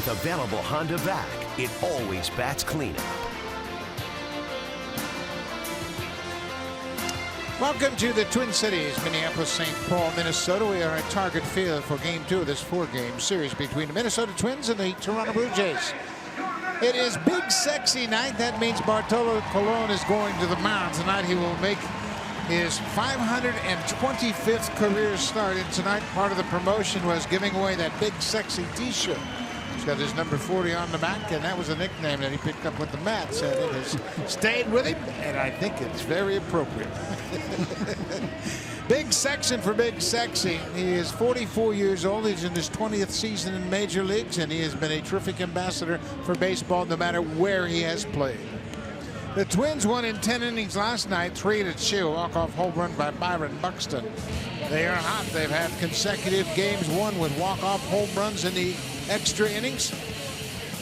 With available Honda Vac, it always bats cleanup. Welcome to the Twin Cities, Minneapolis, St. Paul, Minnesota. We are at Target Field for Game 2 of this 4-game series between the Minnesota Twins and the Toronto Blue Jays. It is big, sexy night. That means Bartolo Colon is going to the mound tonight. He will make his 525th career start. And tonight, part of the promotion was giving away that big, sexy T-shirt. He's got his number 40 on the back, and that was a nickname that he picked up with the Mets, and it has stayed with him, and I think it's very appropriate. Big section for Big Sexy. He is 44 years old. He's in his 20th season in major leagues, and he has been a terrific ambassador for baseball no matter where he has played. The Twins won in 10 innings last night, 3-2, walk-off home run by Byron Buxton. They are hot. They've had consecutive games won with walk-off home runs in the extra innings.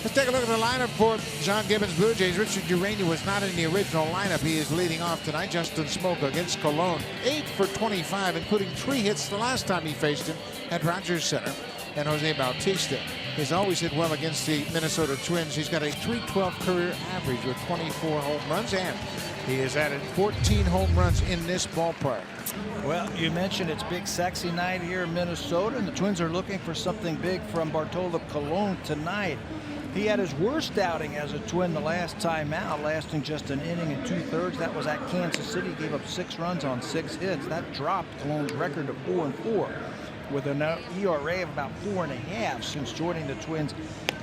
Let's take a look at the lineup for John Gibbons' Blue Jays. Richard Urania was not in the original lineup. He is leading off tonight. Justin Smoke against Colon, 8 for 25, including 3 hits the last time he faced him at Rogers Center. And Jose Bautista has always hit well against the Minnesota Twins. He's got a .312 career average with 24 home runs, and he has added 14 home runs in this ballpark. Well, you mentioned it's big sexy night here in Minnesota, and the Twins are looking for something big from Bartolo Colon tonight. He had his worst outing as a Twin the last time out, lasting just an inning and 2/3. That was at Kansas City. He gave up 6 runs on 6 hits. That dropped Colon's record to 4-4 with an ERA of about 4.5 since joining the Twins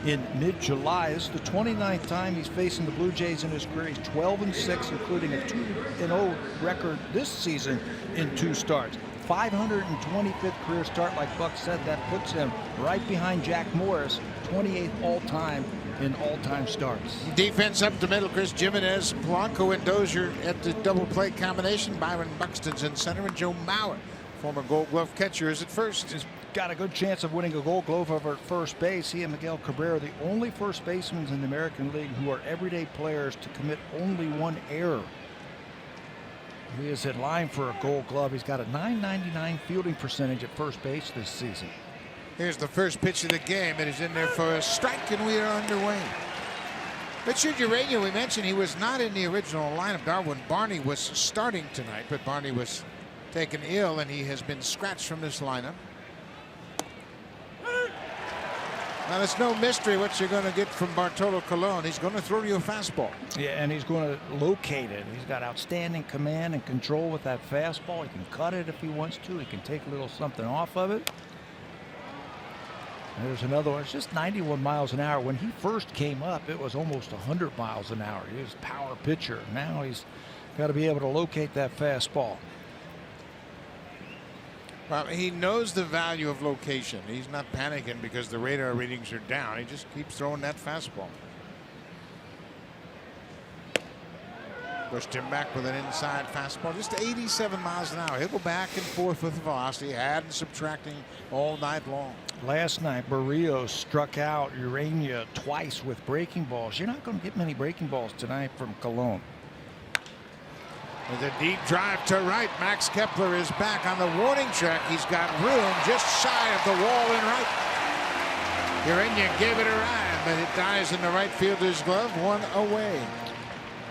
in mid-July. This is the 29th time he's facing the Blue Jays in his career. He's 12-6, including a 2-0 record this season in 2 starts. 525th career start, like Buck said. That puts him right behind Jack Morris, 28th all-time in all-time starts. Defense up the middle. Chris Jimenez, Polanco, and Dozier at the double play combination. Byron Buxton's in center, and Joe Mauer, former Gold Glove catcher, is at first. He's got a good chance of winning a Gold Glove over at first base. He and Miguel Cabrera, the only first basemen in the American League who are everyday players to commit only 1 error. He is in line for a Gold Glove. He's got a .999 fielding percentage at first base this season. Here's the first pitch of the game. It is in there for a strike, and we are underway. Richard Urania, we mentioned he was not in the original lineup. Darwin Barney was starting tonight, but Barney was taken ill, and he has been scratched from this lineup. Now, it's no mystery what you're going to get from Bartolo Colon. He's going to throw you a fastball. Yeah, and he's going to locate it. He's got outstanding command and control with that fastball. He can cut it if he wants to. He can take a little something off of it. And there's another one. It's just 91 miles an hour. When he first came up, it was almost 100 miles an hour. He was a power pitcher. Now he's got to be able to locate that fastball. Well, he knows the value of location. He's not panicking because the radar readings are down. He just keeps throwing that fastball. Pushed him back with an inside fastball, just 87 miles an hour. He'll go back and forth with the velocity, adding and subtracting all night long. Last night, Barrios struck out Urania twice with breaking balls. You're not going to get many breaking balls tonight from Colon. With a deep drive to right, Max Kepler is back on the warning track. He's got room just shy of the wall in right. Urania gave it a ride, but it dies in the right fielder's glove, 1 away.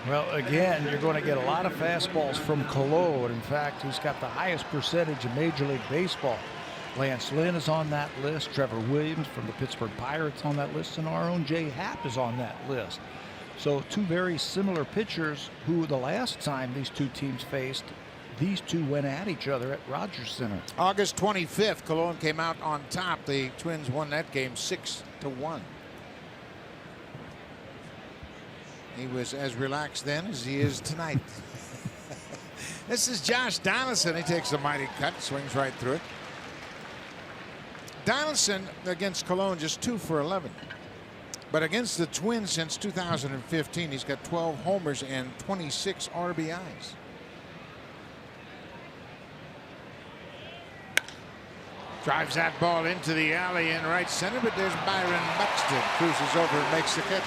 Well, again, you're going to get a lot of fastballs from Colon. In fact, he's got the highest percentage in Major League Baseball. Lance Lynn is on that list. Trevor Williams from the Pittsburgh Pirates on that list, and our own Jay Happ is on that list. So 2 very similar pitchers who the last time these 2 teams faced, these 2 went at each other at Rogers Center. August 25th, Colon came out on top. The Twins won that game 6-1. He was as relaxed then as he is tonight. This is Josh Donaldson. He takes a mighty cut, swings right through it. Donaldson against Colon just 2 for 11. But against the Twins since 2015, he's got 12 homers and 26 RBIs. Drives that ball into the alley in right center, but there's Byron Buxton. Cruises over and makes the catch.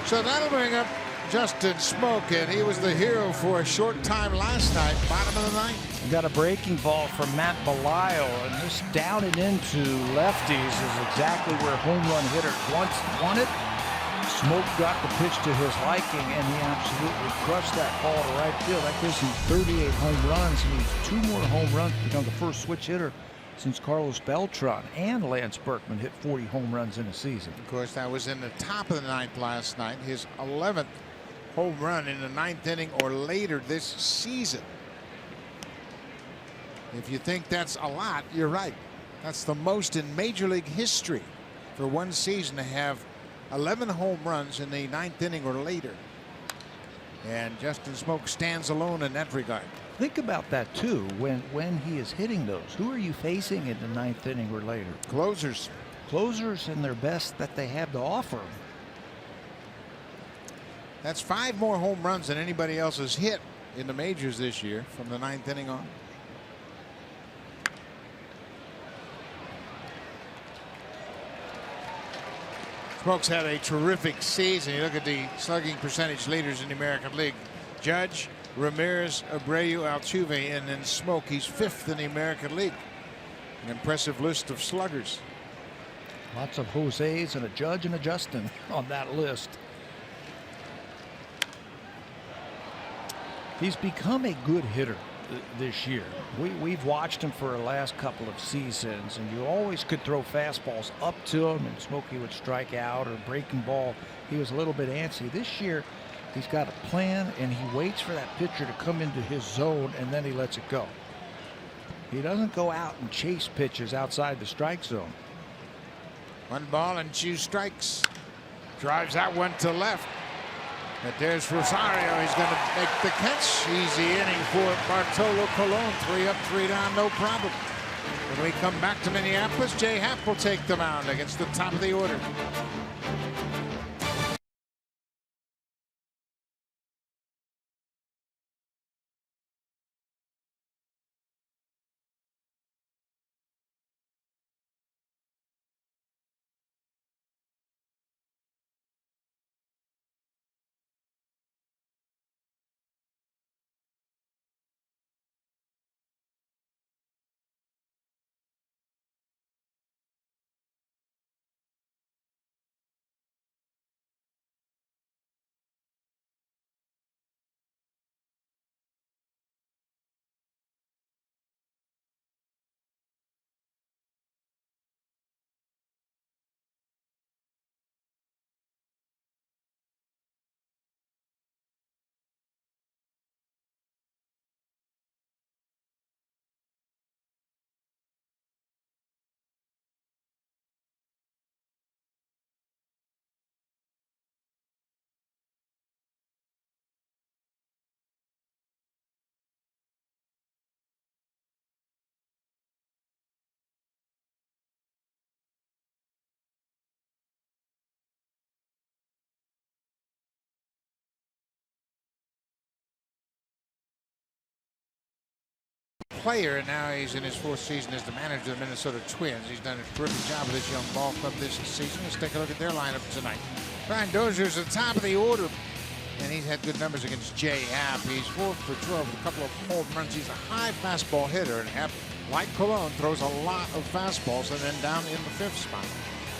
So that'll bring up Justin Smoke, and he was the hero for a short time last night, bottom of the ninth. Got a breaking ball from Matt Belisle, and this down and into lefties is exactly where home run hitters once want it. Smoke got the pitch to his liking, and he absolutely crushed that ball to right field. That gives him 38 home runs. He needs 2 more home runs to become the first switch hitter since Carlos Beltran and Lance Berkman hit 40 home runs in a season. Of course, that was in the top of the ninth last night. His 11th home run in the ninth inning or later this season. If you think that's a lot, you're right. That's the most in Major League history for one season to have 11 home runs in the ninth inning or later. And Justin Smoke stands alone in that regard. Think about that too. When he is hitting those, who are you facing in the ninth inning or later? Closers. Closers in their best that they have to offer. That's 5 more home runs than anybody else has hit in the majors this year from the ninth inning on. Smoke's had a terrific season. You look at the slugging percentage leaders in the American League. Judge, Ramirez, Abreu, Altuve, and then Smoke. He's 5th in the American League. An impressive list of sluggers. Lots of Jose's and a Judge and a Justin on that list. He's become a good hitter this year. We've watched him for the last couple of seasons, and you always could throw fastballs up to him, and Smokey would strike out, or breaking ball, he was a little bit antsy. This year, he's got a plan, and he waits for that pitcher to come into his zone, and then he lets it go. He doesn't go out and chase pitches outside the strike zone. 1 ball and 2 strikes. Drives that one to left. But there's Rosario. He's going to make the catch. Easy inning for Bartolo Colon. 3 up, 3 down, no problem. When we come back to Minneapolis, Jay Happ will take the mound against the top of the order. Player, and now he's in his 4th season as the manager of the Minnesota Twins. He's done a terrific job with this young ball club this season. Let's take a look at their lineup tonight. Brian Dozier's at the top of the order, and he's had good numbers against Jay Happ. He's 4 for 12 with a couple of home runs. He's a high fastball hitter, and Happ, like Colon, throws a lot of fastballs and then down in the 5th spot.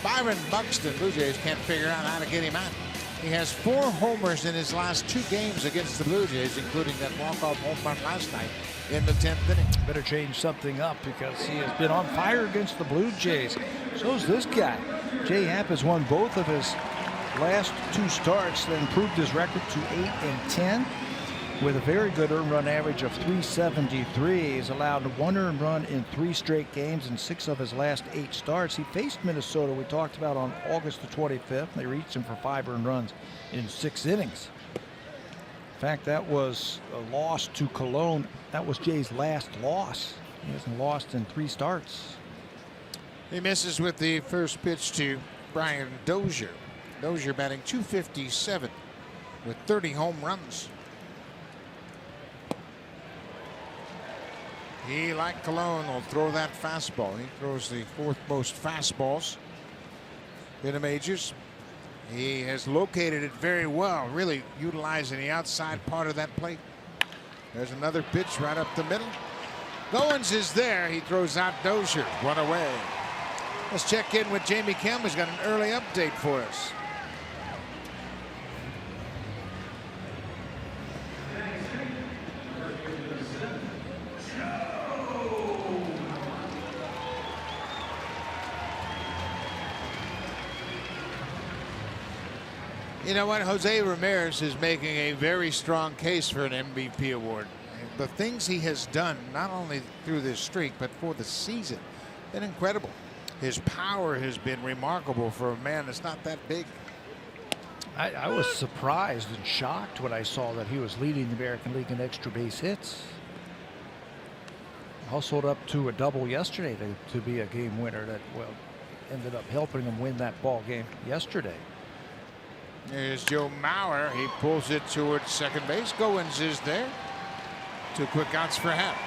Byron Buxton, Blue Jays can't figure out how to get him out. He has 4 homers in his last 2 games against the Blue Jays, including that walk-off home run last night in the 10th inning. Better change something up because he has been on fire against the Blue Jays. So's this guy. Jay Happ has won both of his last 2 starts that improved his record to 8-10 with a very good earned run average of 373. He's allowed 1 earned run in 3 straight games in 6 of his last 8 starts. He faced Minnesota, we talked about, on August the 25th. They reached him for 5 earned runs in 6 innings. In fact, that was a loss to Colon. That was Jay's last loss. He hasn't lost in 3 starts. He misses with the first pitch to Brian Dozier. Dozier batting .257 with 30 home runs. He, like Colon, will throw that fastball. He throws the 4th most fastballs in the majors. He has located it very well, really utilizing the outside part of that plate. There's another pitch right up the middle. Goins is there. He throws out Dozier. 1 away. Let's check in with Jamie Kemp, who's got an early update for us. You know what? Jose Ramirez is making a very strong case for an MVP award. The things he has done, not only through this streak, but for the season, been incredible. His power has been remarkable for a man that's not that big. I was surprised and shocked when I saw that he was leading the American League in extra base hits. Hustled up to a double yesterday to be a game winner that, well, ended up helping him win that ball game yesterday. There's Joe Mauer. He pulls it towards second base. Goins is there. 2 quick outs for Happ.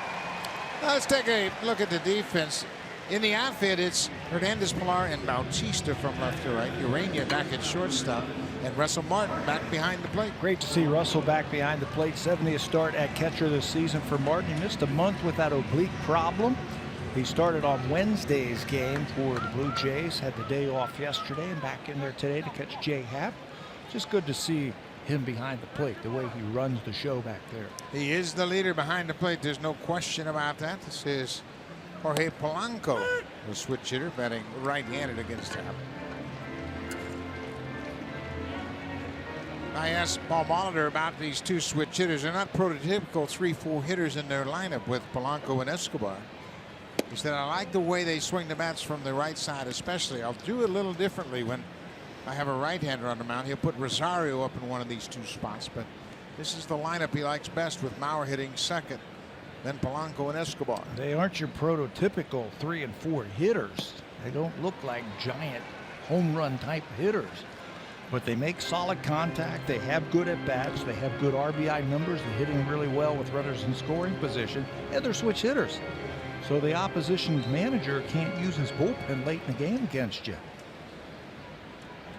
Let's take a look at the defense. In the outfield, it's Hernandez, Pilar, and Bautista from left to right. Urania back at shortstop, and Russell Martin back behind the plate. Great to see Russell back behind the plate. 70th start at catcher this season for Martin. He missed a month with that oblique problem. He started on Wednesday's game for the Blue Jays. Had the day off yesterday and back in there today to catch Jay Happ. Just good to see him behind the plate, the way he runs the show back there. He is the leader behind the plate. There's no question about that. This is Jorge Polanco, the switch hitter, batting right-handed against him. I asked Paul Molitor about these 2 switch hitters. They're not prototypical 3-4 hitters in their lineup with Polanco and Escobar. He said, I like the way they swing the bats from the right side especially. I'll do it a little differently when I have a right-hander on the mound. He'll put Rosario up in one of these 2 spots, but this is the lineup he likes best, with Mauer hitting second, then Polanco and Escobar. They aren't your prototypical 3 and 4 hitters. They don't look like giant home run type hitters, but they make solid contact. They have good at bats. They have good RBI numbers. They're hitting really well with runners in scoring position, and they're switch hitters. So the opposition's manager can't use his bullpen late in the game against you.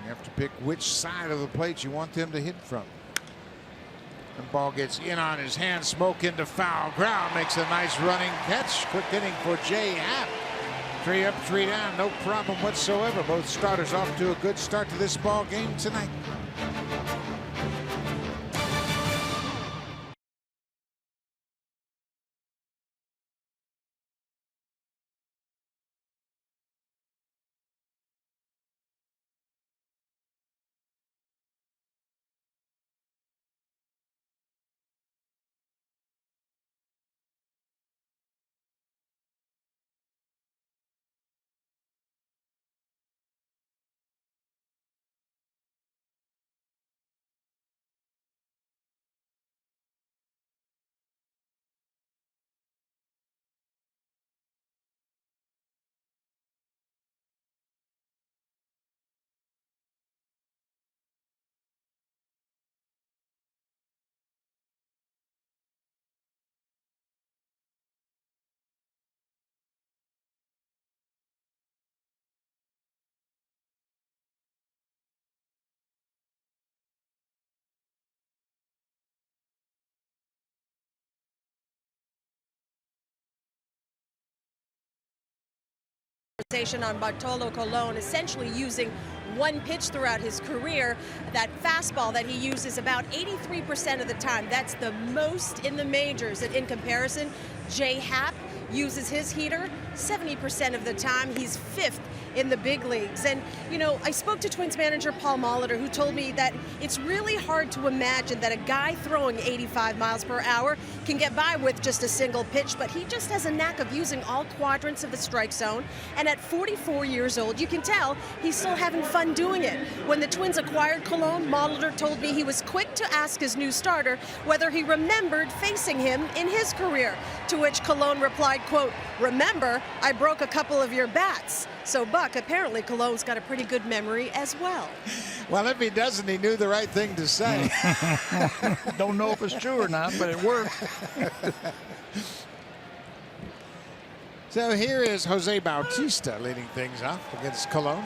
You have to pick which side of the plate you want them to hit from. The ball gets in on his hand, smoke into foul ground, makes a nice running catch. Quick inning for Jay Happ. 3 up, 3 down, no problem whatsoever. Both starters off to a good start to this ball game tonight. On Bartolo Colon, essentially using one pitch throughout his career. That fastball that he uses about 83% of the time. That's the most in the majors. And in comparison, Jay Happ uses his heater 70% of the time. He's 5th in the big leagues. And, you know, I spoke to Twins manager Paul Molitor, who told me that it's really hard to imagine that a guy throwing 85 miles per hour can get by with just a single pitch, but he just has a knack of using all quadrants of the strike zone. And at 44 years old, you can tell he's still having fun doing it. When the Twins acquired Colon, Molitor told me he was quick to ask his new starter whether he remembered facing him in his career, to which Colon replied, quote, "Remember, I broke a couple of your bats." So, Buck, apparently Colon's got a pretty good memory as well. Well, if he doesn't, he knew the right thing to say. Don't know if it's true or not, but it worked. So here is Jose Bautista leading things off against Colon.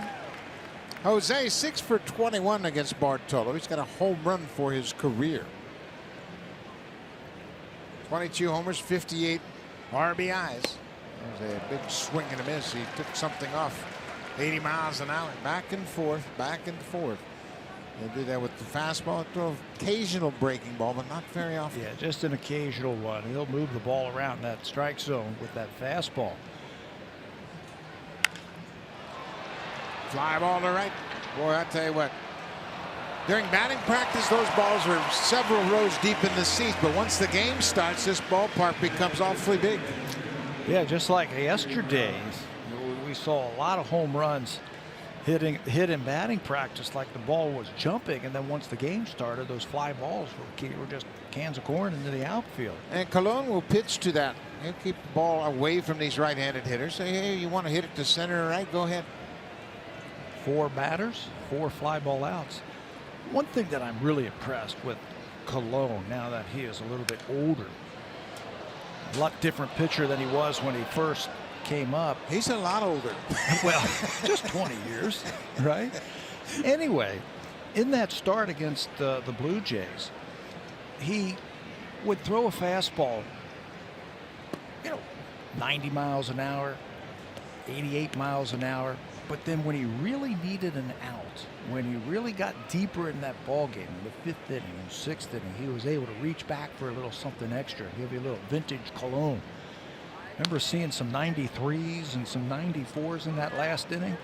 Jose 6 for 21 against Bartolo. He's got a home run for his career. 22 homers, 58 RBIs. There's a big swing and a miss. He took something off 80 miles an hour. Back and forth, back and forth. They do that with the fastball. Throw occasional breaking ball, but not very often. Yeah, just an occasional one. He'll move the ball around that strike zone with that fastball. Fly ball to right. Boy, I tell you what. During batting practice, those balls are several rows deep in the seats, but once the game starts, this ballpark becomes awfully big. Yeah, just like yesterday, we saw a lot of home runs hit in batting practice, like the ball was jumping, and then once the game started, those fly balls were just cans of corn into the outfield. And Colon will pitch to that. He'll keep the ball away from these right-handed hitters. Say, hey, you want to hit it to center or right? Go ahead. 4 batters, 4 fly ball outs. One thing that I'm really impressed with Colon, now that he is a little bit older, a lot different pitcher than he was when he first came up. He's a lot older. Well, just 20 years, right? Anyway, in that start against the Blue Jays, he would throw a fastball, 90 miles an hour, 88 miles an hour. But then when he really needed an out, when he really got deeper in that ball game, in the 5th inning and 6th inning, he was able to reach back for a little something extra, give you a little vintage Colon. Remember seeing some 93s and some 94s in that last inning?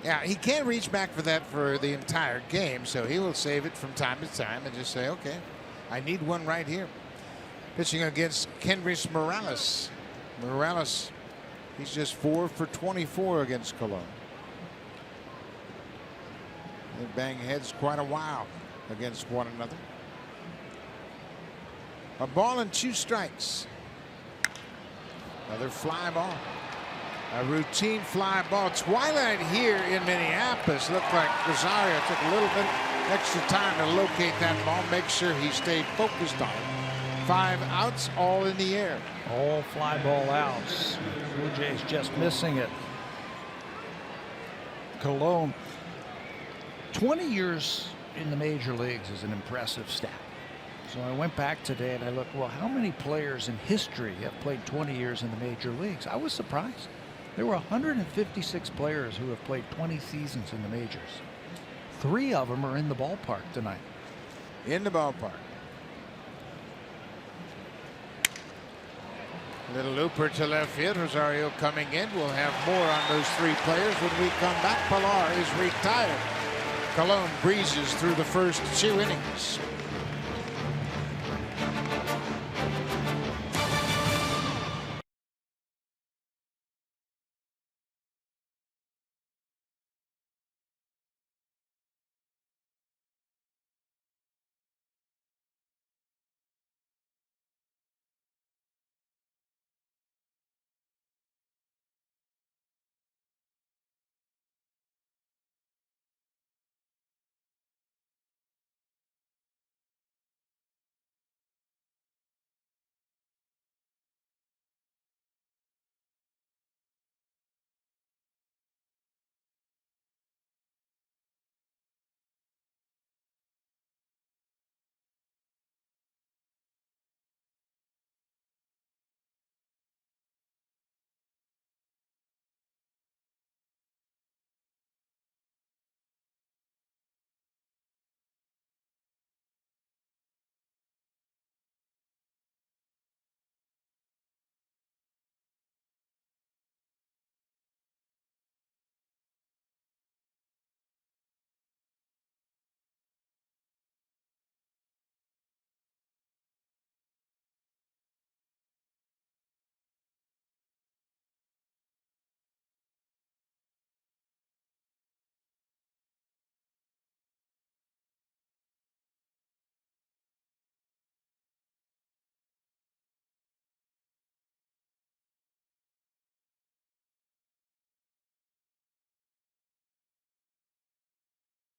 Yeah, he can't reach back for that for the entire game, so he will save it from time to time and just say, okay, I need one right here. Pitching against Kendrys Morales. Morales, he's just 4 for 24 against Colon. They bang heads quite a while against one another. A ball and 2 strikes. Another fly ball. A routine fly ball. Twilight here in Minneapolis. Looked like Rosario took a little bit extra time to locate that ball, make sure he stayed focused on it. 5 outs, all in the air. All fly ball outs. Blue Jays just missing it. Colon, 20 years in the major leagues is an impressive stat. So I went back today and I looked, well, how many players in history have played 20 years in the major leagues? I was surprised. There were 156 players who have played 20 seasons in the majors. 3 of them are in the ballpark tonight. In the ballpark. Little looper to left field. Rosario coming in. We'll have more on those 3 players when we come back. Pilar is retired. Colon breezes through the first 2 innings.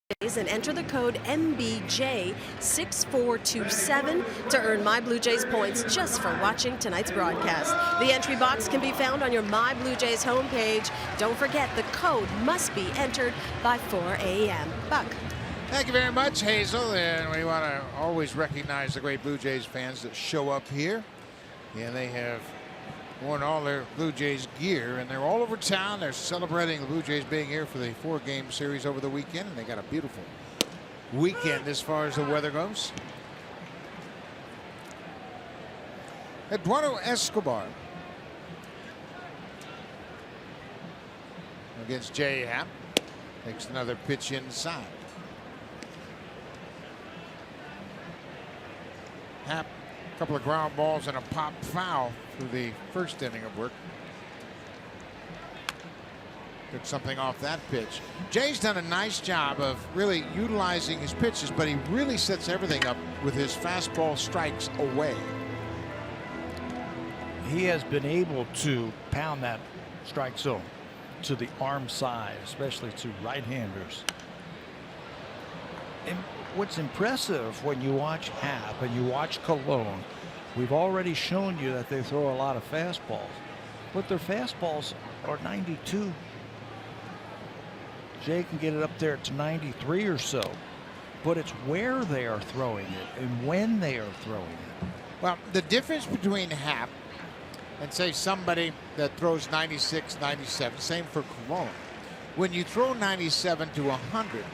and enter the code MBJ6427 to earn My Blue Jays points just for watching tonight's broadcast. The entry box can be found on your My Blue Jays homepage. Don't forget, the code must be entered by 4 a.m. Buck. Thank you very much, Hazel. And we want to always recognize the great Blue Jays fans that show up here. And they have worn all their Blue Jays gear, and they're all over town. They're celebrating the Blue Jays being here for the 4-game series over the weekend, and they got a beautiful weekend as far as the weather goes. Eduardo Escobar against Jay Happ. Takes another pitch inside. Happ, a couple of ground balls and a pop foul through the first inning of work. Took something off that pitch. Jay's done a nice job of really utilizing his pitches, but he really sets everything up with his fastball strikes away. He has been able to pound that strike zone to the arm side, especially to right-handers. And what's impressive when you watch Happ and you watch Colon, we've already shown you that they throw a lot of fastballs, but their fastballs are 92. Jay can get it up there to 93 or so, but it's where they are throwing it and when they are throwing it. Well, the difference between Happ and say somebody that throws 96, 97, same for Colon. When you throw 97 to 100,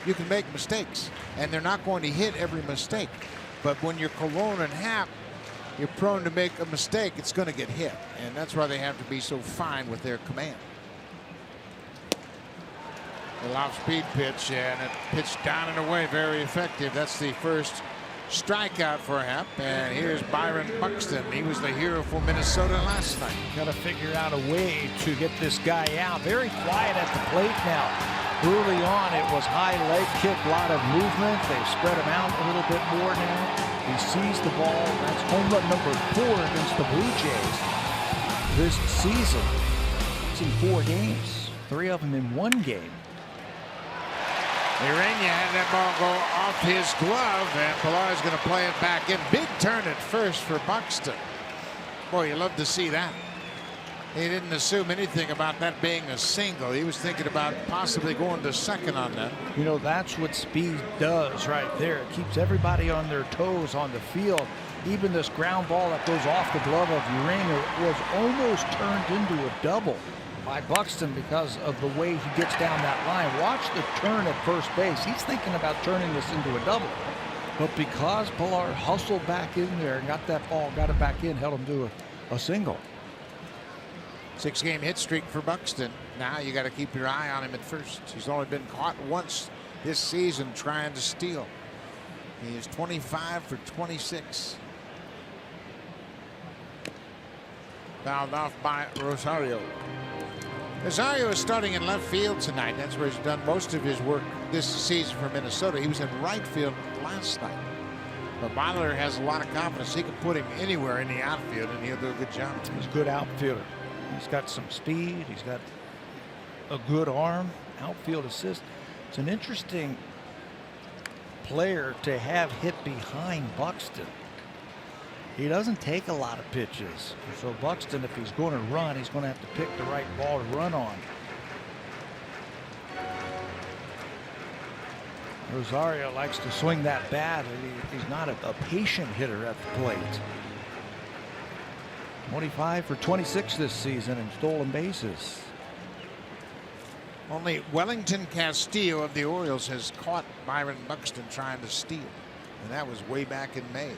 you can make mistakes, and they're not going to hit every mistake. But when you're Colon and Happ, you're prone to make a mistake, it's going to get hit. And that's why they have to be so fine with their command. A off-speed pitch, and it pitched down and away, very effective. That's the first strikeout for Happ. And here's Byron Buxton. He was the hero for Minnesota last night. Got to figure out a way to get this guy out. Very quiet at the plate now. Early on, it was high leg kick, a lot of movement. They've spread him out a little bit more now. He sees the ball. That's home run number 4 against the Blue Jays this season. It's in 4 games, 3 of them in 1 game. Urania had that ball go off his glove, and Pilar's going to play it back in. Big turn at first for Buxton. Boy, you love to see that. He didn't assume anything about that being a single. He was thinking about possibly going to second on that. You know, that's what speed does right there. It keeps everybody on their toes on the field. Even this ground ball that goes off the glove of Urania was almost turned into a double by Buxton because of the way he gets down that line. Watch the turn at first base. He's thinking about turning this into a double. But because Pilar hustled back in there and got that ball, got it back in, held him to a single. 6-game hit streak for Buxton. Now you got to keep your eye on him at first. He's only been caught once this season trying to steal. He is 25 for 26. Fouled off by Rosario. Rosario is starting in left field tonight. That's where he's done most of his work this season for Minnesota. He was in right field last night. But Butler has a lot of confidence. He can put him anywhere in the outfield, and he'll do a good job. He's a good outfielder. He's got some speed. He's got a good arm. Outfield assist. It's an interesting player to have hit behind Buxton. He doesn't take a lot of pitches. So Buxton, if he's going to run, he's going to have to pick the right ball to run on. Rosario likes to swing that bat. He's not a patient hitter at the plate. 25 for 26 this season in stolen bases. Only Wellington Castillo of the Orioles has caught Byron Buxton trying to steal. And that was way back in May.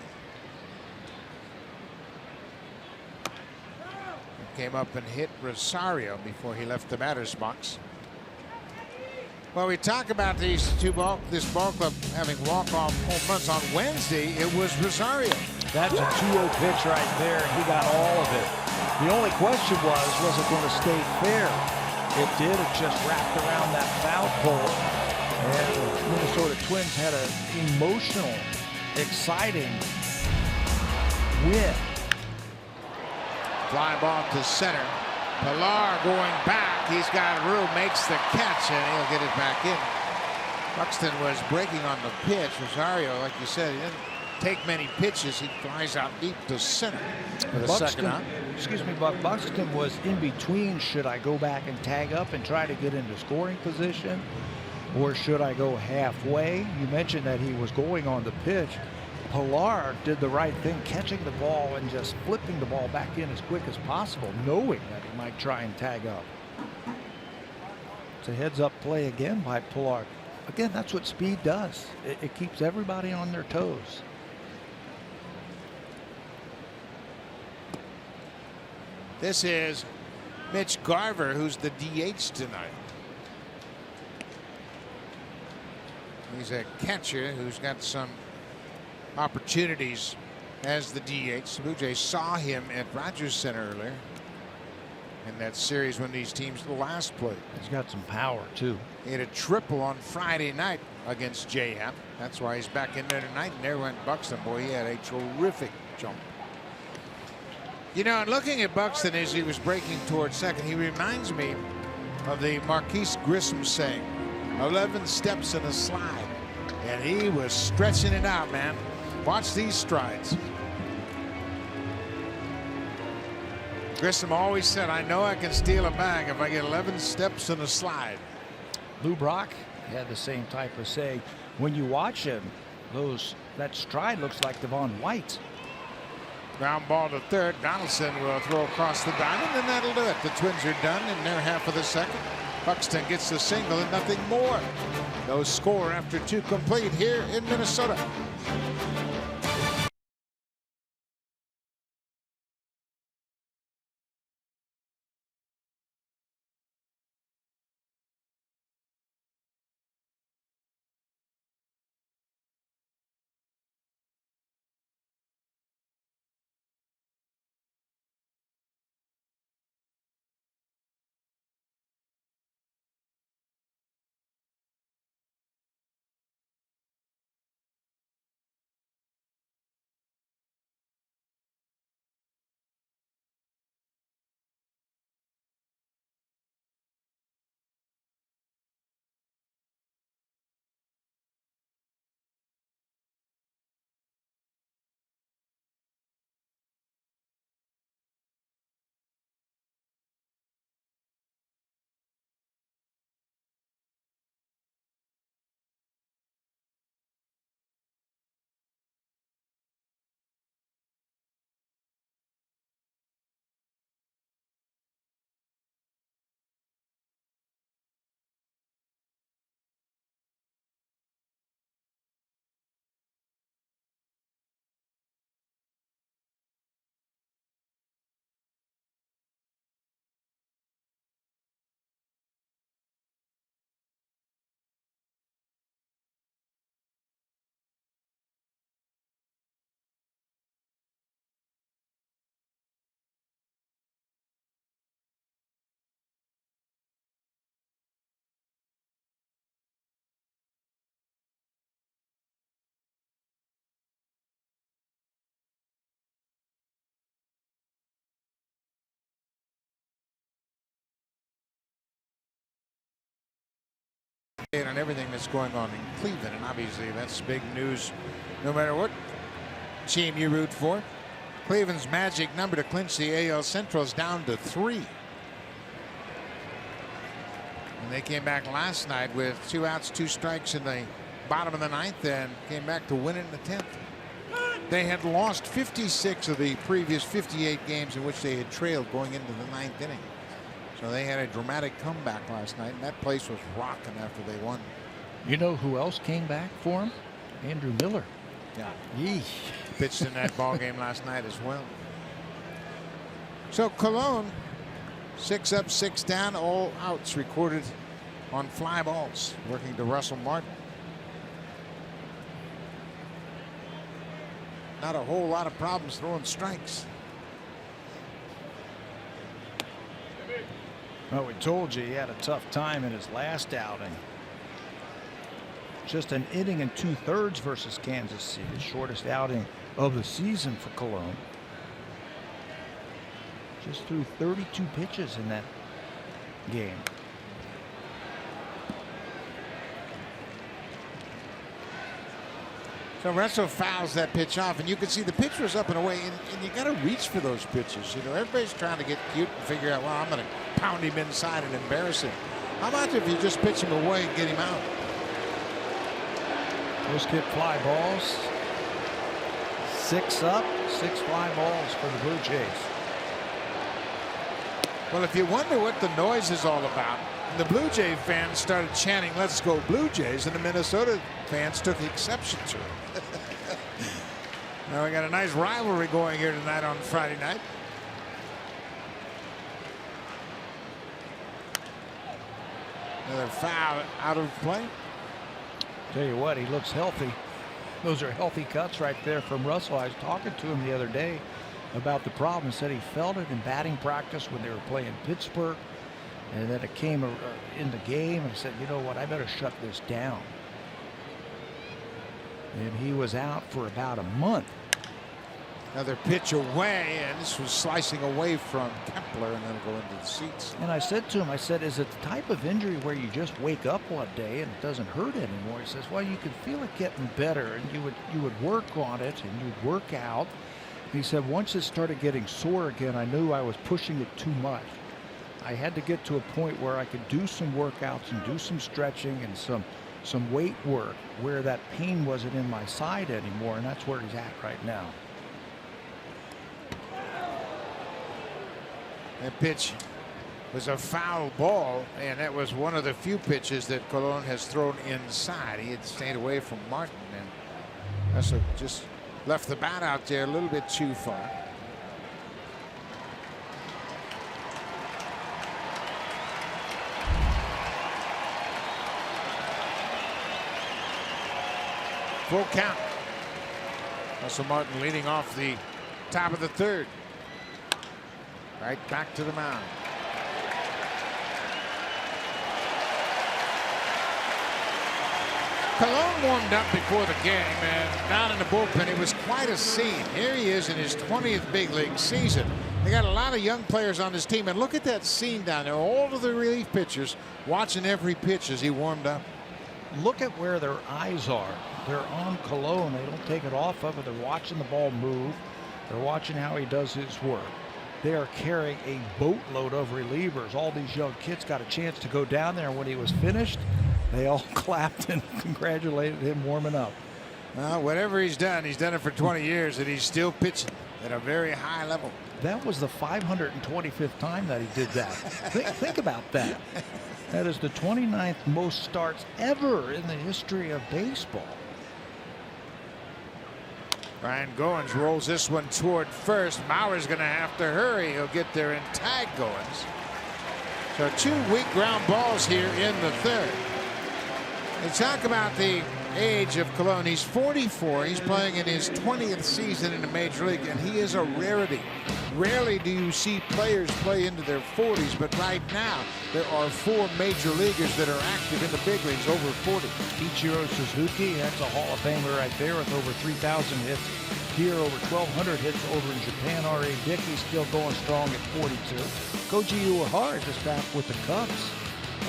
He came up and hit Rosario before he left the batter's box. Well, we talk about this ball club having walk-off home runs. On Wednesday, it was Rosario. That's a 2-0 pitch right there. He got all of it. The only question was it going to stay fair? It did. It just wrapped around that foul pole. And the Minnesota Twins had an emotional, exciting win. Fly ball to center. Pilar going back. He's got room, makes the catch, and he'll get it back in. Buxton was breaking on the pitch. Rosario, like you said, he didn't take many pitches. He flies out deep to center for the second out. Excuse me, Buck. Buxton was in between. Should I go back and tag up and try to get into scoring position, or should I go halfway? You mentioned that he was going on the pitch. Pilar did the right thing, catching the ball and just flipping the ball back in as quick as possible, knowing that he might try and tag up. It's a heads-up play again by Pilar. Again, that's what speed does. It keeps everybody on their toes. This is Mitch Garver, who's the DH tonight. He's a catcher who's got some opportunities as the DH. The Blue Jays saw him at Rogers Center earlier in that series when these teams last played. He's got some power, too. He had a triple on Friday night against J.Happ. That's why he's back in there tonight. And there went Buxton. Boy, he had a terrific jump. You know, and looking at Buxton as he was breaking towards second, he reminds me of the Marquise Grissom saying, 11 steps and a slide. And he was stretching it out, man. Watch these strides. Grissom always said, I know I can steal a bag if I get 11 steps and a slide. Lou Brock had the same type of say. When you watch him, that stride looks like Devon White. Ground ball to third. Donaldson will throw across the diamond, and that'll do it. The Twins are done in their half of the second. Buxton gets the single and nothing more. No score after 2 complete here in Minnesota. On everything that's going on in Cleveland, and obviously that's big news no matter what team you root for. Cleveland's magic number to clinch the AL Central is down to 3. And they came back last night with 2 outs, 2 strikes in the bottom of the 9th and came back to win it in the 10th. They had lost 56 of the previous 58 games in which they had trailed going into the 9th inning. So they had a dramatic comeback last night, and that place was rocking after they won. You know who else came back for him? Andrew Miller. Yeah. Yeesh. Pitched in that ball game last night as well. So Cologne, 6 up, 6 down, all outs recorded on fly balls, working to Russell Martin. Not a whole lot of problems throwing strikes. Well, we told you he had a tough time in his last outing. Just an inning and 2/3 versus Kansas City, the shortest outing of the season for Cologne. Just threw 32 pitches in that game. So Russell fouls that pitch off, and you can see the pitch was up and away, and you got to reach for those pitches. You know, everybody's trying to get cute and figure out, well, I'm going to pound him inside and embarrass him. How about if you just pitch him away and get him out? Those hit fly balls. 6 up, 6 fly balls for the Blue Jays. Well, if you wonder what the noise is all about, the Blue Jay fans started chanting, "Let's go Blue Jays," and the Minnesota fans took exception to it. Now we got a nice rivalry going here tonight on Friday night. Another foul out of play. Tell you what, he looks healthy. Those are healthy cuts right there from Russell. I was talking to him the other day about the problem. He said he felt it in batting practice when they were playing Pittsburgh, and then it came in the game, and he said, you know what, I better shut this down. And he was out for about a month. Another pitch away, and this was slicing away from Kepler and then go into the seats. And I said to him, I said, is it the type of injury where you just wake up one day and it doesn't hurt anymore? He says, well, you can feel it getting better, and you would work on it and you'd work out. He said, once it started getting sore again, I knew I was pushing it too much. I had to get to a point where I could do some workouts and do some stretching and some weight work where that pain wasn't in my side anymore, and that's where he's at right now. That pitch was a foul ball, and that was one of the few pitches that Colon has thrown inside. He had stayed away from Martin, and that's just left the bat out there a little bit too far. Full count. Russell Martin leading off the top of the third. Right back to the mound. Colon warmed up before the game, and down in the bullpen, it was quite a scene. Here he is in his 20th big league season. They got a lot of young players on his team, and look at that scene down there. All of the relief pitchers watching every pitch as he warmed up. Look at where their eyes are. They're on Colon. They don't take it off of it. They're watching the ball move. They're watching how he does his work. They are carrying a boatload of relievers. All these young kids got a chance to go down there. When he was finished, they all clapped and congratulated him warming up. Well, whatever he's done it for 20 years, and he's still pitching at a very high level. That was the 525th time that he did that. Think about that. That is the 29th most starts ever in the history of baseball. Ryan Goins rolls this one toward first. Mauer's going to have to hurry. He'll get there and tag Goins. So 2 weak ground balls here in the third. They talk about the age of Colon. He's 44. He's playing in his 20th season in the major league, and he is a rarity. Rarely do you see players play into their 40s, but right now there are 4 major leaguers that are active in the big leagues over 40. Ichiro Suzuki, that's a Hall of Famer right there with over 3,000 hits. Here, over 1,200 hits over in Japan. R.A. Dickey still going strong at 42. Koji Uehara just back with the Cubs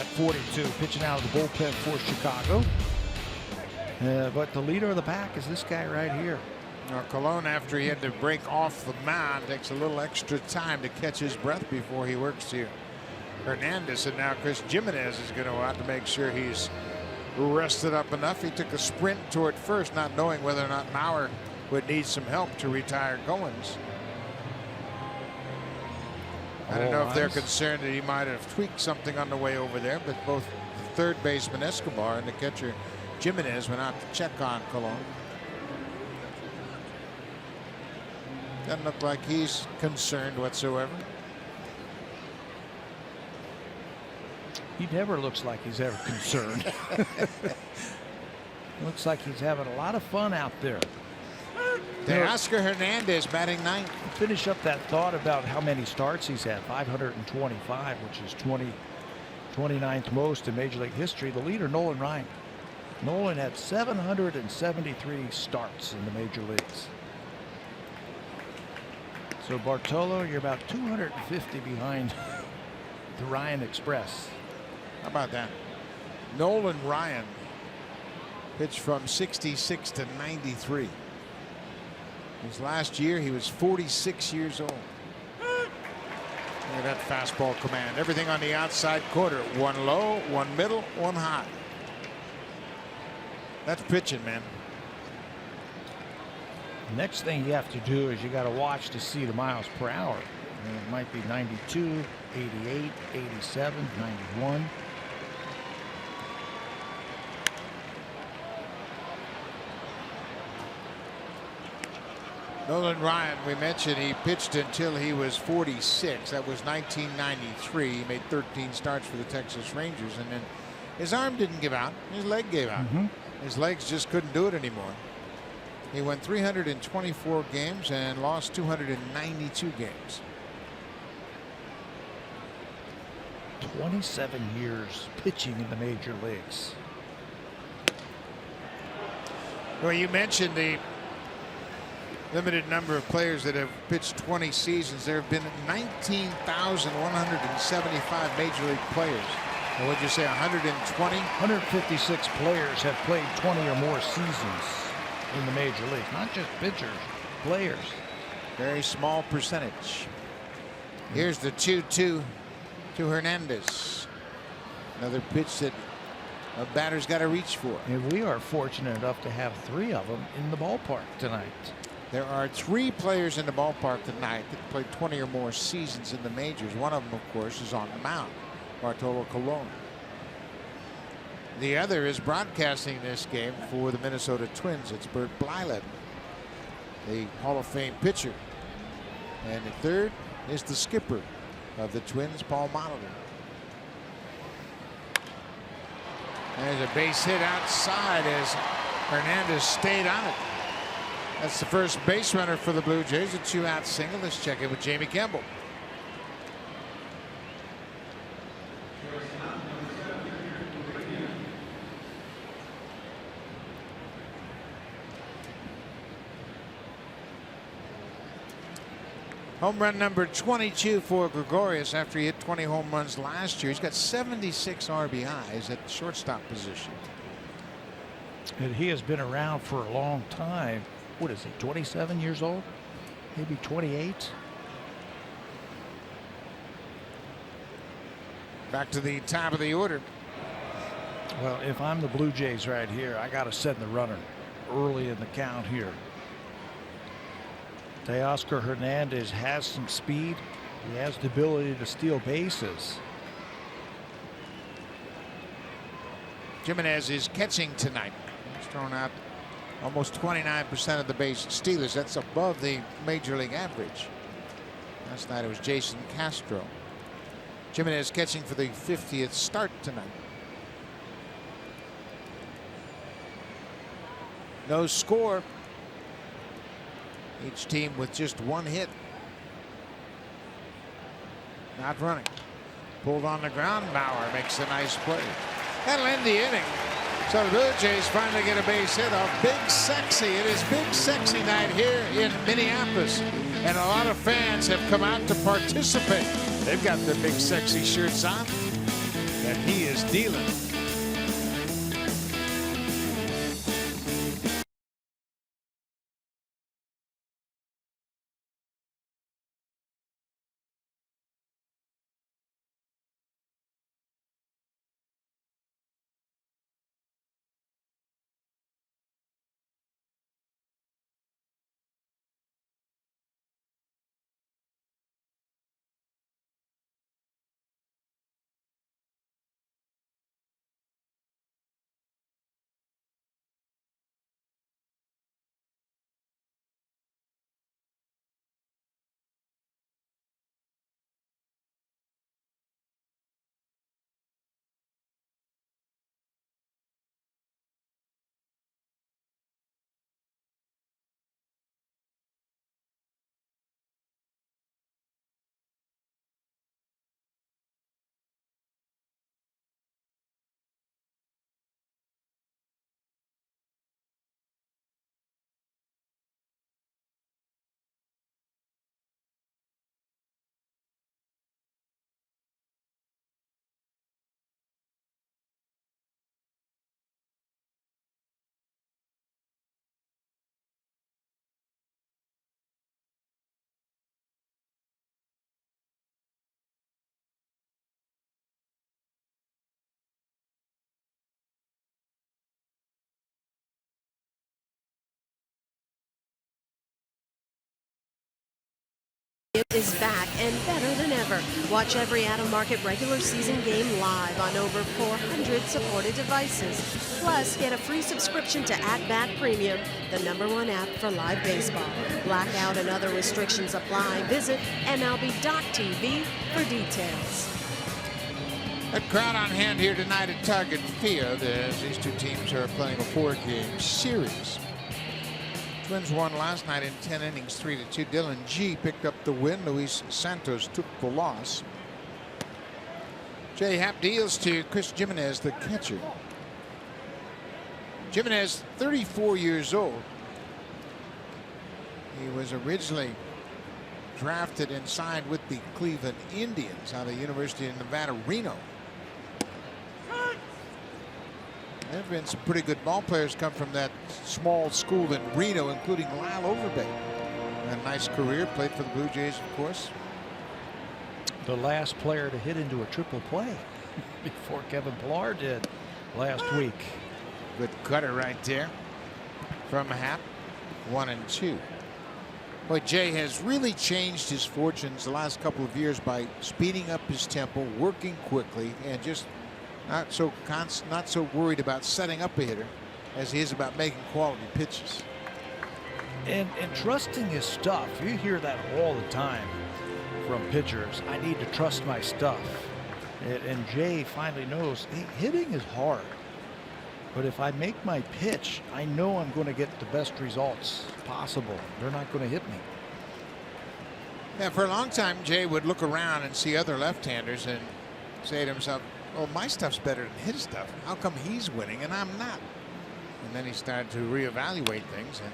at 42, pitching out of the bullpen for Chicago. But the leader of the pack is this guy right here. Now, Colon, after he had to break off the mound, takes a little extra time to catch his breath before he works here. Hernandez, and now Chris Jimenez is going to have to make sure he's rested up enough. He took a sprint toward first, not knowing whether or not Mauer would need some help to retire Goins. I don't know if they're concerned that he might have tweaked something on the way over there, but both the third baseman Escobar and the catcher Jimenez went out to check on Colon. Doesn't look like he's concerned whatsoever. He never looks like he's ever concerned. Looks like he's having a lot of fun out there. Oscar Hernandez batting ninth. Finish up that thought about how many starts he's had. 525, which is 29th most in Major League history. The leader, Nolan Ryan. Nolan had 773 starts in the major leagues. So Bartolo, you're about 250 behind the Ryan Express. How about that? Nolan Ryan Pitched from 66 to 93. His last year, he was 46 years old. Look at that fastball command. Everything on the outside quarter. One low, one middle, one high. That's pitching, man. Next thing you have to do is you got to watch to see the miles per hour. And it might be 92, 88, 87, 91. Nolan Ryan, we mentioned he pitched until he was 46. That was 1993. He made 13 starts for the Texas Rangers, and then his arm didn't give out. His leg gave out. His legs just couldn't do it anymore. He won 324 games and lost 292 games. 27 years pitching in the major leagues. Well, you mentioned the limited number of players that have pitched 20 seasons. There have been 19,175 major league players. And what'd you say, 120? 156 players have played 20 or more seasons in the major leagues. Not just pitchers, players. Very small percentage. Here's the 2-2 to Hernandez. Another pitch that a batter's got to reach for. And we are fortunate enough to have 3 of them in the ballpark tonight. There are 3 players in the ballpark tonight that played 20 or more seasons in the majors. One of them, of course, is on the mound, Bartolo Colon. The other is broadcasting this game for the Minnesota Twins. It's Bert Blyleven, the Hall of Fame pitcher. And the third is the skipper of the Twins, Paul Molitor. There's a base hit outside as Hernandez stayed on it. That's the first base runner for the Blue Jays. A 2-out single. Let's check in with Jamie Kemble. Home run number 22 for Gregorius after he hit 20 home runs last year. He's got 76 RBIs at the shortstop position. And he has been around for a long time. What is he, 27 years old? Maybe 28? Back to the top of the order. Well, if I'm the Blue Jays right here, I got to send the runner early in the count here. Teoscar Hernandez has some speed. He has the ability to steal bases. Jimenez is catching tonight. He's thrown out almost 29% of the base stealers. That's above the major league average. Last night it was Jason Castro. Jimenez catching for the 50th start tonight. No score. Each team with just 1 hit. Not running. Pulled on the ground. Bauer makes a nice play. That'll end the inning. So the Blue Jays finally get a base hit off Big Sexy. It is Big Sexy night here in Minneapolis. And a lot of fans have come out to participate. They've got their Big Sexy shirts on. And he is dealing. Is back and better than ever. Watch every out-of-market regular season game live on over 400 supported devices. Plus, get a free subscription to At Bat Premium, the #1 app for live baseball. Blackout and other restrictions apply. Visit MLB.tv for details. A crowd on hand here tonight at Target Field as these two teams are playing a 4-game series. Twins won last night in 10 innings, 3-2. Dylan G picked up the win. Luis Santos took the loss. Jay Happ deals to Chris Jimenez, the catcher. Jimenez, 34 years old. He was originally drafted and signed with the Cleveland Indians out of the University of Nevada, Reno. There have been some pretty good ball players come from that small school in Reno, including Lyle Overbay. A nice career, played for the Blue Jays, of course. The last player to hit into a triple play before Kevin Pillar did last week. Good cutter right there from Happ. 1-2. Boy, Jay has really changed his fortunes the last couple of years by speeding up his tempo, working quickly, and just not so worried about setting up a hitter as he is about making quality pitches. And trusting his stuff. You hear that all the time from pitchers. I need to trust my stuff. And Jay finally knows hitting is hard. But if I make my pitch, I know I'm going to get the best results possible. They're not going to hit me. Yeah, for a long time, Jay would look around and see other left-handers and say to himself, "Oh, my stuff's better than his stuff. How come he's winning and I'm not?" And then he started to reevaluate things and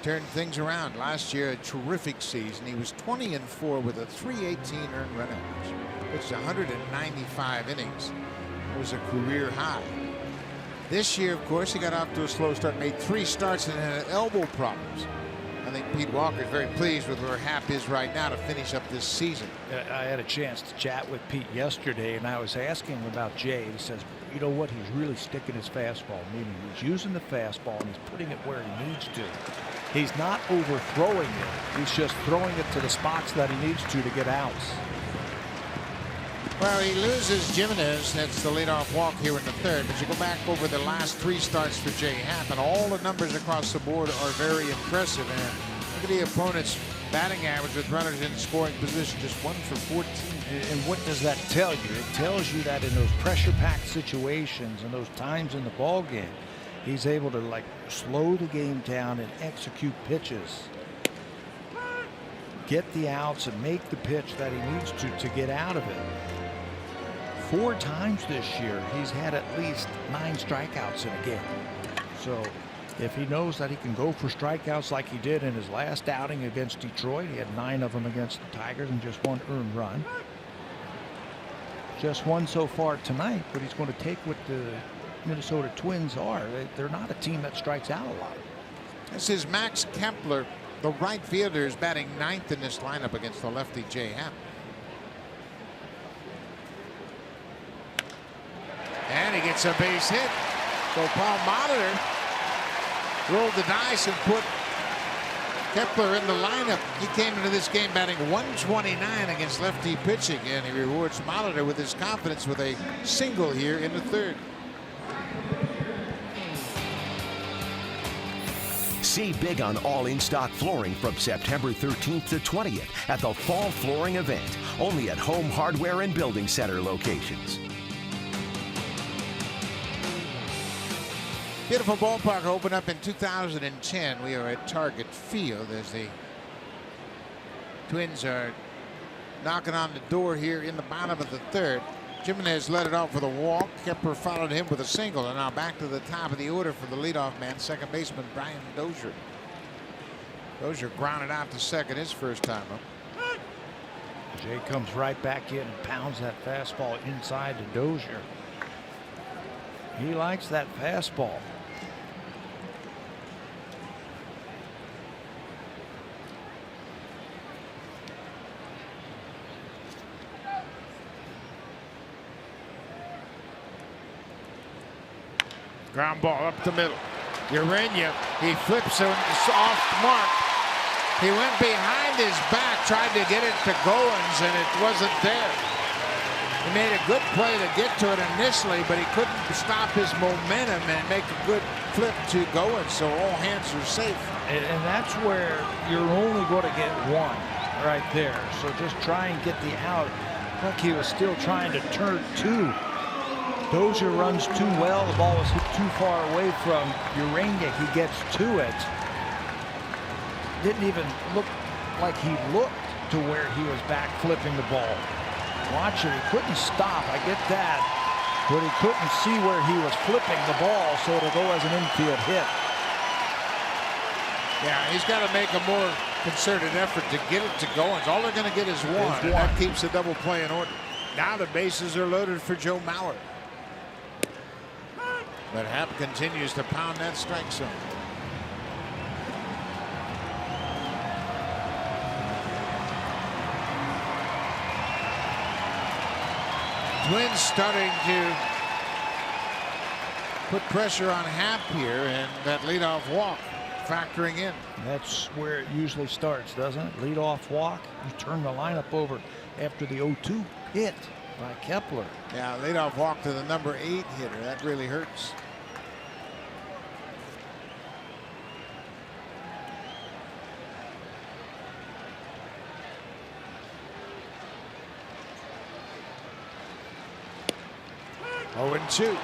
turn things around. Last year, a terrific season. He was 20-4 with a .318 earned run average. Pitched 195 innings. It was a career high. This year, of course, he got off to a slow start, made 3 starts and had elbow problems. I think Pete Walker is very pleased with where Happ is right now to finish up this season. I had a chance to chat with Pete yesterday, and I was asking him about Jay. He says, you know what, he's really sticking his fastball, meaning he's using the fastball and he's putting it where he needs to. He's not overthrowing it. He's just throwing it to the spots that he needs to get outs. Well, he loses Jimenez. That's the leadoff walk here in the third. But you go back over the last 3 starts for Jay Happ, and all the numbers across the board are very impressive. And look at the opponent's batting average with runners in scoring position, just 1 for 14. And what does that tell you? It tells you that in those pressure-packed situations and those times in the ball game, he's able to slow the game down and execute pitches, get the outs, and make the pitch that he needs to get out of it. 4 times this year, he's had at least 9 strikeouts in a game. So if he knows that he can go for strikeouts like he did in his last outing against Detroit, he had 9 of them against the Tigers and just 1 earned run. Just 1 so far tonight, but he's going to take what the Minnesota Twins are. They're not a team that strikes out a lot. This is Max Kepler, the right fielder, is batting 9th in this lineup against the lefty Jay Happ. And he gets a base hit. So Paul Molitor rolled the dice and put Kepler in the lineup. He came into this game batting 129 against lefty pitching, and he rewards Molitor with his confidence with a single here in the third. See big on all in-stock flooring from September 13th to 20th at the Fall Flooring event, only at Home Hardware and Building Center locations. Beautiful ballpark opened up in 2010. We are at Target Field as the Twins are knocking on the door here in the bottom of the third. Jimenez led it off with a walk. Kepler followed him with a single. And now back to the top of the order for the leadoff man, second baseman Brian Dozier. Dozier grounded out to second his first time up. Jay comes right back in and pounds that fastball inside to Dozier. He likes that fastball. Ground ball up the middle. Urania, he flips it off mark. He went behind his back, tried to get it to Goins, and it wasn't there. He made a good play to get to it initially, but he couldn't stop his momentum and make a good flip to Goins, so all hands are safe. And that's where you're only going to get one right there. So just try and get the out. Like he was still trying to turn two. Dozier runs too well. The ball was hit too far away from Uranga. He gets to it. Didn't even look like he looked to where he was back flipping the ball. Watch it. He couldn't stop. I get that. But he couldn't see where he was flipping the ball, so it'll go as an infield hit. Yeah, he's got to make a more concerted effort to get it to Goins. All they're going to get is one, and that keeps the double play in order. Now the bases are loaded for Joe Mauer. But Happ continues to pound that strike zone. Twins starting to put pressure on Happ here, and that leadoff walk factoring in. That's where it usually starts, doesn't it? Leadoff walk. You turn the lineup over after the 0-2 hit by Kepler. Yeah, leadoff walk to the number 8 hitter. That really hurts. Oh, 0-2.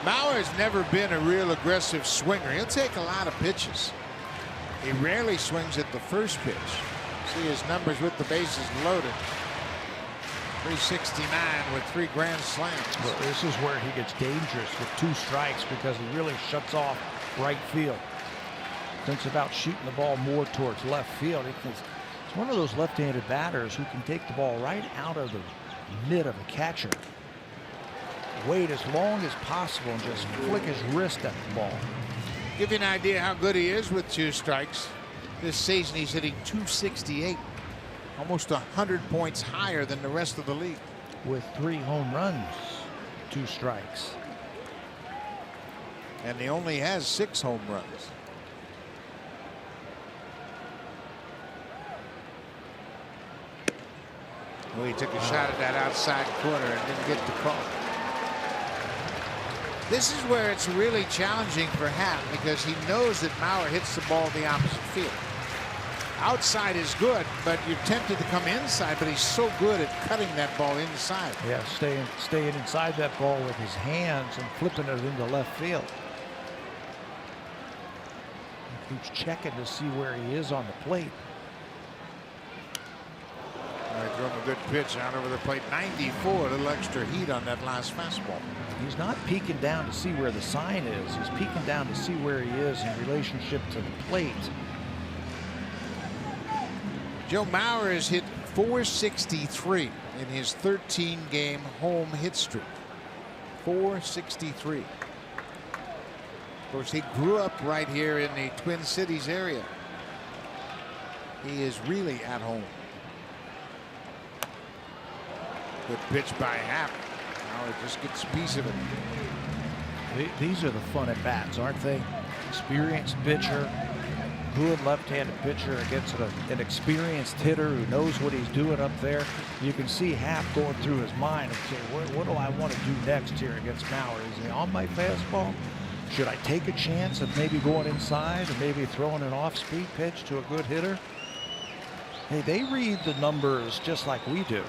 Mauer's never been a real aggressive swinger. He'll take a lot of pitches. He rarely swings at the first pitch. See his numbers with the bases loaded. 369 with 3 grand slams. Well, this is where he gets dangerous with 2 strikes because he really shuts off right field. Thinks about shooting the ball more towards left field. He's one of those left-handed batters who can take the ball right out of the mitt of a catcher. Wait as long as possible and just flick his wrist at the ball. Give you an idea how good he is with 2 strikes. This season he's hitting .268, almost 100 points higher than the rest of the league. With 3 home runs, 2 strikes. And he only has 6 home runs. Well, he took a shot at that outside corner and didn't get the call. This is where it's really challenging for Happ because he knows that Mauer hits the ball the opposite field. Outside is good, but you're tempted to come inside, but he's so good at cutting that ball inside. Yeah, staying inside that ball with his hands and flipping it into left field. He keeps checking to see where he is on the plate. They throw him a good pitch out over the plate. 94, a little extra heat on that last fastball. He's not peeking down to see where the sign is. He's peeking down to see where he is in relationship to the plate. Joe Mauer has hit .463 in his 13-game home hit streak. .463. Of course, he grew up right here in the Twin Cities area. He is really at home. Good pitch by Happ. Mauer just gets a piece of it. These are the fun at bats, aren't they? Experienced pitcher, good left-handed pitcher against an experienced hitter who knows what he's doing up there. You can see Happ going through his mind and say, what do I want to do next here against Mauer? Is he on my fastball? Should I take a chance of maybe going inside or maybe throwing an off-speed pitch to a good hitter? Hey, they read the numbers just like we do.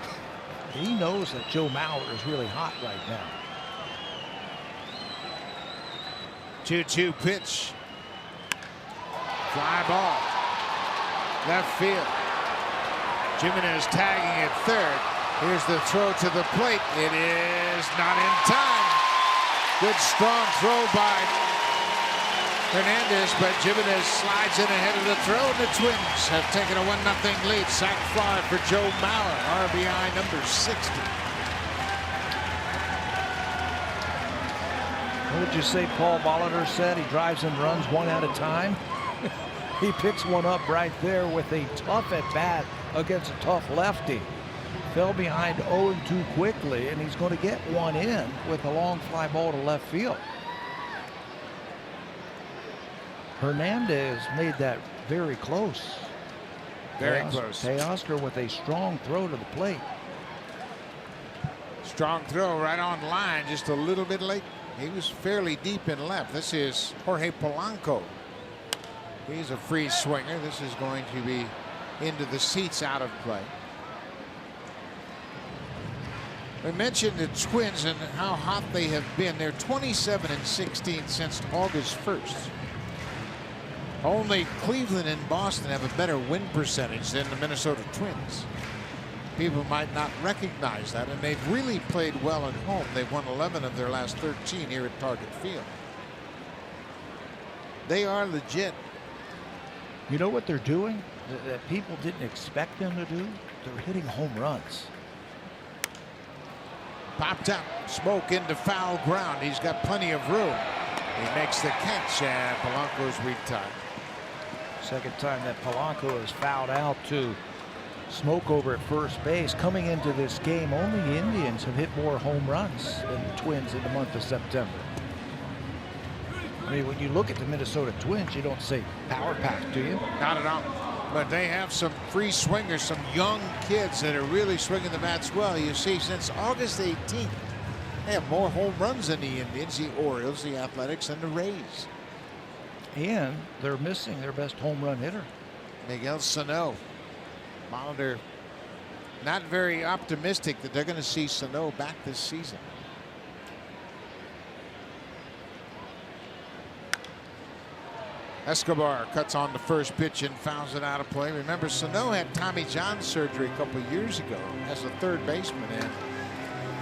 He knows that Joe Mauer is really hot right now. 2-2 pitch. Fly ball. Left field. Jimenez tagging at third. Here's the throw to the plate. It is not in time. Good strong throw by Hernandez, but Jimenez slides in ahead of the throw, and the Twins have taken a 1-0 lead. Sac fly for Joe Mauer, RBI number 60. What did you say Paul Molitor said? He drives and runs one at a time. He picks one up right there with a tough at-bat against a tough lefty. Fell behind 0-2 quickly, and he's going to get one in with a long fly ball to left field. Hernandez made that very close. Very close. Teoscar with a strong throw to the plate. Strong throw right on line, just a little bit late. He was fairly deep in left. This is Jorge Polanco. He's a free swinger. This is going to be into the seats, out of play. We mentioned the Twins and how hot they have been. They're 27-16 since August 1st. Only Cleveland and Boston have a better win percentage than the Minnesota Twins. People might not recognize that, and they've really played well at home. They've won 11 of their last 13 here at Target Field. They are legit. You know what they're doing that people didn't expect them to do? They're hitting home runs. Popped up, Smoke into foul ground. He's got plenty of room. He makes the catch, and Polanco's retired. Second time that Polanco has fouled out to Smoke over at first base. Coming into this game, only the Indians have hit more home runs than the Twins in the month of September. I mean, when you look at the Minnesota Twins, you don't say power pack, do you? Not at all. But they have some free swingers, some young kids that are really swinging the bats well. You see, since August 18th, they have more home runs than the Indians, the Orioles, the Athletics, and the Rays. And they're missing their best home run hitter. Miguel Sano. Molitor not very optimistic that they're going to see Sano back this season. Escobar cuts on the first pitch and fouls it out of play. Remember, Sano had Tommy John surgery a couple of years ago as a third baseman, and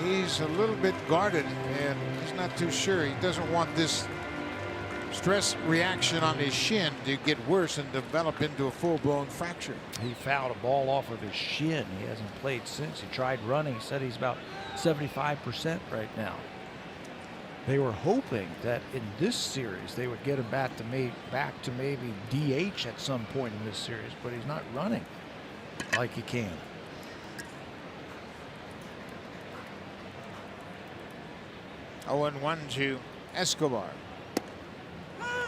he's a little bit guarded, and he's not too sure. He doesn't want this stress reaction on his shin to get worse and develop into a full-blown fracture. He fouled a ball off of his shin. He hasn't played since. He tried running. He said he's about 75% right now. They were hoping that in this series they would get him back to maybe DH at some point in this series, but he's not running like he can. Oh, and 1-2 Escobar.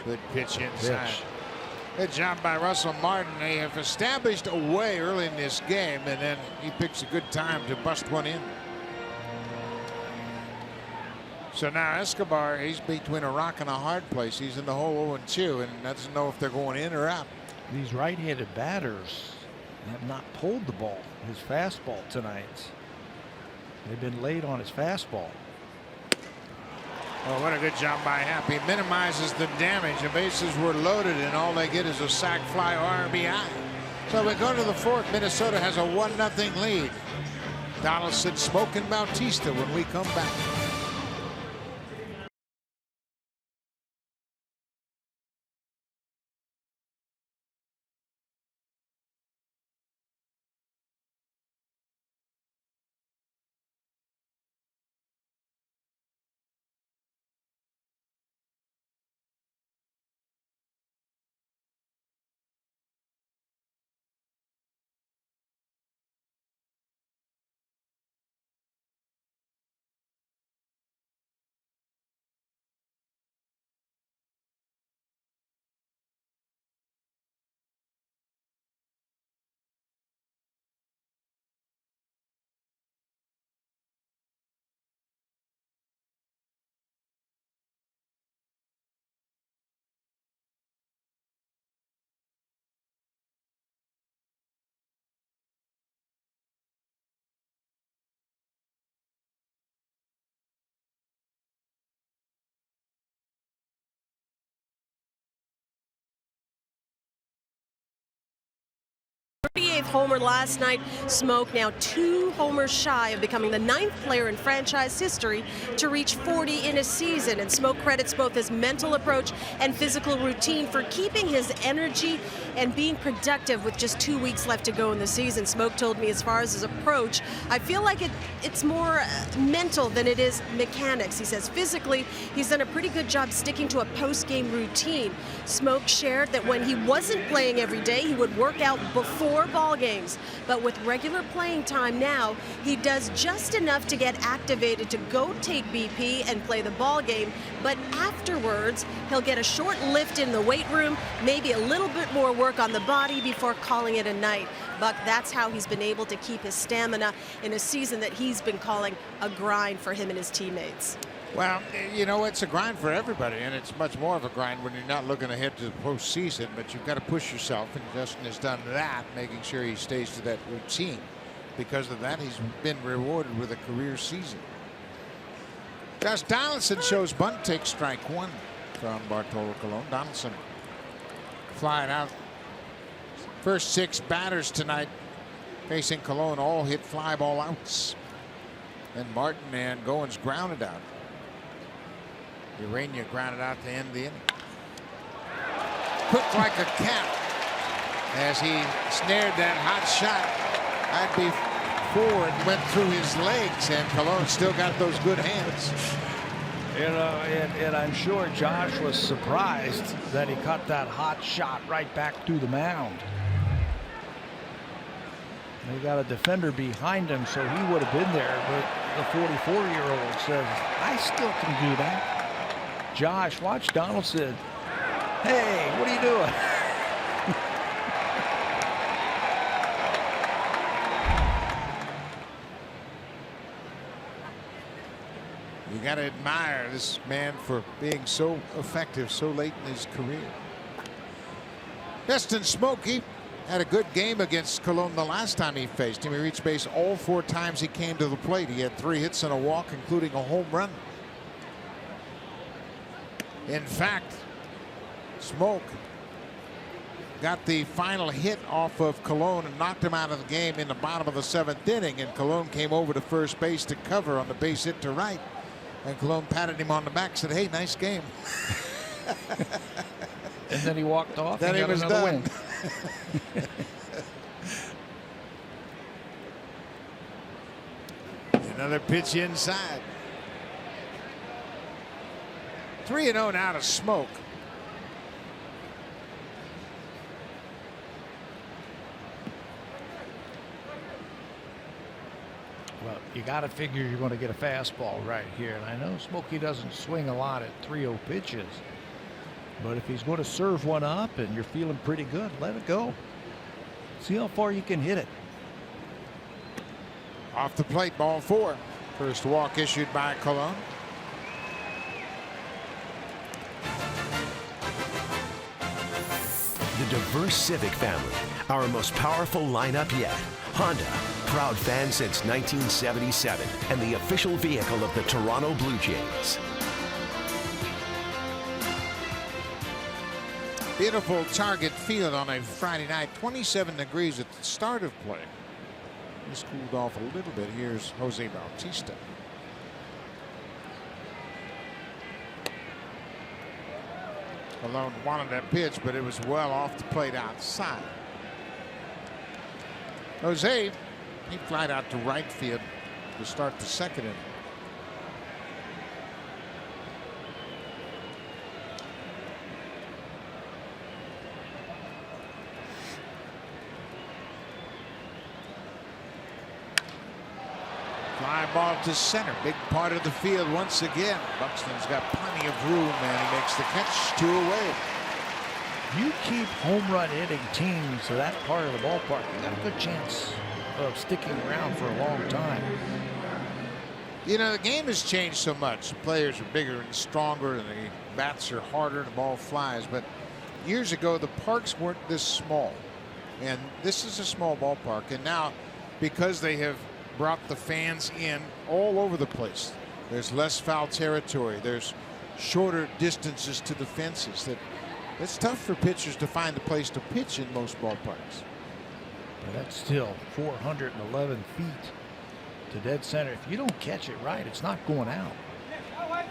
Good pitch inside. Good job by Russell Martin. They have established a way early in this game, and then he picks a good time to bust one in. So now Escobar, he's between a rock and a hard place. He's in the hole 0-2 and doesn't know if they're going in or out. These right-handed batters have not pulled the ball, his fastball tonight. They've been late on his fastball. Oh, what a good job by Happ. He minimizes the damage. The bases were loaded, and all they get is a sac fly RBI. So we go to the fourth. Minnesota has a 1-0 lead. Donaldson, Smoke, and Bautista when we come back. Homer last night. Smoke now 2 homers shy of becoming the 9th player in franchise history to reach 40 in a season. And Smoke credits both his mental approach and physical routine for keeping his energy and being productive with just 2 weeks left to go in the season. Smoke told me as far as his approach, I feel like it's more mental than it is mechanics. He says physically, he's done a pretty good job sticking to a post-game routine. Smoke shared that when he wasn't playing every day, he would work out before ball ball games. But with regular playing time now, he does just enough to get activated to go take BP and play the ball game. But afterwards, he'll get a short lift in the weight room, maybe a little bit more work on the body before calling it a night. Buck, that's how he's been able to keep his stamina in a season that he's been calling a grind for him and his teammates. Well, you know, it's a grind for everybody, and it's much more of a grind when you're not looking ahead to the postseason, but you've got to push yourself, and Justin has done that, making sure he stays to that routine. Because of that, he's been rewarded with a career season. Josh Donaldson shows bunt, takes strike one from Bartolo Colon. Donaldson flying out. First 6 batters tonight facing Colon all hit fly ball outs. And Martin and Goins grounded out. Urania grounded out to end the inning. Quick like a cat as he snared that hot shot right before it went through his legs, and Colon still got those good hands. You know, and I'm sure Josh was surprised that he caught that hot shot right back to the mound. They got a defender behind him, so he would have been there, but the 44-year-old says, I still can do that. Josh, watch Donaldson. Hey, what are you doing? You got to admire this man for being so effective so late in his career. Justin Smokey had a good game against Colon the last time he faced him. He reached base all 4 times he came to the plate. He had 3 hits and a walk, including a home run. In fact, Smoke got the final hit off of Colon and knocked him out of the game in the bottom of the 7th inning, and Colon came over to first base to cover on the base hit to right, and Colon patted him on the back, said, hey, nice game. And then he walked off. Then and he was got another done. win. Another pitch inside. 3-0 now to Smoke. Well, you got to figure you're going to get a fastball right here. And I know Smokey doesn't swing a lot at 3-0 pitches. But if he's going to serve one up and you're feeling pretty good, let it go. See how far you can hit it. Off the plate, ball 4. First walk issued by Colon. The diverse Civic family, our most powerful lineup yet. Honda, proud fan since 1977 and the official vehicle of the Toronto Blue Jays. Beautiful Target Field on a Friday night. 27 degrees at the start of play. It's cooled off a little bit. Here's Jose Bautista. Colon wanted that pitch, but it was well off the plate outside. Jose, he flied out to right field to start the 2nd inning. Fly ball to center. Big part of the field once again. Buxton's got plenty of room, and he makes the catch. 2 away. You keep home run hitting teams to that part of the ballpark, you got a good chance of sticking around for a long time. You know, the game has changed so much. The players are bigger and stronger, and the bats are harder, the ball flies. But years ago, the parks weren't this small. And this is a small ballpark. And now, because they have brought the fans in all over the place, there's less foul territory. There's shorter distances to the fences. It's tough for pitchers to find a place to pitch in most ballparks. But that's still 411 feet to dead center. If you don't catch it right, it's not going out.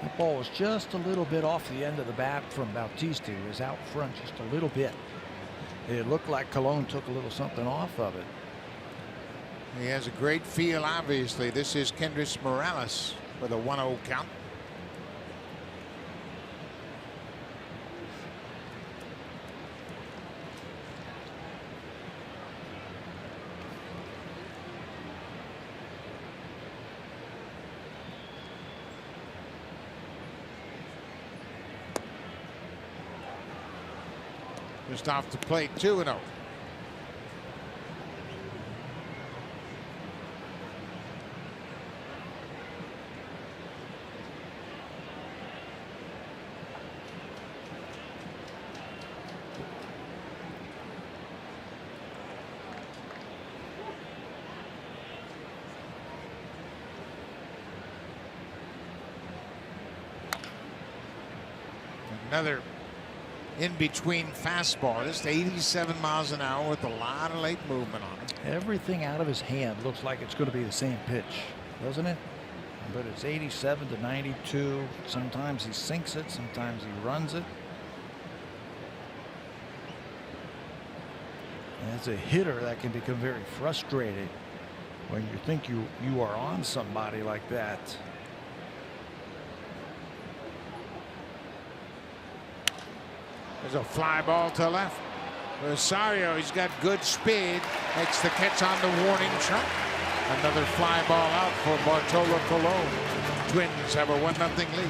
The ball was just a little bit off the end of the bat from Bautista. He was out front just a little bit. It looked like Colon took a little something off of it. He has a great feel, obviously. This is Kendrys Morales with a 1-0 count. Just off the plate, 2-0. Another in-between fastball, just 87 miles an hour with a lot of late movement on it. Everything out of his hand looks like it's going to be the same pitch, doesn't it? But it's 87 to 92. Sometimes he sinks it, sometimes he runs it. And as a hitter, that can become very frustrating when you think you are on somebody like that. There's a fly ball to left. Rosario, he's got good speed. Makes the catch on the warning track. Another fly ball out for Bartolo Colon. Twins have a 1-0 lead.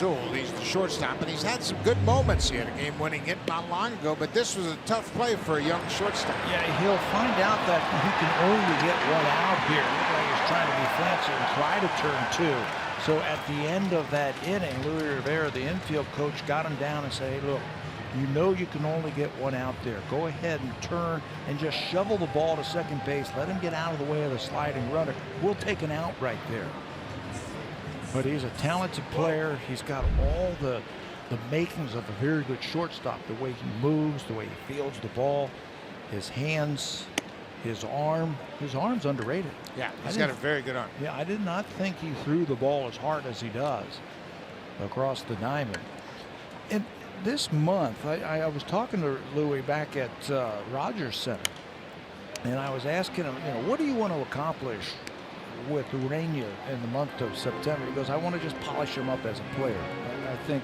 Old. He's the shortstop, and he's had some good moments. He had a game-winning hit not long ago, but this was a tough play for a young shortstop. Yeah, he'll find out that he can only get one out here. Look like he's trying to be fancy and try to turn two. So at the end of that inning, Louis Rivera, the infield coach, got him down and said, hey, look, you know you can only get one out there. Go ahead and turn and just shovel the ball to second base. Let him get out of the way of the sliding runner. We'll take an out right there. But he's a talented player. He's got all the makings of a very good shortstop. The way he moves, the way he fields the ball, his hands, his arm. His arm's underrated. Yeah, he's got a very good arm. Yeah, I did not think he threw the ball as hard as he does across the diamond. And this month, I was talking to Louis back at Rogers Center, and I was asking him, what do you want to accomplish with Urania in the month of September? He goes, I want to just polish him up as a player. I think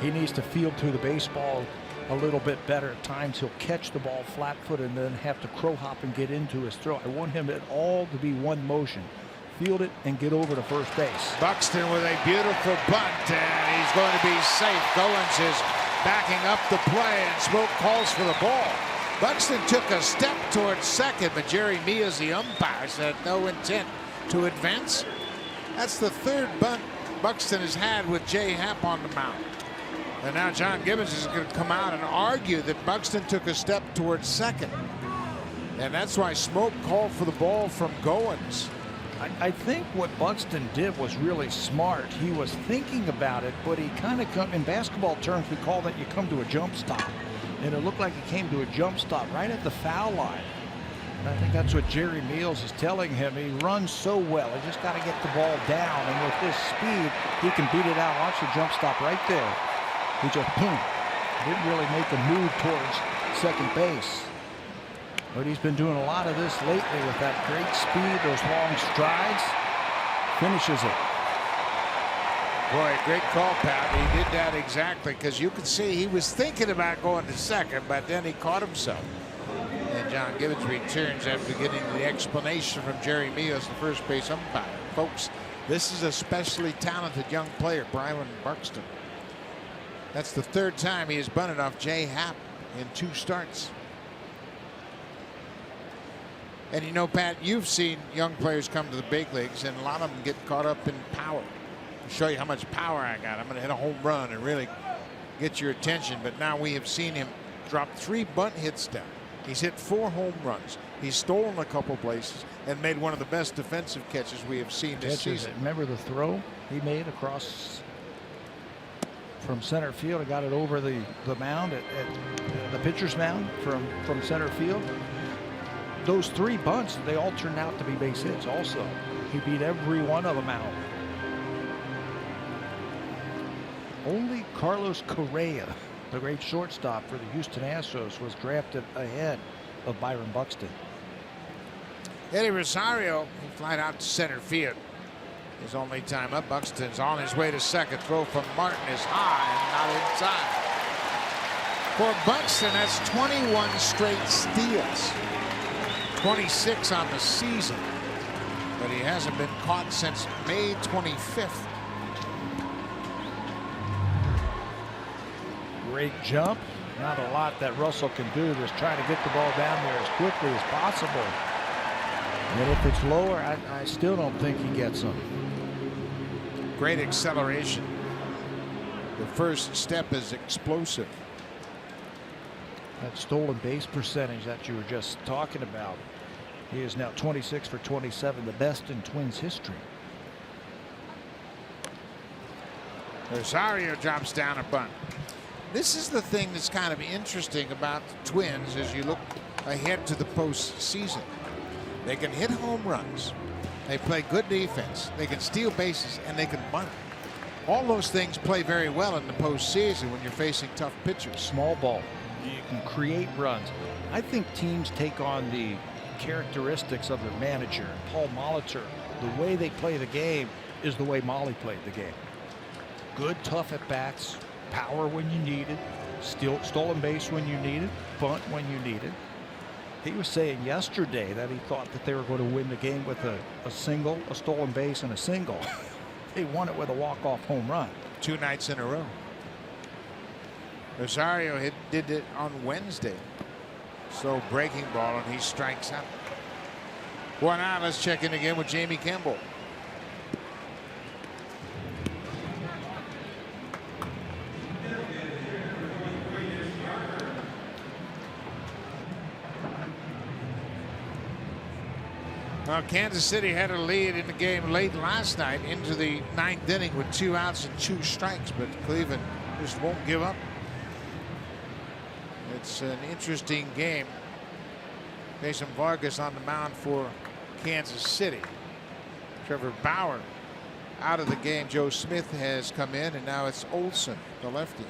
he needs to field through the baseball a little bit better. At times he'll catch the ball flat-footed and then have to crow hop and get into his throw. I want him at all to be one motion. Field it and get over to first base. Buxton with a beautiful bunt, and he's going to be safe. Goins is backing up the play, and Smoke calls for the ball. Buxton took a step towards second, but Jerry Meas, the umpire, said no intent to advance. That's the third bunt Buxton has had with Jay Happ on the mound. And now John Gibbons is going to come out and argue that Buxton took a step towards second. And that's why Smoke called for the ball from Goins. I think what Buxton did was really smart. He was thinking about it, but he kind of in basketball terms, we call that you come to a jump stop. And it looked like he came to a jump stop right at the foul line. And I think that's what Jerry Meals is telling him. He runs so well. He just got to get the ball down. And with his speed, he can beat it out. Watch the jump stop right there. He just, boom. Didn't really make a move towards second base. But he's been doing a lot of this lately with that great speed, those long strides. Finishes it. Boy, great call, Pat. He did that exactly, because you could see he was thinking about going to second, but then he caught himself. And John Gibbons returns after getting the explanation from Jerry Meals, the first base umpire. Folks, this is a especially talented young player, Brian Buxton. That's the third time he has bunted off Jay Happ in 2 starts. And you know, Pat, you've seen young players come to the big leagues, and a lot of them get caught up in power. I'll show you how much power I got. I'm going to hit a home run and really get your attention. But now we have seen him drop 3 bunt hits down. He's hit 4 home runs. He's stolen a couple places and made one of the best defensive catches we have seen this season. Remember the throw he made across from center field? He got it over the mound at the pitcher's mound from center field. Those 3 bunts, they all turned out to be base hits also. He beat every one of them out. Only Carlos Correa, the great shortstop for the Houston Astros, was drafted ahead of Byron Buxton. Eddie Rosario, he flied out to center field. His only time up. Buxton's on his way to second. Throw from Martin is high and not inside. For Buxton, that's 21 straight steals. 26 on the season. But he hasn't been caught since May 25th. Great jump. Not a lot that Russell can do. Just trying to get the ball down there as quickly as possible. And if it's lower, I still don't think he gets them. Great acceleration. The first step is explosive. That stolen base percentage that you were just talking about. He is now 26 for 27, the best in Twins history. Rosario drops down a bunt. This is the thing that's kind of interesting about the Twins as you look ahead to the postseason. They can hit home runs. They play good defense. They can steal bases, and they can bunt. All those things play very well in the postseason when you're facing tough pitchers. Small ball. You can create runs. I think teams take on the characteristics of their manager. Paul Molitor, the way they play the game is the way Molly played the game. Good, tough at-bats, power when you need it, stolen base when you need it, bunt when you need it. He was saying yesterday that he thought that they were going to win the game with a single, a stolen base, and a single. They won it with a walk-off home run. 2 nights in a row. Rosario did it on Wednesday. So breaking ball, and he strikes out. 1 out. Let's check in again with Jamie Campbell. Well, Kansas City had a lead in the game late last night into the 9th inning with 2 outs and 2 strikes, but Cleveland just won't give up. It's an interesting game. Mason Vargas on the mound for Kansas City. Trevor Bauer out of the game. Joe Smith has come in, and now it's Olson, the lefty.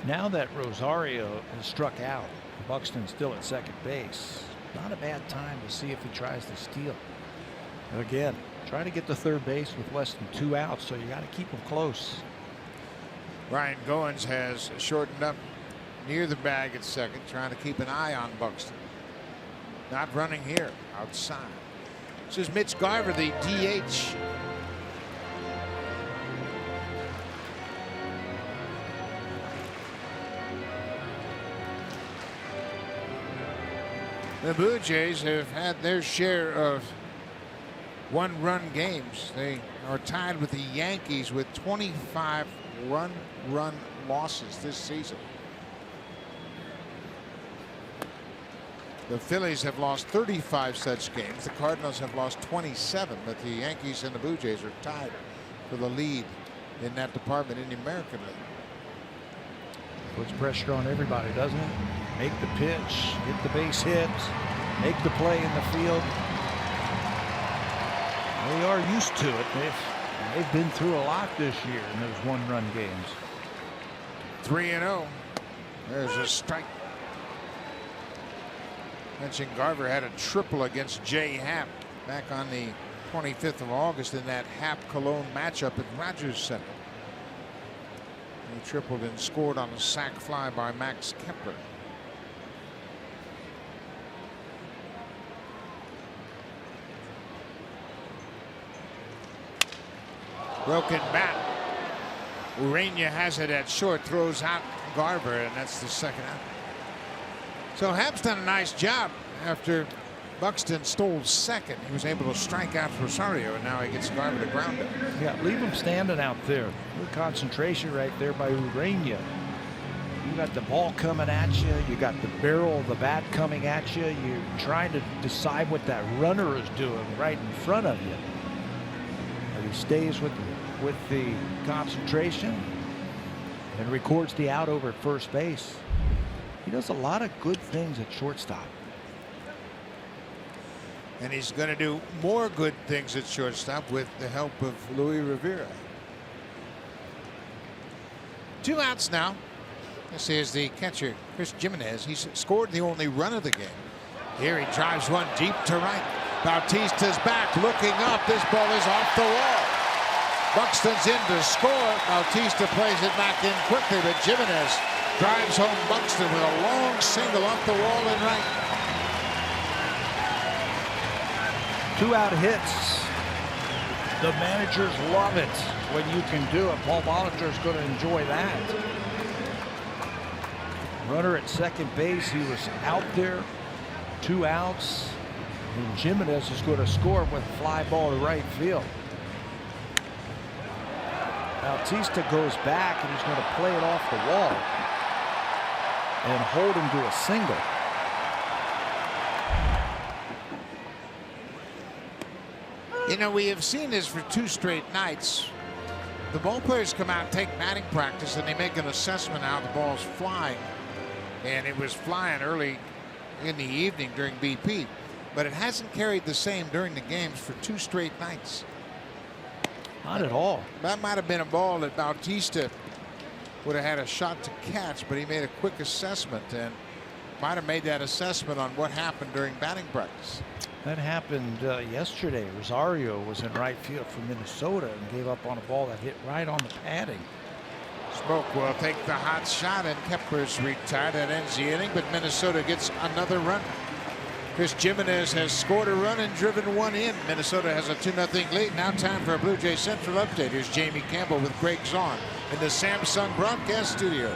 Now that Rosario has struck out, Buxton's still at second base. Not a bad time to see if he tries to steal. Again, trying to get to third base with less than 2 outs, so you got to keep them close. Ryan Goins has shortened up near the bag at second, trying to keep an eye on Buxton. Not running here, outside. This is Mitch Garver, the DH. The Blue Jays have had their share of 1-run games. They are tied with the Yankees with 25 run losses this season. The Phillies have lost 35 such games. The Cardinals have lost 27, but the Yankees and the Blue Jays are tied for the lead in that department in the American League. Puts pressure on everybody, doesn't it? Make the pitch, get the base hit, make the play in the field. They are used to it. They've been through a lot this year in those 1-run games. 3-0. There's a strike. Mentioned Garver had a triple against Jay Happ back on the 25th of August in that Happ-Cologne matchup at Rogers Center. He tripled and scored on a sac fly by Max Kepler. Broken bat. Urania has it at short, throws out Garver, and that's the second out. So Happ's done a nice job after Buxton stole second. He was able to strike out Rosario, and now he gets Garver to ground him. Yeah, leave him standing out there. Good concentration right there by Urania. You got the ball coming at you. You got the barrel of the bat coming at you. You're trying to decide what that runner is doing right in front of you. And he stays with the concentration and records the out over at first base. He does a lot of good things at shortstop. And he's going to do more good things at shortstop with the help of Luis Rivera. 2 outs now. This is the catcher, Chris Jimenez. He's scored the only run of the game. Here he drives one deep to right. Bautista's back, looking up. This ball is off the wall. Buxton's in to score. Bautista plays it back in quickly, but Jimenez drives home Buxton with a long single off the wall and right. 2-out hits. The managers love it when you can do it. Paul Molitor's going to enjoy that. Runner at second base. He was out there. 2 outs. And Jimenez is going to score with a fly ball to right field. Bautista goes back and he's going to play it off the wall and hold him to a single. You know, we have seen this for 2 straight nights. The ball players come out and take batting practice and they make an assessment how the ball's flying. And it was flying early in the evening during BP, but it hasn't carried the same during the games for 2 straight nights. Not at all. That might have been a ball that Bautista would have had a shot to catch, but he made a quick assessment and might have made that assessment on what happened during batting practice. That happened yesterday. Rosario was in right field for Minnesota and gave up on a ball that hit right on the padding. Smoke will take the hot shot, and Kepler's retired. That ends the inning, but Minnesota gets another run. Chris Jimenez has scored a run and driven one in. Minnesota has a 2-0 lead. Now time for a Blue Jay Central update. Here's Jamie Campbell with Greg Zahn in the Samsung broadcast studio.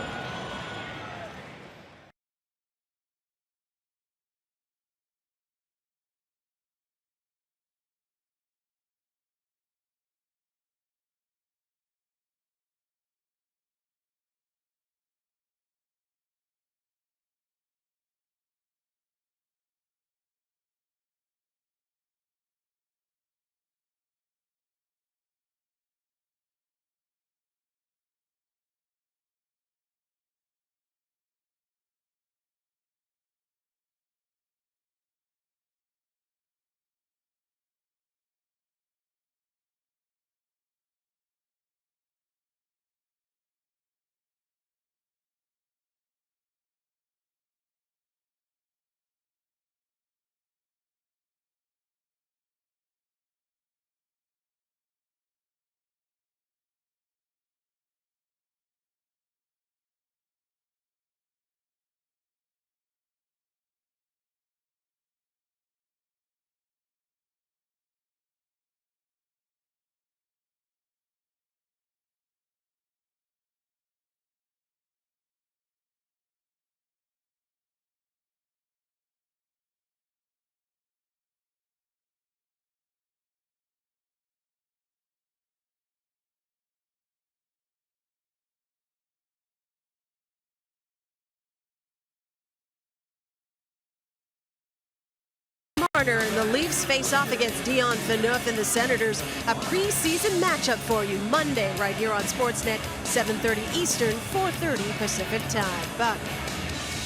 And the Leafs face off against Dion Phaneuf and the Senators. A preseason matchup for you Monday right here on Sportsnet, 7:30 Eastern, 4:30 Pacific time. Buck.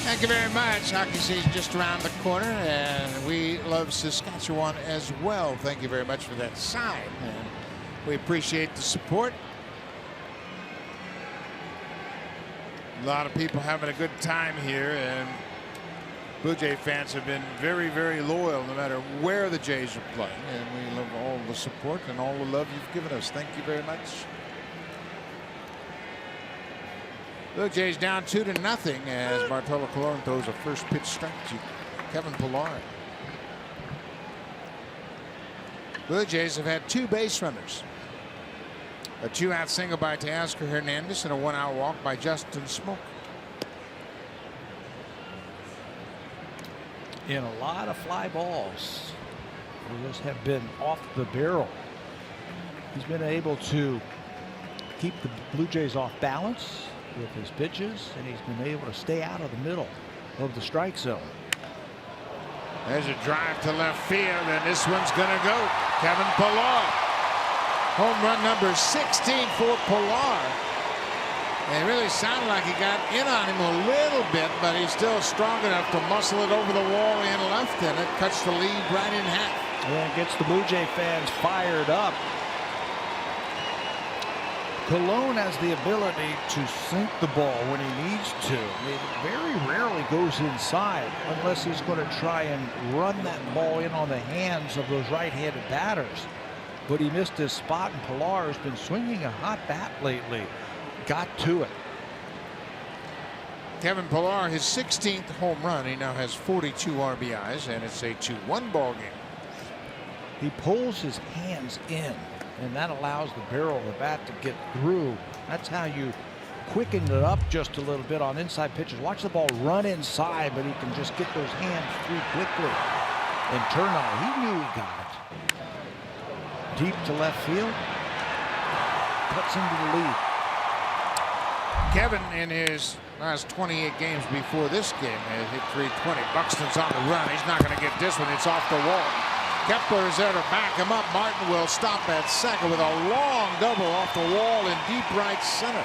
Thank you very much. Hockey season just around the corner, and we love Saskatchewan as well. Thank you very much for that sign, and we appreciate the support. A lot of people having a good time here, and Blue Jay fans have been very, very loyal no matter where the Jays are playing, and we love all the support and all the love you've given us. Thank you very much. Blue Jays down 2-0 as Bartolo Colon throws a first pitch strike to Kevin Pillar. Blue Jays have had 2 base runners. A 2-out single by Teoscar Hernandez and a 1-out walk by Justin Smoke. In a lot of fly balls, those have been off the barrel. He's been able to keep the Blue Jays off balance with his pitches, and he's been able to stay out of the middle of the strike zone. There's a drive to left field, and this one's going to go. Kevin Pillar. Home run number 16 for Pillar. And it really sounded like he got in on him a little bit, but he's still strong enough to muscle it over the wall in left, and it cuts the lead right in half. And gets the Blue Jay fans fired up. Colon has the ability to sink the ball when he needs to. It very rarely goes inside unless he's going to try and run that ball in on the hands of those right-handed batters. But he missed his spot, and Pillar has been swinging a hot bat lately. Got to it. Kevin Pillar, his 16th home run. He now has 42 RBIs, and it's a 2-1 ball game. He pulls his hands in, and that allows the barrel of the bat to get through. That's how you quicken it up just a little bit on inside pitches. Watch the ball run inside, but he can just get those hands through quickly and turn on it. He knew he got it. Deep to left field. Cuts into the lead. Kevin, in his last 28 games before this game, has hit .320. Buxton's on the run. He's not going to get this one. It's off the wall. Kepler is there to back him up. Martin will stop at second with a long double off the wall in deep right center.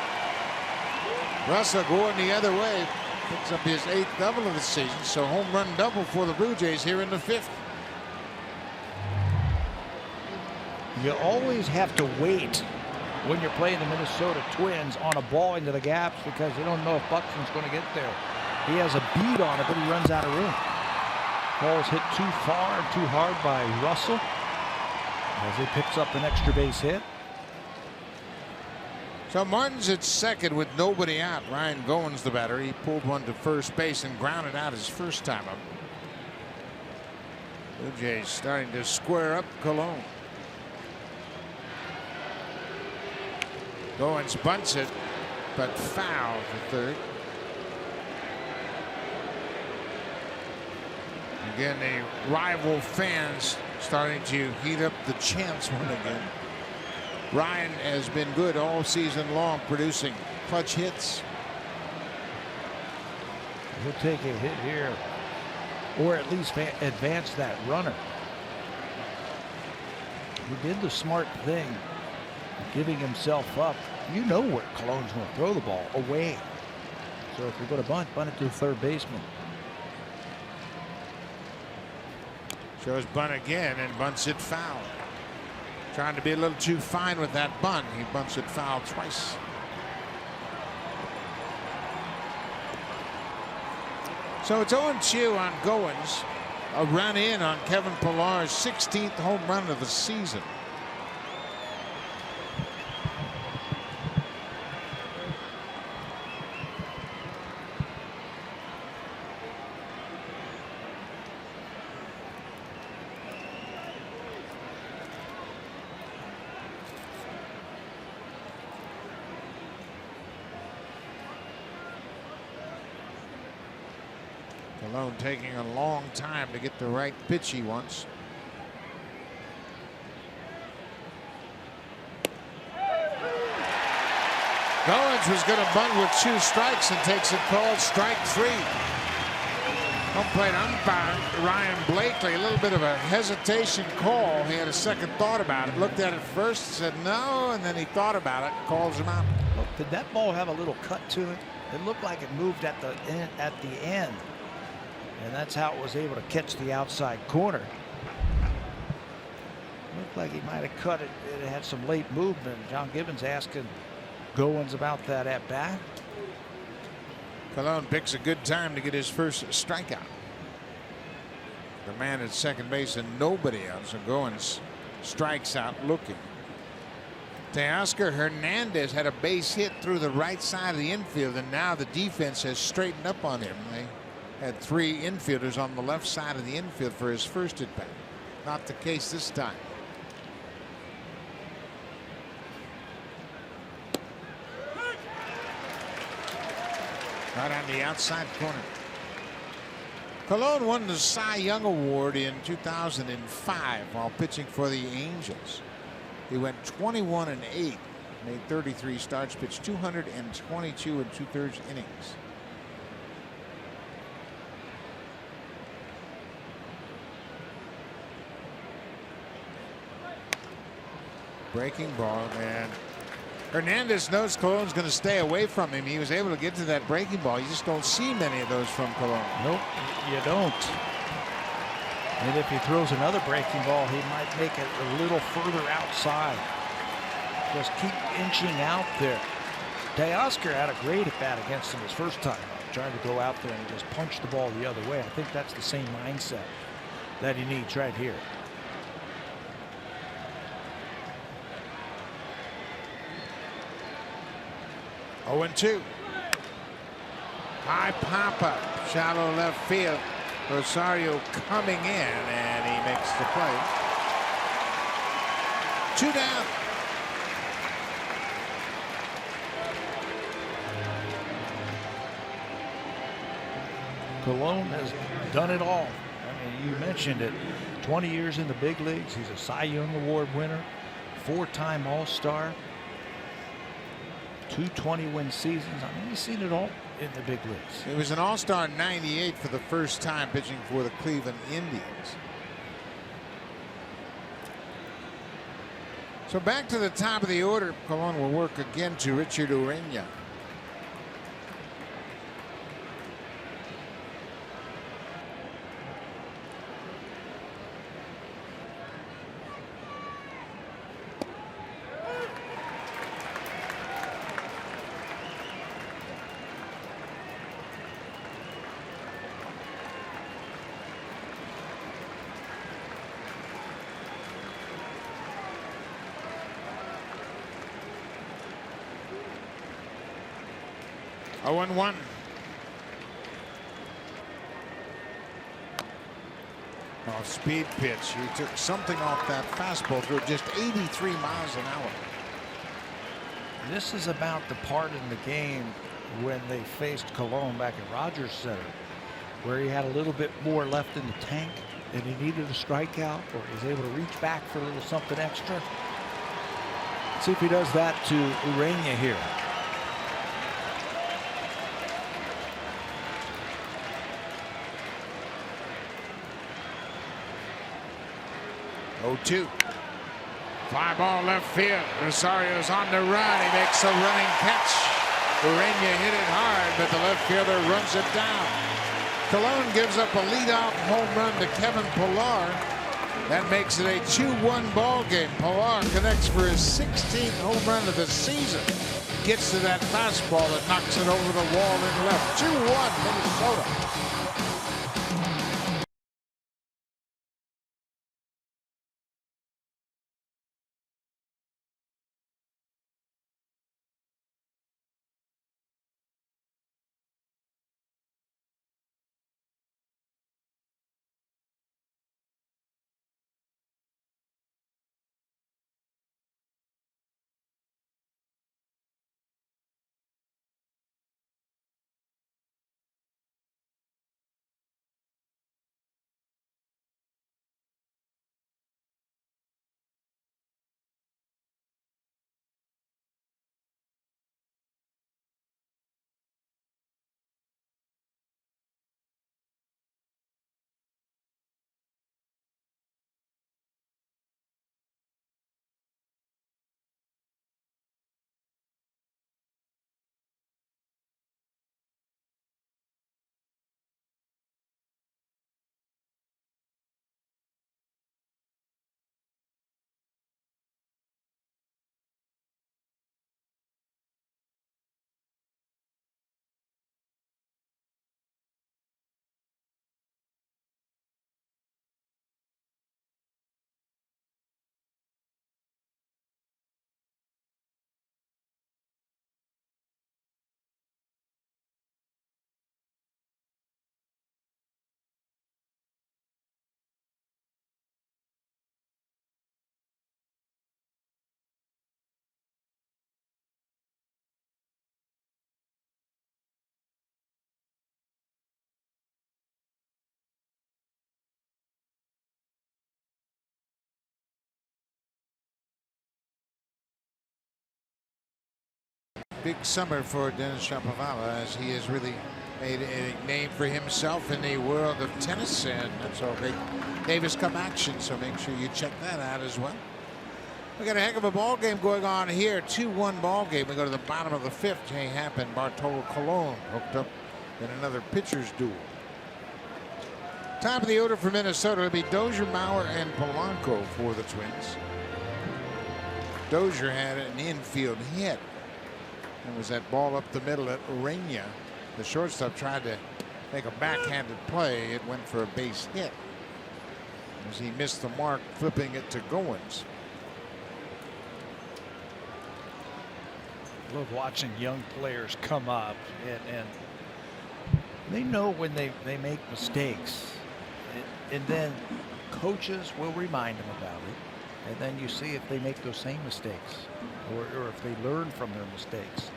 Russell going the other way. Picks up his 8th double of the season. So home run double for the Blue Jays here in the 5th. You always have to wait when you're playing the Minnesota Twins on a ball into the gaps because you don't know if Buxton's going to get there. He has a bead on it, but he runs out of room. Ball's hit too far and too hard by Russell as he picks up an extra base hit. So Martin's at second with nobody out. Ryan Goins, the batter. He pulled one to first base and grounded out his first time up. Blue Jays starting to square up Colon. Goins bunts it, but foul for third. Again, the rival fans starting to heat up the chance one again. Ryan has been good all season long, producing clutch hits. He'll take a hit here, or at least advance that runner. He did the smart thing, giving himself up. You know where Colon's going to throw the ball, away. So if you're going to bunt it to the third baseman. Shows bunt again and bunts it foul. Trying to be a little too fine with that bunt. He bunts it foul twice. So it's 0-2 on Goins. A run in on Kevin Pillar's 16th home run of the season. Colon taking a long time to get the right pitch he wants. Goins was going to bunt with 2 strikes and takes it called strike 3. Home plate umpire Ryan Blakely, a little bit of a hesitation call. He had a second thought about it. Looked at it first, said no, and then he thought about it, calls him out. Look, did that ball have a little cut to it? It looked like it moved at the end. And that's how it was able to catch the outside corner. Looked like he might have cut it. It had some late movement. John Gibbons asking Goins about that at bat. Colon picks a good time to get his first strikeout. The man at second base and nobody else, and going strikes out looking. Teoscar Hernandez had a base hit through the right side of the infield, and now the defense has straightened up on him. They had 3 infielders on the left side of the infield for his first at bat. Not the case this time. Right on the outside corner. Colon won the Cy Young Award in 2005 while pitching for the Angels. He went 21-8, made 33 starts, pitched 222 2/3 innings. Breaking ball, and Hernandez knows Colon's going to stay away from him. He was able to get to that breaking ball. You just don't see many of those from Colon. Nope, you don't. And if he throws another breaking ball, he might make it a little further outside. Just keep inching out there. Teoscar had a great at bat against him his first time, trying to go out there and just punch the ball the other way. I think that's the same mindset that he needs right here. Oh, 2. High pop up, shallow left field. Rosario coming in, and he makes the play. 2 down. Colon has done it all. I mean, you mentioned it. 20 years in the big leagues. He's a Cy Young Award winner, 4-time All-Star, 2 20-win seasons. I mean, he's seen it all in the big leagues. He was an All-Star in '98 for the first time, pitching for the Cleveland Indians. So back to the top of the order. Colon will work again to Richard Urena. Oh, 1. Oh, speed pitch. He took something off that fastball, through just 83 miles an hour. This is about the part in the game when they faced Colon back at Rogers Center, where he had a little bit more left in the tank and he needed a strikeout, or he was able to reach back for a little something extra. See if he does that to Urena here. Oh, 2. Fly ball left field. Rosario's on the run. He makes a running catch. Urena hit it hard, but the left fielder runs it down. Colon gives up a leadoff home run to Kevin Pillar. That makes it a 2-1 ball game. Pillar connects for his 16th home run of the season. Gets to that fastball and knocks it over the wall in left. 2-1 Minnesota. big summer for Dennis Shapovalov, as he has really made a name for himself in the world of tennis, and that's all great Davis Cup action, so make sure you check that out as well. We got a heck of a ball game going on here. 2-1 ball game. We go to the bottom of the fifth. Jay Happ and Bartolo Colon hooked up in another pitcher's duel. Top of the order for Minnesota. It'll be Dozier, Mauer, and Polanco for the Twins. Dozier had an infield hit. It was that ball up the middle at Urania. The shortstop tried to make a backhanded play. It went for a base hit, as he missed the mark, flipping it to Goins. Love watching young players come up, and they know when they make mistakes, and then coaches will remind them about it, and then you see if they make those same mistakes, or if they learn from their mistakes.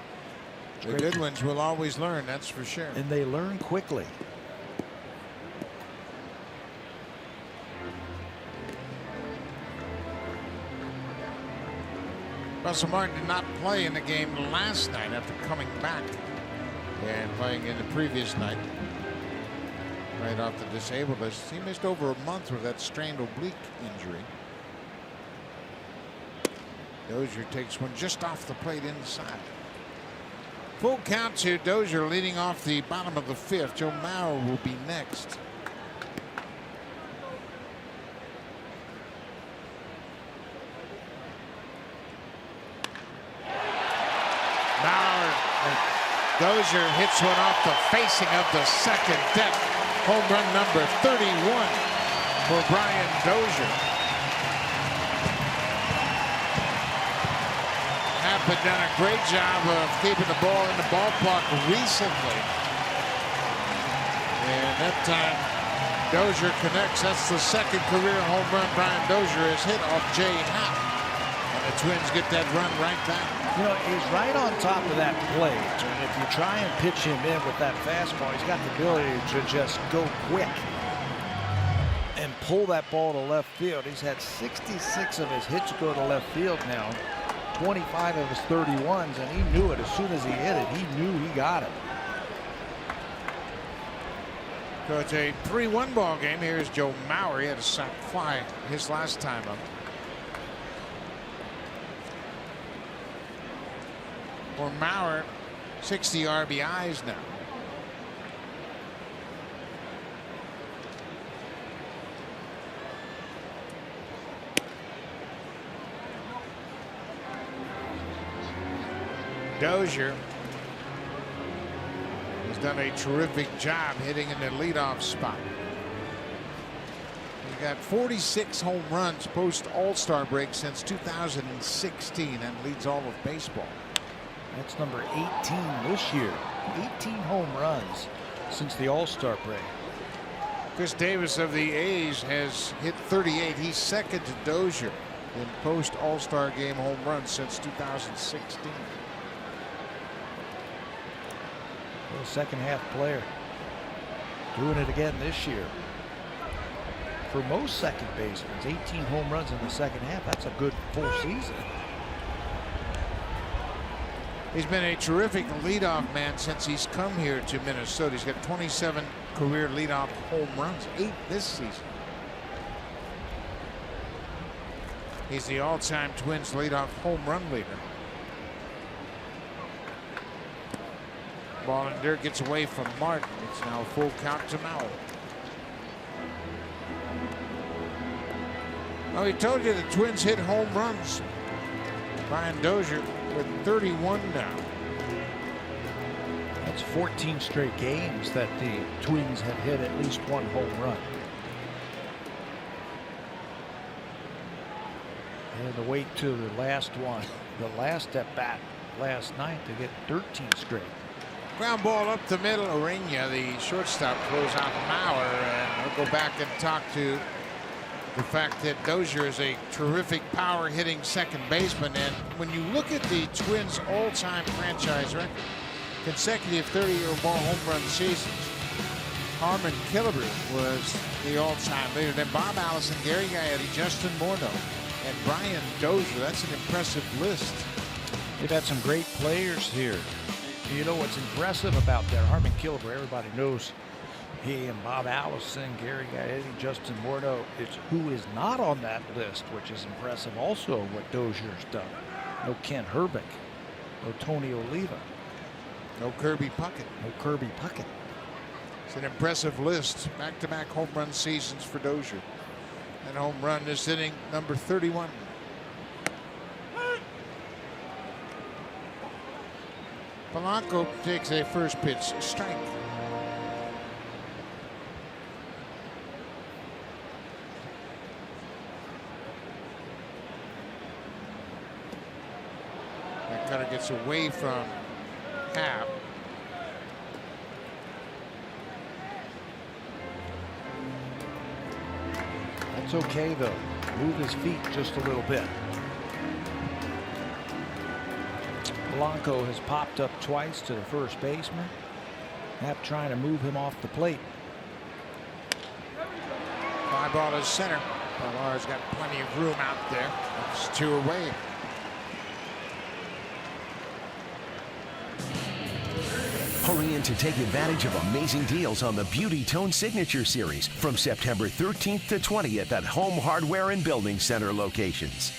The good ones will always learn, that's for sure. And they learn quickly. Russell Martin did not play in the game last night after coming back and playing in the previous night. Right off the disabled list. He missed over a month with that strained oblique injury. Dozier takes one just off the plate inside. Full count to Dozier, leading off the bottom of the fifth. Joe Mauer will be next. Dozier hits one off the facing of the second deck. Home run number 31 for Brian Dozier. Happ had done a great job of keeping the ball in the ballpark recently. And that time, Dozier connects. That's the second career home run Brian Dozier has hit off Jay Happ. And the Twins get that run right back. You know, he's right on top of that plate, and if you try and pitch him in with that fastball, he's got the ability to just go quick and pull that ball to left field. He's had 66 of his hits go to left field now, 25 of his 31s, and he knew it as soon as he hit it. He knew he got it. So it's a 3-1 ball game. Here's Joe Mauer. He had a sac fly his last time up. For Mauer, 60 RBIs now. Dozier has done a terrific job hitting in the leadoff spot. He's got 46 home runs post All-Star break since 2016 and leads all of baseball. That's number 18 this year. 18 home runs since the All-Star break. Chris Davis of the A's has hit 38. He's second to Dozier in post All-Star game home runs since 2016. A second half player. Doing it again this year. For most second basemen, 18 home runs in the second half. That's a good full season. He's been a terrific leadoff man since he's come here to Minnesota. He's got 27 career leadoff home runs, 8 this season. He's the all-time Twins leadoff home run leader. Ball in dirt, gets away from Martin. It's now a full count to Mauer. Oh, he told you the Twins hit home runs. Brian Dozier with 31 now. That's 14 straight games that the Twins have hit at least one home run. And to wait to the last one, the last at bat last night to get 13 straight. Ground ball up the middle. Urania, the shortstop, throws out Mauer, and we'll go back and talk to the fact that Dozier is a terrific power hitting second baseman. And when you look at the Twins all-time franchise record, consecutive 30 or more home run seasons, Harmon Killebrew was the all-time leader. Then Bob Allison, Gary Gaetti, Justin Morneau, and Brian Dozier. That's an impressive list. They've had some great players here. You know what's impressive about that? Harmon Killebrew, everybody knows he and Bob Allison, Gary Gaetti, Justin Morneau. It's who is not on that list, which is impressive also what Dozier's done. No Kent Herbeck, no Tony Oliva. No Kirby Puckett. No Kirby Puckett. It's an impressive list. Back-to-back home run seasons for Dozier. And home run this inning, number 31. Polanco takes a first pitch strike. That cutter gets away from Happ. That's okay though. Move his feet just a little bit. Polanco has popped up twice to the first baseman. Happ trying to move him off the plate. Fly ball is center. Pillar's got plenty of room out there. It's 2 away. Hurry in to take advantage of amazing deals on the Beauty Tone Signature Series from September 13th to 20th at Home Hardware and Building Center locations.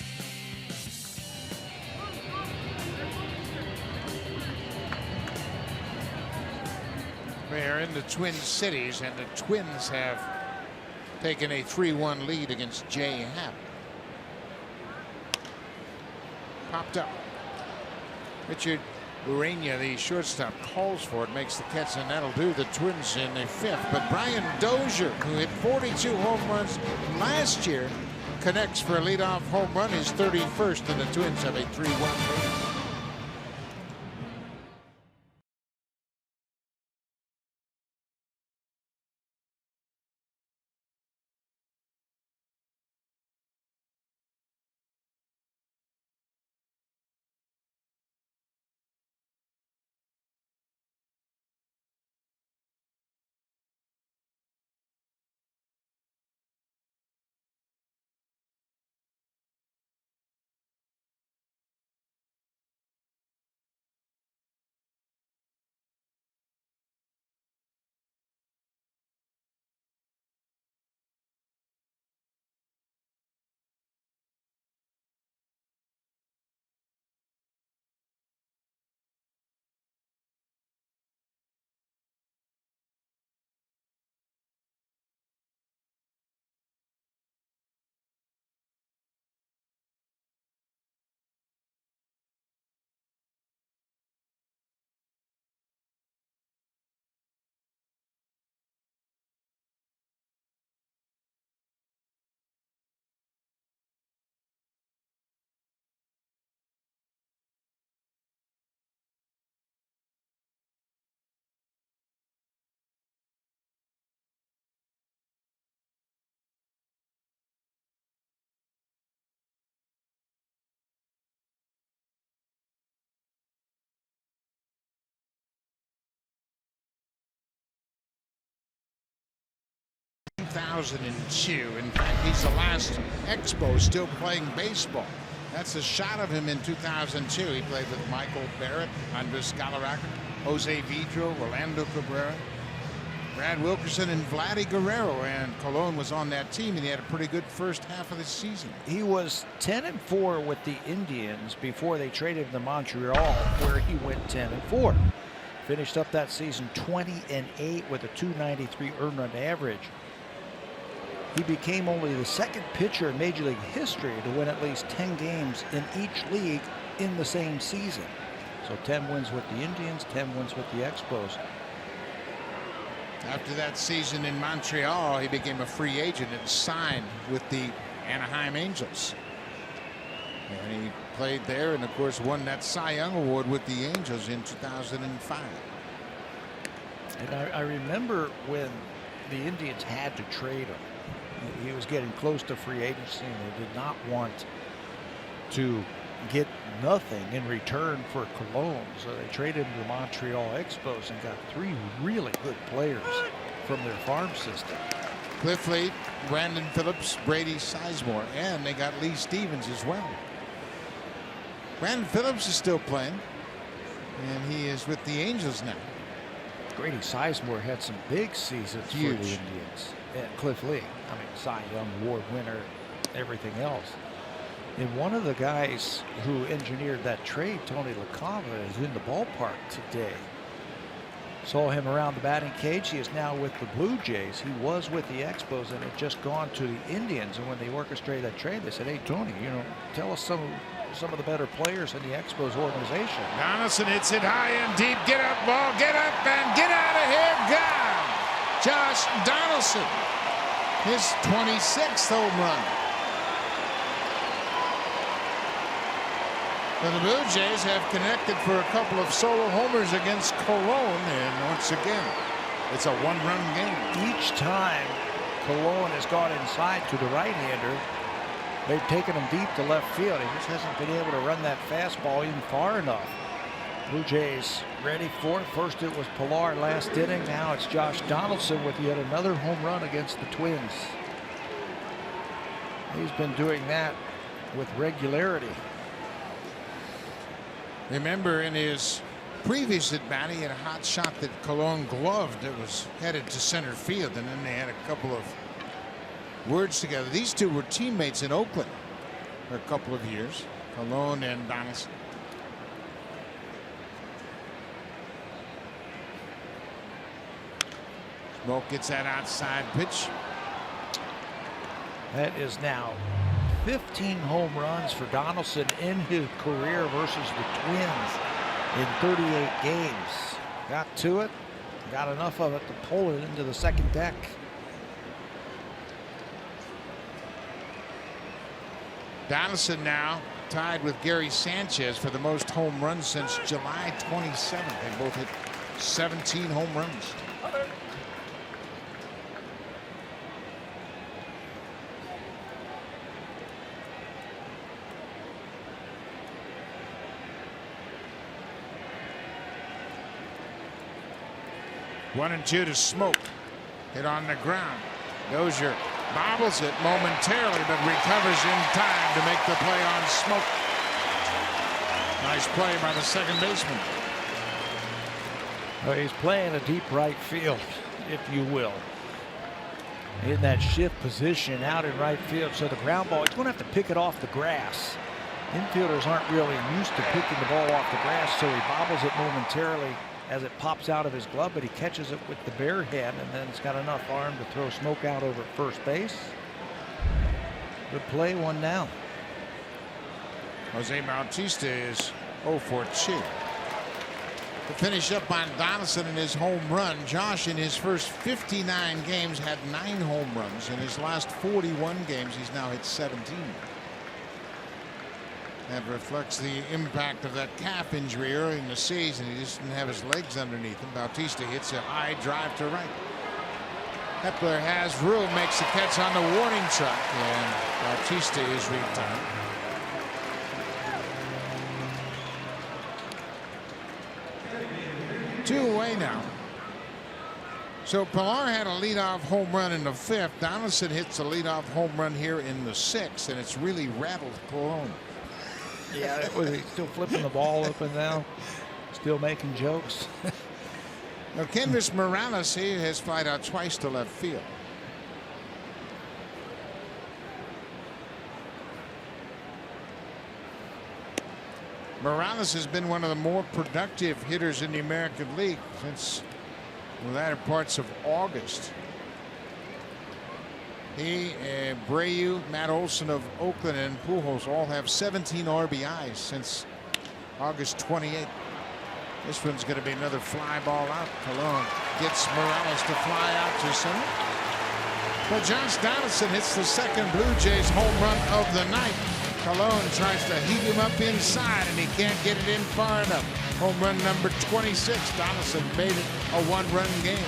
They are in the Twin Cities, and the Twins have taken a 3-1 lead against Jay Happ. Popped up. Richard Urania, the shortstop, calls for it, makes the catch, and that'll do the Twins in the 5th. But Brian Dozier, who hit 42 home runs last year, connects for a leadoff home run, his 31st, and the Twins have a 3-1 lead. In 2002. In fact, he's the last Expo still playing baseball. That's a shot of him in 2002. He played with Michael Barrett, Andres Galarraga, Jose Vidro, Orlando Cabrera, Brad Wilkerson, and Vladdy Guerrero. And Colon was on that team, and he had a pretty good first half of the season. He was 10-4 with the Indians before they traded him to Montreal, where he went 10-4. Finished up that season 20-8 with a .293 earned run average. He became only the second pitcher in Major League history to win at least 10 games in each league in the same season. So 10 wins with the Indians, 10 wins with the Expos. After that season in Montreal, he became a free agent and signed with the Anaheim Angels. And he played there and, of course, won that Cy Young Award with the Angels in 2005. And I remember when the Indians had to trade him. He was getting close to free agency, and they did not want to get nothing in return for Cologne. So they traded him to the Montreal Expos and got 3 really good players from their farm system. Cliff Lee, Brandon Phillips, Brady Sizemore, and they got Lee Stevens as well. Brandon Phillips is still playing, and he is with the Angels now. Grady Sizemore had some big seasons for the Indians. And Cliff Lee, I mean, Cy Young Award winner, everything else. And one of the guys who engineered that trade, Tony LaCava, is in the ballpark today. Saw him around the batting cage. He is now with the Blue Jays. He was with the Expos and had just gone to the Indians. And when they orchestrated that trade, they said, "Hey, Tony, you know, tell us some of the better players in the Expos organization." Donaldson hits it high and deep. Get up, ball. Get up and get out of here. Gone. Josh Donaldson. His 26th home run. And the Blue Jays have connected for a couple of solo homers against Cologne, and once again, it's a one-run game. Each time Cologne has gone inside to the right-hander, they've taken him deep to left field. He just hasn't been able to run that fastball even far enough. Blue Jays ready for it. First it was Pilar last inning. Now it's Josh Donaldson with yet another home run against the Twins. He's been doing that with regularity. Remember, in his previous at bat, he had a hot shot that Cologne gloved. It was headed to center field, and then they had a couple of words together. These two were teammates in Oakland for a couple of years, Cologne and Donaldson. Smoke gets that outside pitch. That is now 15 home runs for Donaldson in his career versus the Twins in 38 games. Got to it, got enough of it to pull it into the second deck. Donaldson now tied with Gary Sanchez for the most home runs since July 27th. They both hit 17 home runs. One and two to Smoke. Hit on the ground. Dozier bobbles it momentarily, but recovers in time to make the play on Smoke. Nice play by the second baseman. Well, he's playing a deep right field, if you will. In that shift position out in right field. So the ground ball, he's going to have to pick it off the grass. Infielders aren't really used to picking the ball off the grass, so he bobbles it momentarily as it pops out of his glove, but he catches it with the bare hand, and then it's got enough arm to throw Smoke out over at first base. Good play, one down. Jose Bautista is 0 for 2. To finish up on Donaldson in his home run, Josh in his first 59 games had 9 home runs. In his last 41 games, he's now hit 17. That reflects the impact of that calf injury early in the season. He just didn't have his legs underneath him. Bautista hits a high drive to right. Hepler has room, makes the catch on the warning track, and Bautista is retired. Two away now. So Pilar had a leadoff home run in the 5th. Donaldson hits a leadoff home run here in the 6th, and it's really rattled Cologne. Yeah, he's still flipping the ball up and down, still making jokes. Now, Kendrys Morales here has flied out twice to left field. Morales has been one of the more productive hitters in the American League since the latter parts of August. He, Brayu, Matt Olson of Oakland, and Pujols all have 17 RBIs since August 28th. This one's going to be another fly ball out. Cologne gets Morales to fly out to center. But Josh Donaldson hits the second Blue Jays home run of the night. Cologne tries to heat him up inside, and he can't get it in far enough. Home run number 26. Donaldson made it a one-run game.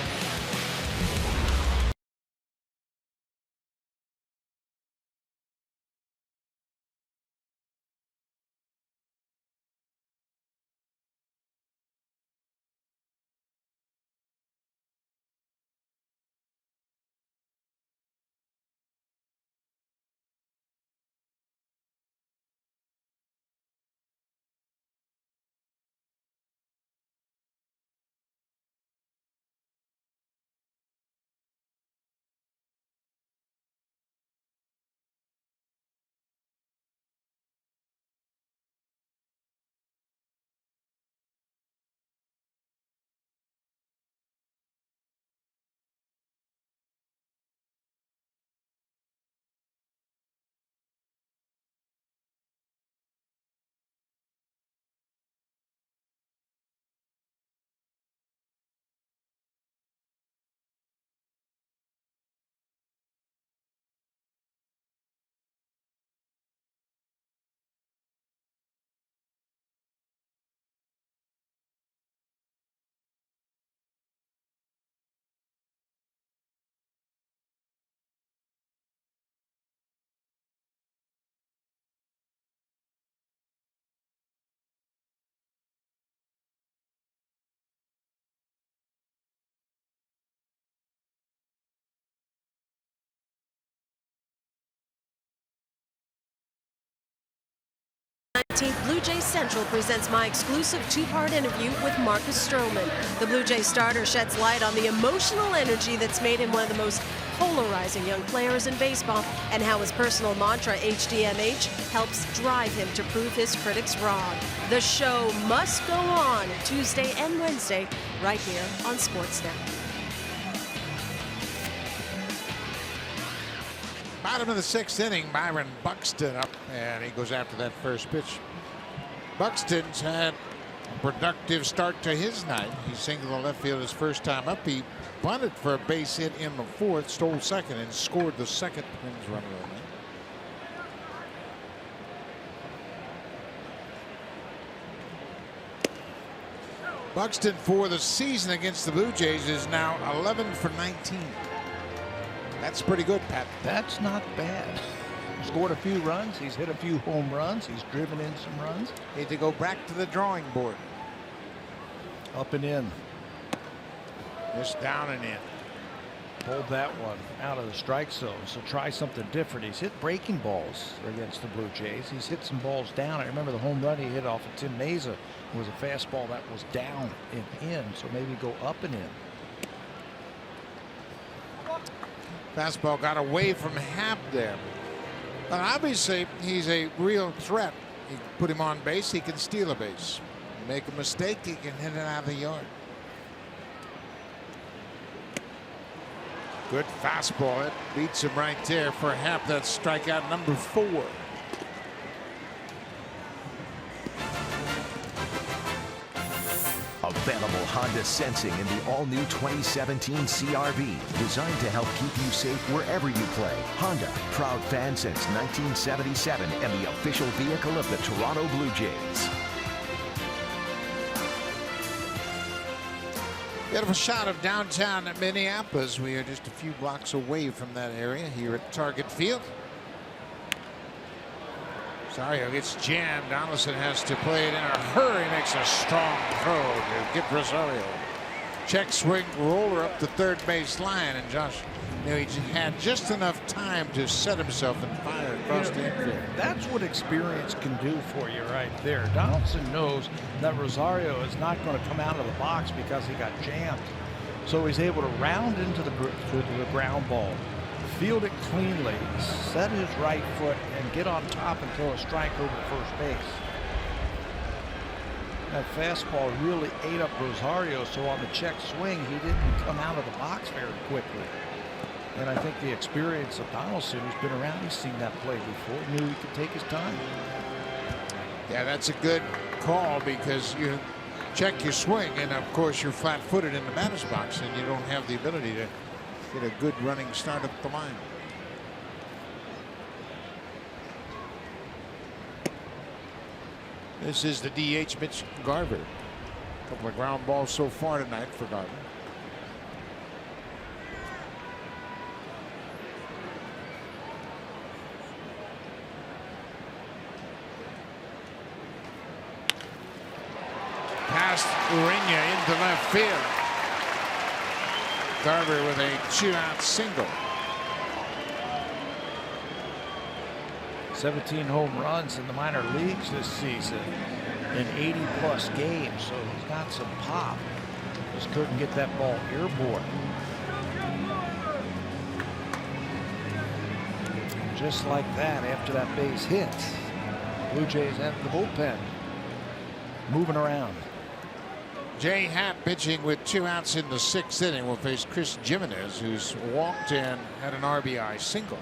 18th, Blue Jays Central presents my exclusive two-part interview with Marcus Stroman. The Blue Jays starter sheds light on the emotional energy that's made him one of the most polarizing young players in baseball and how his personal mantra, HDMH, helps drive him to prove his critics wrong. The show must go on Tuesday and Wednesday right here on Sportsnet. Bottom of the 6th inning, Byron Buxton up, and he goes after that first pitch. Buxton's had a productive start to his night. He singled the left field his first time up. He bunted for a base hit in the 4th, stole second, and scored the second Twins run of the night. Buxton for the season against the Blue Jays is now 11 for 19. That's pretty good, Pat. That's not bad. Scored a few runs. He's hit a few home runs. He's driven in some runs. Need to go back to the drawing board. Up and in. Just down and in. Pulled that one out of the strike zone. So try something different. He's hit breaking balls against the Blue Jays. He's hit some balls down. I remember the home run he hit off of Tim Mesa was a fastball that was down and in. So maybe go up and in. Fastball got away from Happ there. But obviously, he's a real threat. You put him on base, he can steal a base. Make a mistake, he can hit it out of the yard. Good fastball. It beats him right there for Happ. That's strikeout number 4. Available Honda Sensing in the all-new 2017 CR-V, designed to help keep you safe wherever you play. Honda, proud fan since 1977 and the official vehicle of the Toronto Blue Jays. Beautiful shot of downtown Minneapolis. We are just a few blocks away from that area here at Target Field. Rosario gets jammed. Donaldson has to play it in a hurry. Makes a strong throw to get Rosario. Check swing roller up the third base line, and Josh, he had just enough time to set himself and fire across the infield. That's what experience can do for you right there. Donaldson knows that Rosario is not going to come out of the box because he got jammed. So he's able to round into the ground ball, field it cleanly, set his right foot, and get on top and throw a strike over to first base. That fastball really ate up Rosario, so on the check swing, he didn't come out of the box very quickly. And I think the experience of Donaldson, who's been around, he's seen that play before, knew he could take his time. Yeah, that's a good call because you check your swing, and of course you're flat-footed in the batter's box, and you don't have the ability to get a good running start up the line. This is the DH, Mitch Garver. A couple of ground balls so far tonight for Garver. Past Urena into left field. Garver with a 2-out single. 17 home runs in the minor leagues this season in 80-plus games, so he's got some pop. Just couldn't get that ball airborne. And just like that, after that base hit, Blue Jays have the bullpen moving around. Jay Happ pitching with 2 outs in the 6th inning will face Chris Jimenez, who's walked and had an RBI single.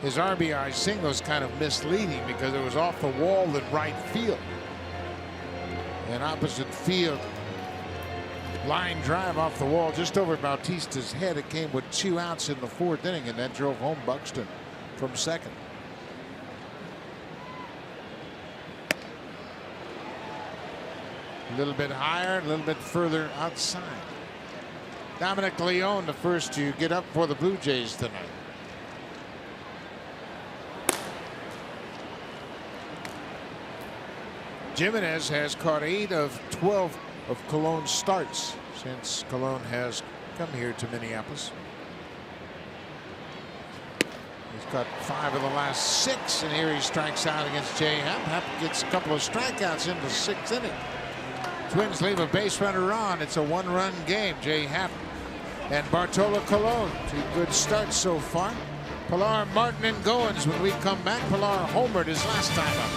His RBI single is kind of misleading because it was off the wall in right field. An opposite field line drive off the wall just over Bautista's head. It came with 2 outs in the 4th inning, and that drove home Buxton from second. A little bit higher, a little bit further outside. Dominic Leone, the first to get up for the Blue Jays tonight. Jimenez has caught 8 of 12 of Cologne's starts since Cologne has come here to Minneapolis. He's got 5 of the last 6, and here he strikes out against Jay Happ. Happ gets a couple of strikeouts in the 6th inning. Twins leave a base runner on. It's a 1-run game. Jay Happ and Bartolo Colon, 2 good starts so far. Pilar, Martin, and Goins. When we come back, Pilar homered his last time up.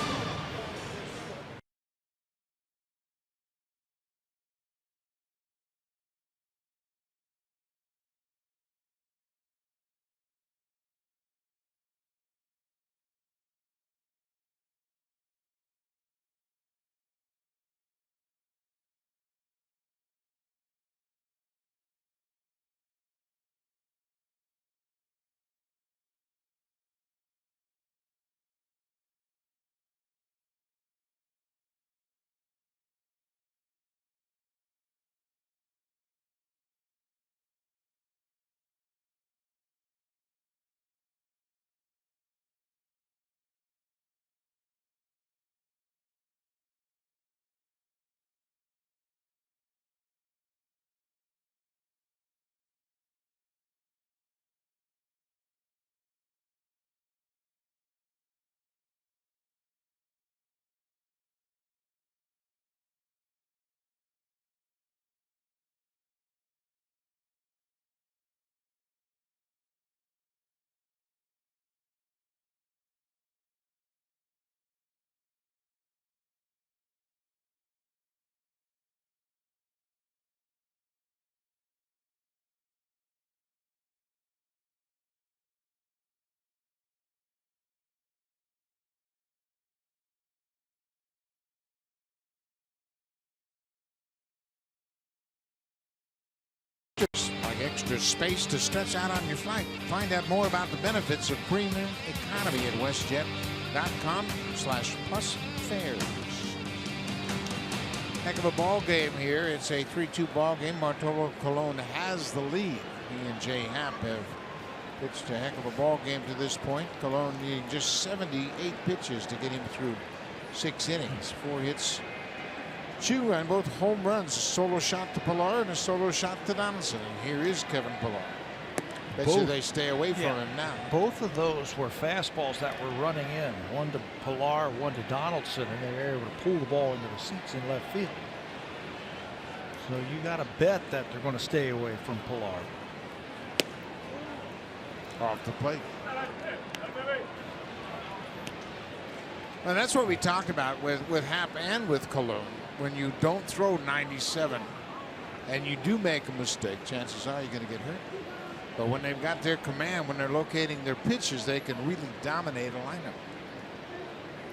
Like extra space to stretch out on your flight. Find out more about the benefits of premium economy at WestJet.com/plus fares. Heck of a ball game here. It's a 3-2 ball game. Bartolo Colon has the lead. He and Jay Happ have pitched a heck of a ball game to this point. Colon needing just 78 pitches to get him through 6 innings. 4 hits, 2 and both home runs. A solo shot to Pilar and a solo shot to Donaldson. And here is Kevin Pilar. Bet you they stay away from him now. Both of those were fastballs that were running in. One to Pilar, one to Donaldson, and they were able to pull the ball into the seats in left field. So you got to bet that they're going to stay away from Pilar. Off the plate. And that's what we talked about with Happ and with Colon. When you don't throw 97 and you do make a mistake, chances are you're going to get hurt. But when they've got their command, when they're locating their pitches, they can really dominate a lineup.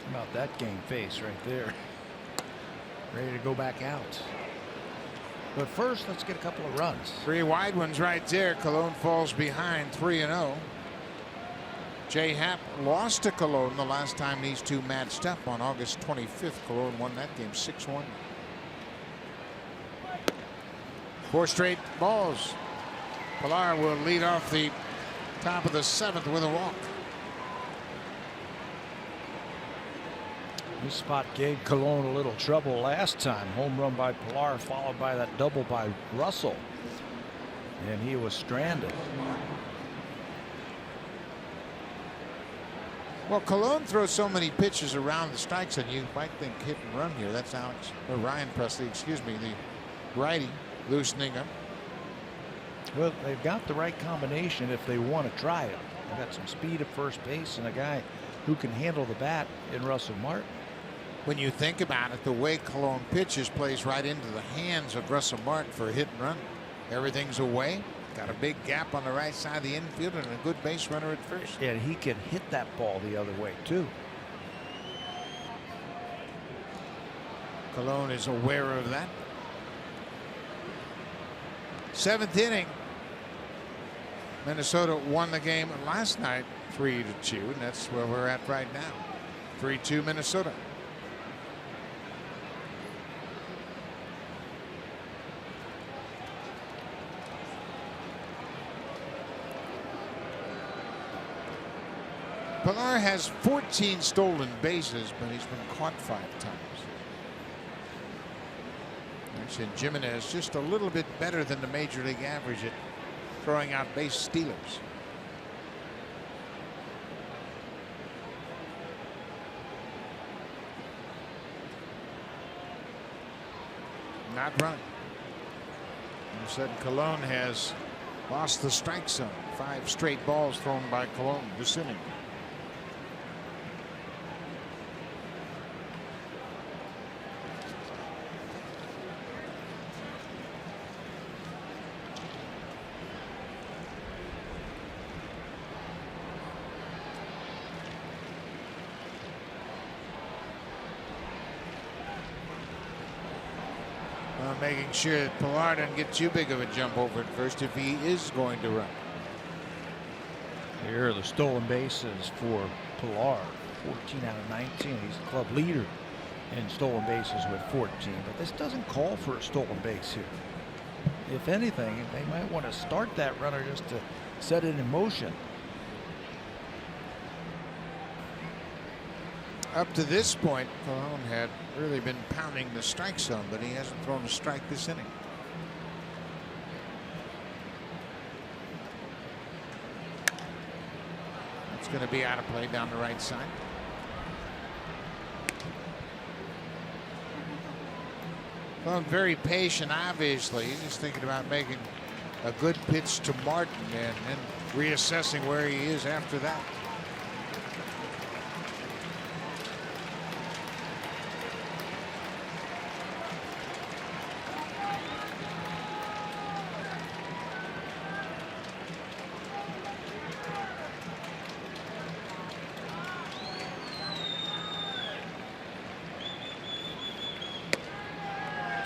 How about that game face right there? Ready to go back out. But first, let's get a couple of runs. 3 wide ones right there. Colon falls behind 3-0. Jay Happ lost to Colon the last time these two matched up on August 25th. Colon won that game 6-1. 4 straight balls. Pilar will lead off the top of the 7th with a walk. This spot gave Colon a little trouble last time. Home run by Pilar followed by that double by Russell. And he was stranded. Well, Colon throws so many pitches around the strike zone, you might think hit and run here. That's Ryan Presley, excuse me, the righty, loosening up. Well, they've got the right combination if they want to try it. They've got some speed at first base and a guy who can handle the bat in Russell Martin. When you think about it, the way Colon pitches plays right into the hands of Russell Martin for a hit and run. Everything's away. Got a big gap on the right side of the infield and a good base runner at first. And he can hit that ball the other way too. Colon is aware of that. 7th inning. Minnesota won the game last night 3-2, and that's where we're at right now. 3-2 Minnesota. Pilar has 14 stolen bases, but he's been caught 5 times. And Jimenez just a little bit better than the major league average at throwing out base stealers. Not run. All of a sudden, Colon has lost the strike zone. 5 straight balls thrown by Colon this inning. Making sure that Pilar doesn't get too big of a jump over at first if he is going to run. Here are the stolen bases for Pilar. 14 out of 19. He's the club leader in stolen bases with 14. But this doesn't call for a stolen base here. If anything, they might want to start that runner just to set it in motion. Up to this point, Colon had really been pounding the strike zone, but he hasn't thrown a strike this inning. It's going to be out of play down the right side. Colon very patient, obviously. He's just thinking about making a good pitch to Martin and then reassessing where he is after that.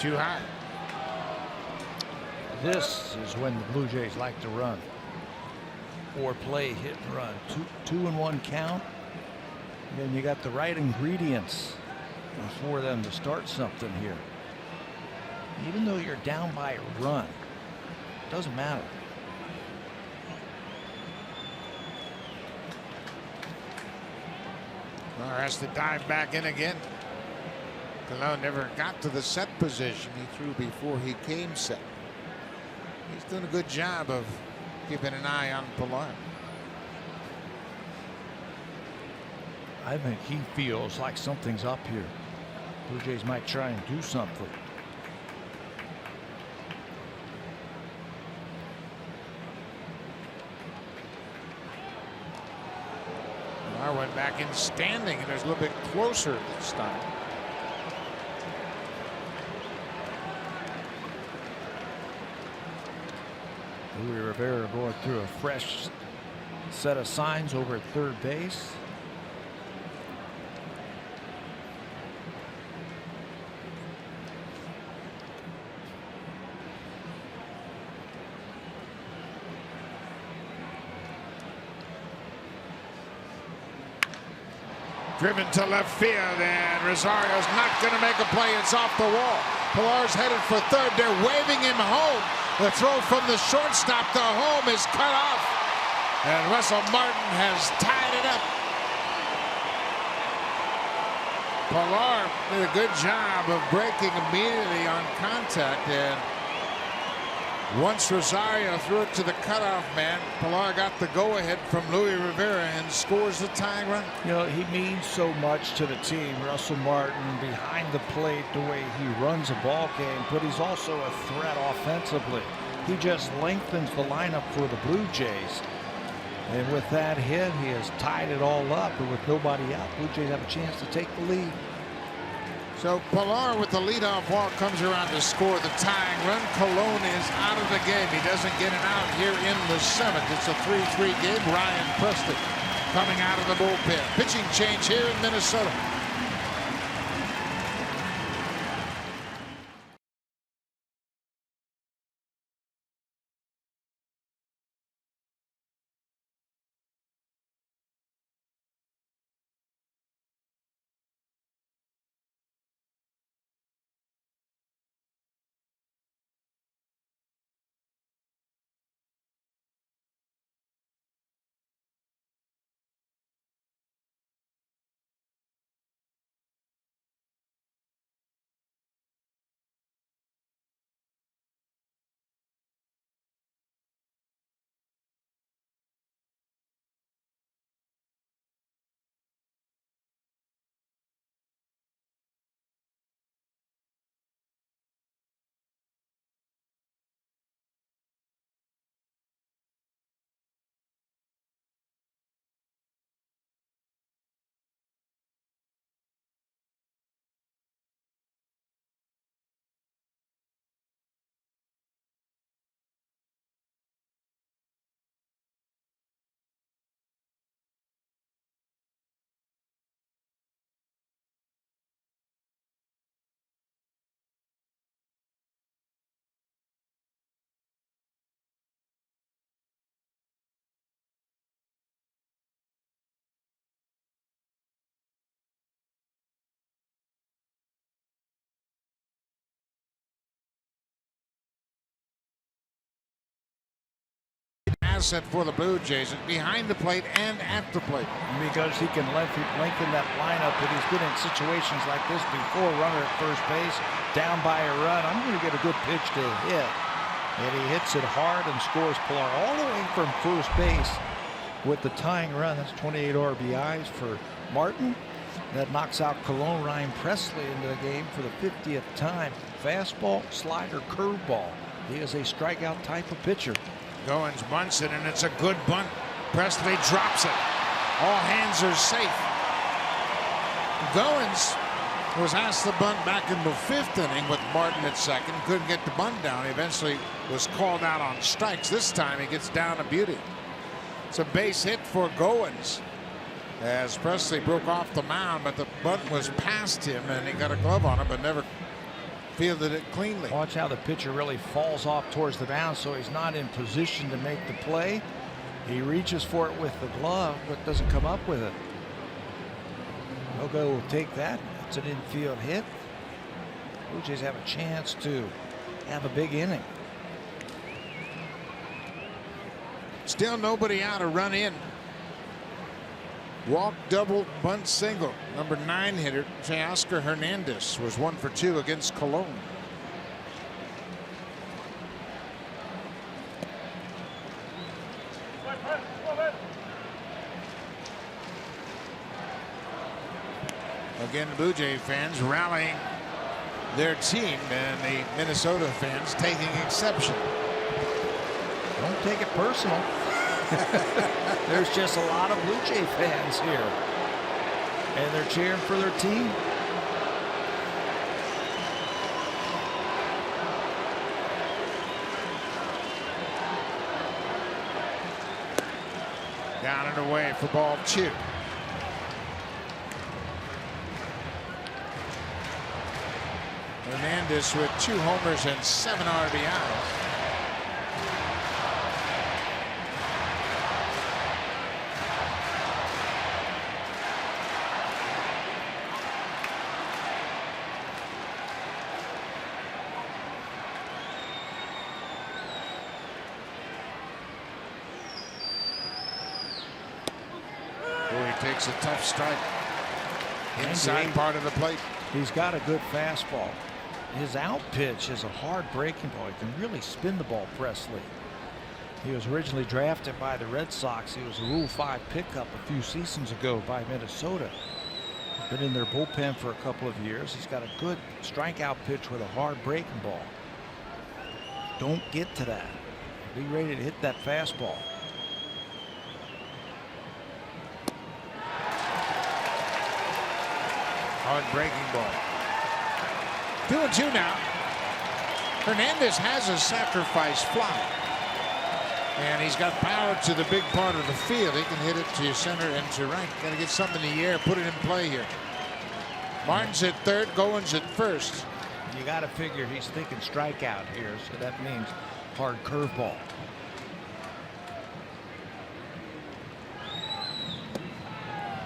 Too high. This is when the Blue Jays like to run or play hit and run. 2-1 count. And then you got the right ingredients for them to start something here. Even though you're down by a run, it doesn't matter. Well, has to dive back in again. Colon never got to the set position. He threw before he came set. He's doing a good job of keeping an eye on Pilar. I think he feels like something's up here. Blue Jays might try and do something. Pilar went back in standing, and it was a little bit closer this time. Louis Rivera going through a fresh set of signs over at third base. Driven to left field, and Rosario's not going to make a play. It's off the wall. Pilar's headed for third. They're waving him home. The throw from the shortstop to home is cut off, and Russell Martin has tied it up. Pilar did a good job of breaking immediately on contact, and once Rosario threw it to the cutoff man, Pilar got the go-ahead from Louis Rivera and scores the tying run. You know, he means so much to the team, Russell Martin, behind the plate, the way he runs a ball game, but he's also a threat offensively. He just lengthens the lineup for the Blue Jays. And with that hit, he has tied it all up, and with nobody out, Blue Jays have a chance to take the lead. So Pilar with the leadoff walk comes around to score the tying run. Colon is out of the game. He doesn't get an out here in the 7th. It's a 3-3 game. Ryan Preston coming out of the bullpen. Pitching change here in Minnesota. asset for the Blue Jays, behind the plate and at the plate. Because he can lengthen that lineup, but he's been in situations like this before. Runner at first base, down by a run. I'm going to get a good pitch to hit. And he hits it hard and scores Pilar all the way from first base with the tying run. That's 28 RBIs for Martin. That knocks out Colon. Ryan Presley into the game for the 50th time. Fastball, slider, curveball. He is a strikeout type of pitcher. Goins bunts it, and it's a good bunt. Presley drops it. All hands are safe. Goins was asked to bunt back in the 5th inning with Martin at second. Couldn't get the bunt down. He eventually was called out on strikes. This time he gets down to beauty. It's a base hit for Goins, as Presley broke off the mound, but the bunt was past him, and he got a glove on it, but never fielded it cleanly. Watch how the pitcher really falls off towards the mound, so he's not in position to make the play. He reaches for it with the glove, but doesn't come up with it. Logo will take that. It's an infield hit. Blue Jays have a chance to have a big inning. Still nobody out, a run in. Walk, double, bunt, single. Number 9 hitter, Teoscar Hernandez, was 1 for 2 against Cologne. Again, the Blue Jay fans rallying their team, and the Minnesota fans taking exception. Don't take it personal. There's just a lot of Blue Jay fans here, and they're cheering for their team. Down and away for ball 2. Hernandez with 2 homers and 7 RBIs. Takes a tough strike inside part of the plate. He's got a good fastball. His out pitch is a hard breaking ball. He can really spin the ball, Presley. He was originally drafted by the Red Sox. He was a Rule 5 pickup a few seasons ago by Minnesota. Been in their bullpen for a couple of years. He's got a good strikeout pitch with a hard breaking ball. Don't get to that. Be ready to hit that fastball. Hard breaking ball. 2-2 now. Hernandez has a sacrifice fly, and he's got power to the big part of the field. He can hit it to center and to right. Got to get something in the air, put it in play here. Martin's at third, Goins at first. You got to figure he's thinking strikeout here, so that means hard curveball.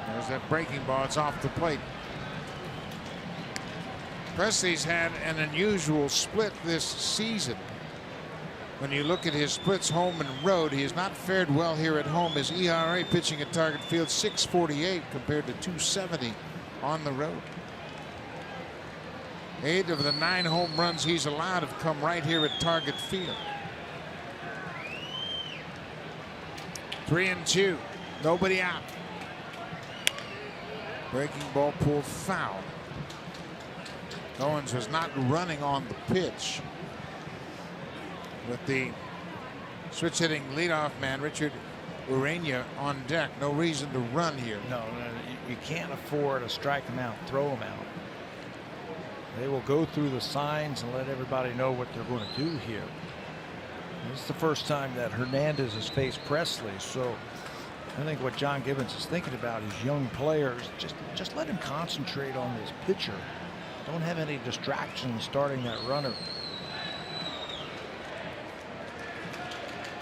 There's that breaking ball. It's off the plate. Presley's had an unusual split this season. When you look at his splits home and road, he has not fared well here at home. His ERA pitching at Target Field, 6.48 compared to 2.70 on the road. 8 of the 9 home runs he's allowed have come right here at Target Field. 3-2, nobody out. Breaking ball pulled foul. Goins was not running on the pitch. With the switch hitting leadoff man Richard Urania on deck, no reason to run here. No, you can't afford to strike them out, throw them out. They will go through the signs and let everybody know what they're going to do here. This is the first time that Hernandez has faced Presley, so I think what John Gibbons is thinking about is young players. Just let him concentrate on this pitcher. Don't have any distractions starting that runner.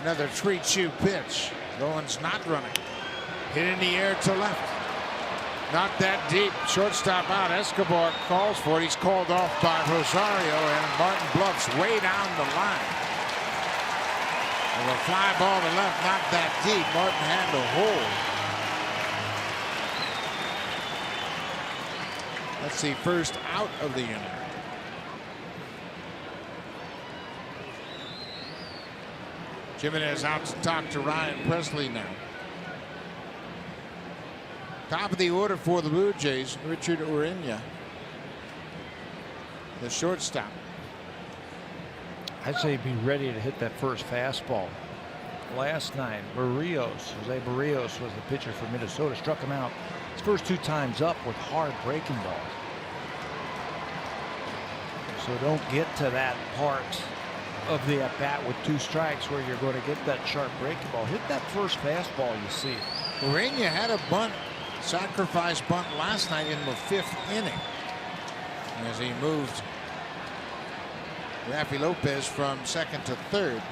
Another 3-2 pitch. Goins not running. Hit in the air to left. Not that deep. Shortstop out. Escobar calls for it. He's called off by Rosario, and Martin bluffs way down the line. a fly ball to left, not that deep. Martin had to hold. That's the first out of the inning. Jimenez out to talk to Ryan Presley now. Top of the order for the Blue Jays, Richard Urena, the shortstop. I'd say be ready to hit that first fastball. Last night, Jose Barrios was the pitcher for Minnesota, struck him out his first 2 times up with hard breaking balls. So don't get to that part of the at-bat with 2 strikes where you're going to get that sharp breaking ball. Hit that first fastball, you see it. Urena had a bunt, sacrifice bunt last night in the 5th inning as he moved Raffy Lopez from 2nd to 3rd.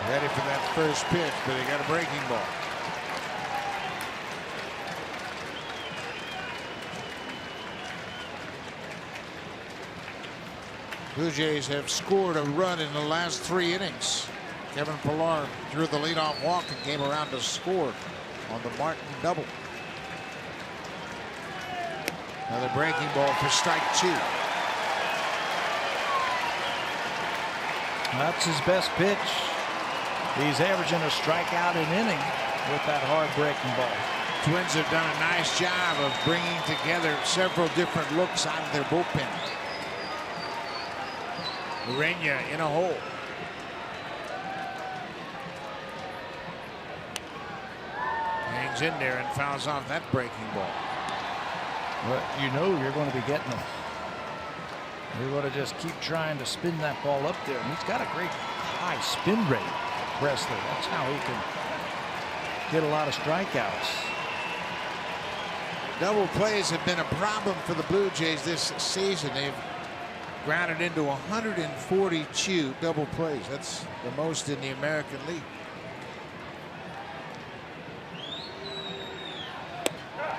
Ready for that first pitch, but he got a breaking ball. Blue Jays have scored a run in the last 3 innings. Kevin Pillar drew the leadoff walk and came around to score on the Martin double. Another breaking ball for strike 2. That's his best pitch. He's averaging a strikeout an inning with that hard breaking ball. Twins have done a nice job of bringing together several different looks out of their bullpen. Urena in a hole. Hangs in there and fouls off that breaking ball. But you know you're going to be getting them. You're going to just keep trying to spin that ball up there. And he's got a great high spin rate, Presley. That's how he can get a lot of strikeouts. Double plays have been a problem for the Blue Jays this season. They've grounded into 142 double plays. That's the most in the American League.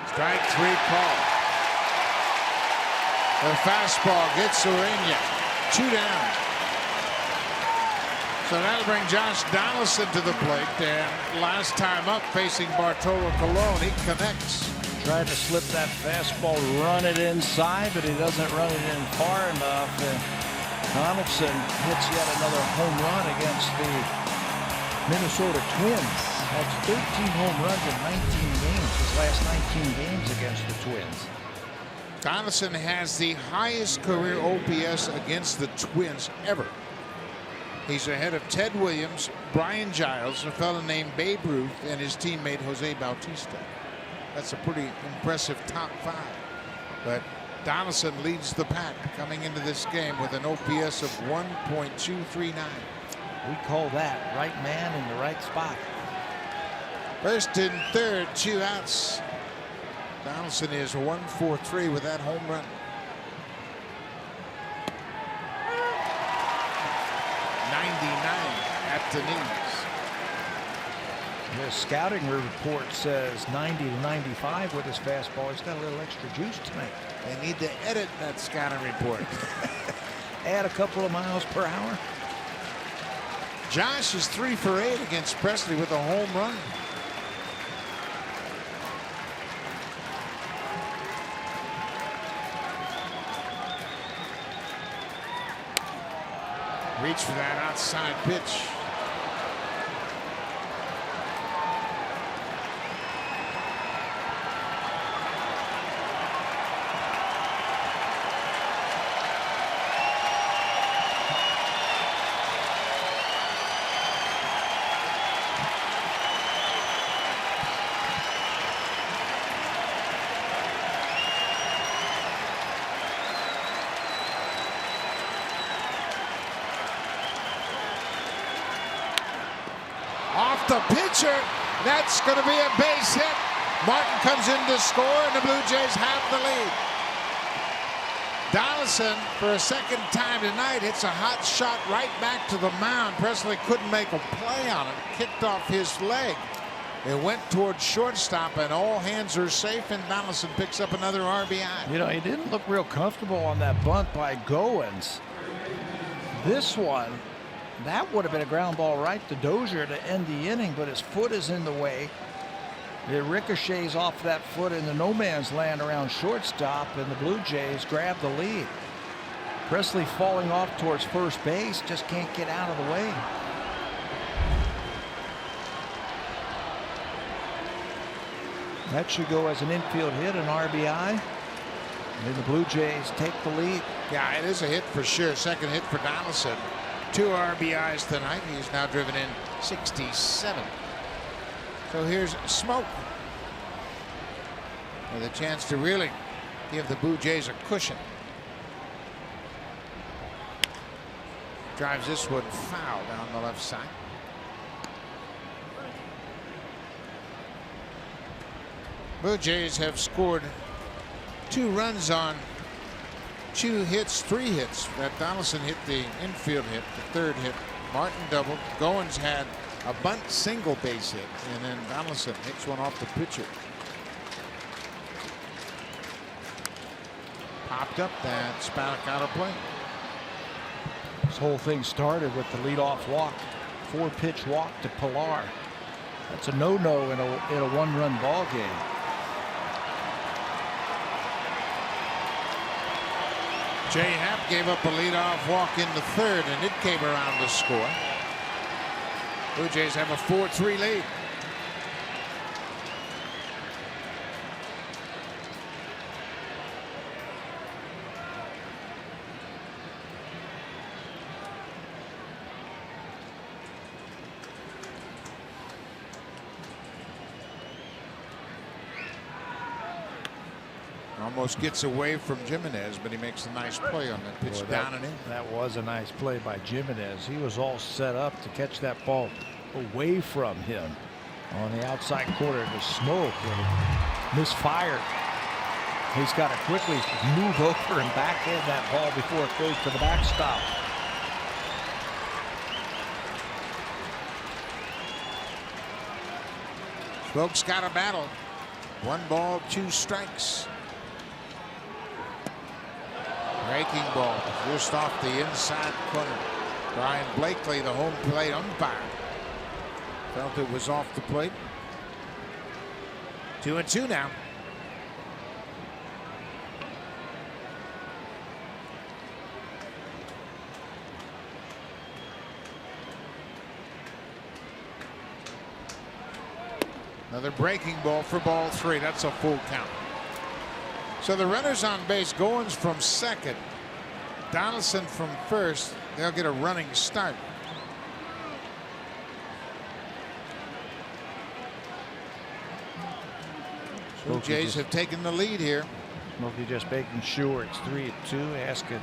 Strike 3 call. The fastball gets Urena. 2 down. So that'll bring Josh Donaldson to the plate. And last time up facing Bartolo Colon, he connects. Tried to slip that fastball, run it inside, but he doesn't run it in far enough. And Donaldson hits yet another home run against the Minnesota Twins. That's 13 home runs in 19 games, his last 19 games against the Twins. Donaldson has the highest career OPS against the Twins ever. He's ahead of Ted Williams, Brian Giles, a fellow named Babe Ruth, and his teammate Jose Bautista. That's a pretty impressive top 5. But Donaldson leads the pack coming into this game with an OPS of 1.239. We call that right man in the right spot. First and third, 2 outs. Donaldson is 1-for-3 with that home run. 99 at the knees. The scouting report says 90 to 95 with his fastball. He's got a little extra juice tonight. They need to edit that scouting report. Add a couple of miles per hour. Josh is 3 for 8 against Presley with a home run. Reach for that outside pitch. The pitcher, that's going to be a base hit. Martin comes in to score, and the Blue Jays have the lead. Donaldson, for a second time tonight, hits a hot shot right back to the mound. Presley couldn't make a play on it. Kicked off his leg. It went towards shortstop, and all hands are safe, and Donaldson picks up another RBI. You know, he didn't look real comfortable on that bunt by Goins. This one, that would have been a ground ball right to Dozier to end the inning, but his foot is in the way. It ricochets off that foot into no man's land around shortstop, and the Blue Jays grab the lead. Presley falling off towards first base, just can't get out of the way. That should go as an infield hit, an RBI. And the Blue Jays take the lead. Yeah, it is a hit for sure. Second hit for Donaldson. 2 RBIs tonight. He's now driven in 67. So here's Smoke with a chance to really give the Blue Jays a cushion. Drives this one foul down the left side. Blue Jays have scored 2 runs on 2 hits, 3 hits. That Donaldson hit the infield hit, the 3rd hit. Martin doubled. Goins had a bunt single base hit, and then Donaldson hits one off the pitcher. Popped up, that Spaddock out of play. This whole thing started with the leadoff walk, 4-pitch walk to Pilar. That's a no-no in a 1-run ball game. Jay Happ gave up a leadoff walk in the 3rd, and it came around to score. Blue Jays have a 4-3 lead. Almost gets away from Jimenez, but he makes a nice play on that pitch. Down and in. That was a nice play by Jimenez. He was all set up to catch that ball away from him on the outside corner to Smoke, and misfired. He's got to quickly move over and backhand that ball before it goes to the backstop. Smoke's got a battle. 1 ball, 2 strikes. Breaking ball just off the inside corner. Brian Blakely, the home plate umpire, felt it was off the plate. 2-2 now. Another breaking ball for ball 3. That's a full count. So the runners on base, Goins from second, Donaldson from first. They'll get a running start. Blue Jays have taken the lead here. Smokey just making sure it's 3-2, asking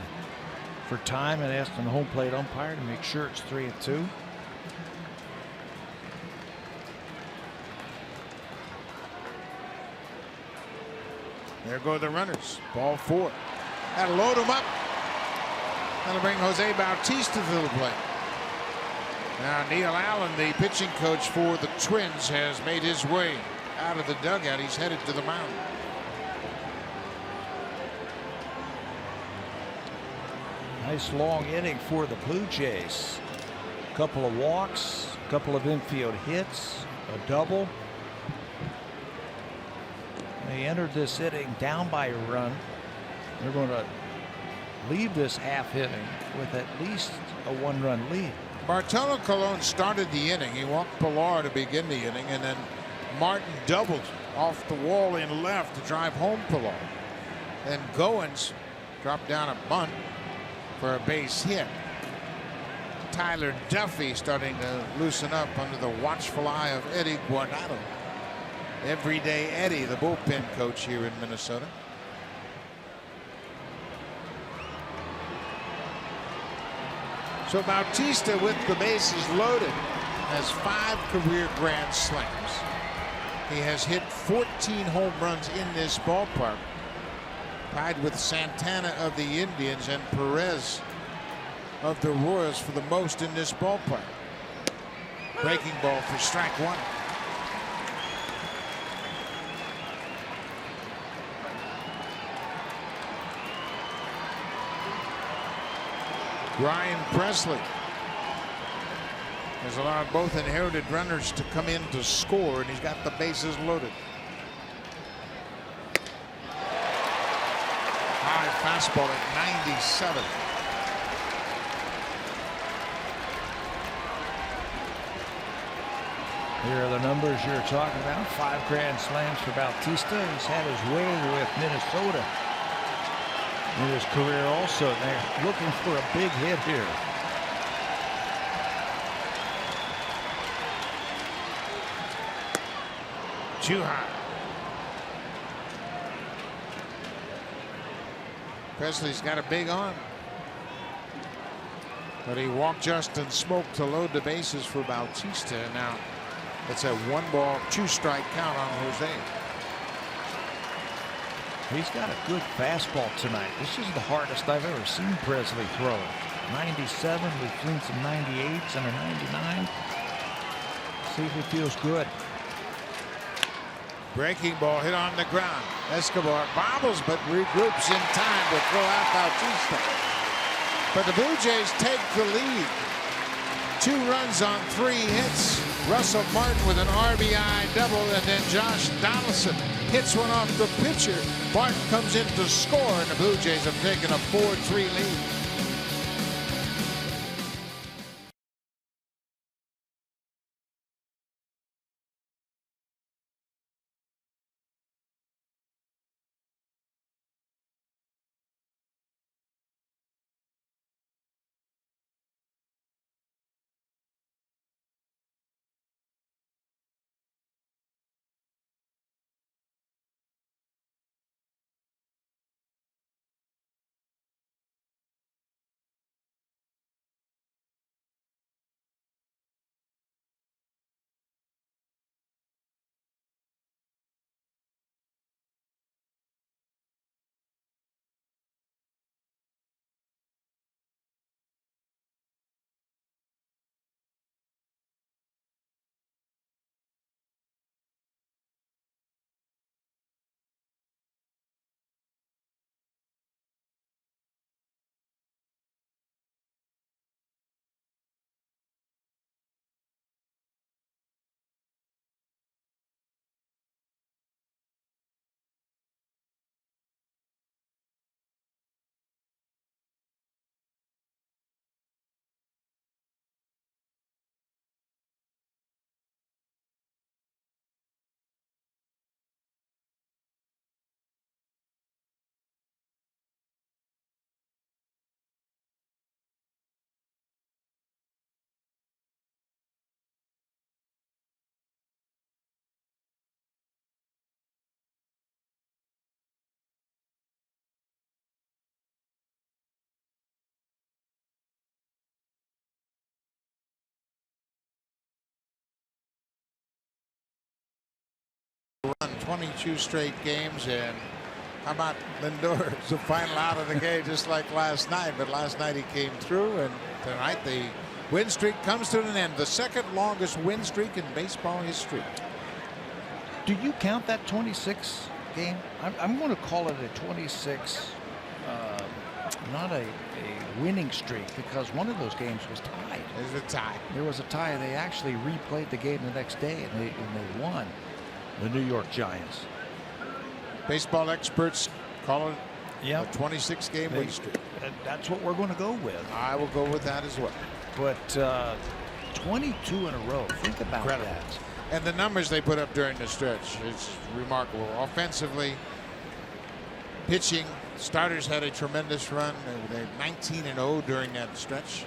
for time and asking the home plate umpire to make sure it's 3-2. There go the runners. Ball 4. That'll load him up. That'll bring Jose Bautista to the plate. Now Neil Allen, the pitching coach for the Twins, has made his way out of the dugout. He's headed to the mound. Nice long inning for the Blue Jays. A couple of walks, a couple of infield hits, a double. They entered this inning down by a run. They're going to leave this half inning with at least a 1-run lead. Bartolo Colon started the inning. He walked Pilar to begin the inning, and then Martin doubled off the wall in left to drive home Pilar. Then Goins dropped down a bunt for a base hit. Tyler Duffy starting to loosen up under the watchful eye of Eddie Guardado. Everyday Eddie, the bullpen coach here in Minnesota. So Bautista, with the bases loaded, has 5 career grand slams. He has hit 14 home runs in this ballpark, tied with Santana of the Indians and Perez of the Royals for the most in this ballpark. Breaking ball for strike 1. Ryan Presley has allowed both inherited runners to come in to score, and he's got the bases loaded. High fastball at 97. Here are the numbers you're talking about. 5 grand slams for Bautista. He's had his way with Minnesota in his career also. They're looking for a big hit here. Too high. Presley's got a big arm, but he walked Justin Smoke to load the bases for Bautista. Now it's a 1-ball, 2-strike count on Jose. He's got a good fastball tonight. This is the hardest I've ever seen Presley throw. 97, we've seen some 98s and a 99. See if he feels good. Breaking ball hit on the ground. Escobar bobbles but regroups in time to throw out Bautista. But the Blue Jays take the lead. 2 runs on 3 hits. Russell Martin with an RBI double, and then Josh Donaldson hits one off the pitcher. Martin comes in to score, and the Blue Jays have taken a 4-3 lead. Run 22 straight games, and how about Lindor? It's the final out of the game, just like last night. But last night he came through, and tonight the win streak comes to an end. The second longest win streak in baseball history. Do you count that 26 game? I'm going to call it a 26, not a winning streak, because one of those games was tied. There's a tie. There was a tie. They actually replayed the game the next day, and they won. The New York Giants. Baseball experts call it a 26-game win streak. That's what we're going to go with. I will go with that as well. But 22 in a row. Think about that. And the numbers they put up during the stretch, it's remarkable. Offensively, pitching, starters had a tremendous run. They're 19-0 during that stretch.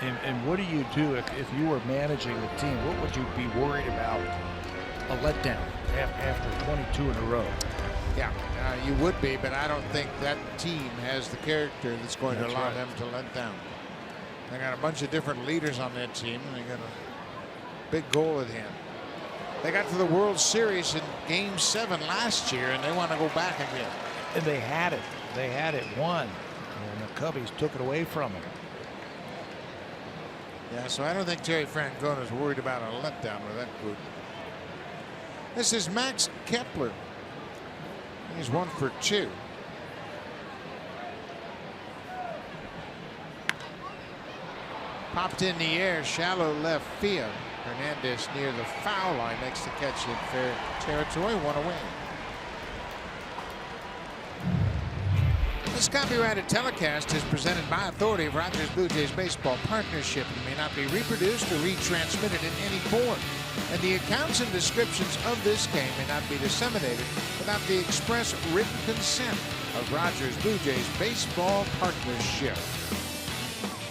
And what do you do if you were managing the team? What would you be worried about? A letdown after 22 in a row. Yeah, you would be, but I don't think that team has the character that's going to allow them to let down. They got a bunch of different leaders on that team, and they got a big goal at hand. They got to the World Series in Game 7 last year, and they want to go back again. And they had it. They had it won, and the Cubbies took it away from them. Yeah, so I don't think Terry Francona is worried about a letdown with that group. This is Max Kepler. He's 1 for 2. Popped in the air, shallow left field. Hernandez near the foul line makes the catch in fair territory. 1 away. This copyrighted telecast is presented by authority of Rogers Blue Jays Baseball Partnership and may not be reproduced or retransmitted in any form. And the accounts and descriptions of this game may not be disseminated without the express written consent of Rogers Blue Jays Baseball Partnership.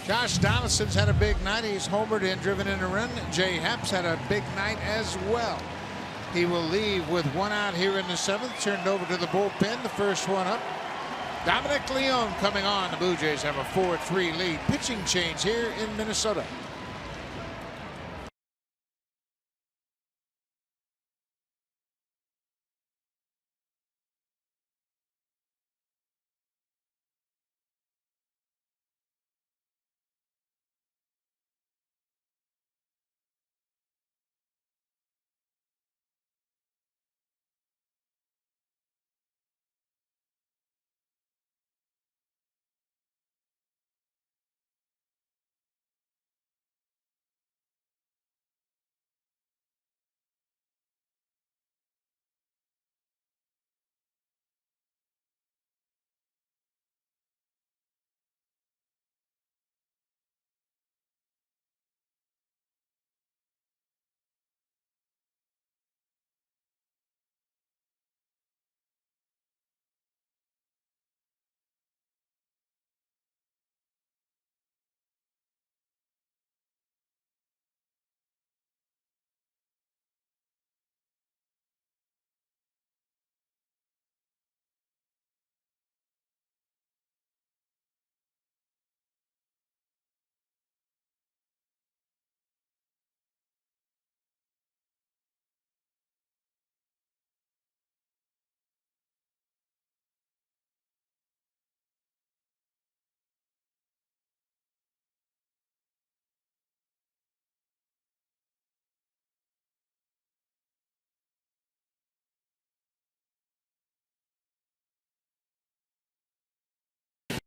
Josh Donaldson's had a big night. He's homered and driven in a run. Jay Happ's had a big night as well. He will leave with 1 out here in the 7th. Turned over to the bullpen. The first one up. Dominic Leone coming on. The Blue Jays have a 4-3 lead. Pitching change here in Minnesota.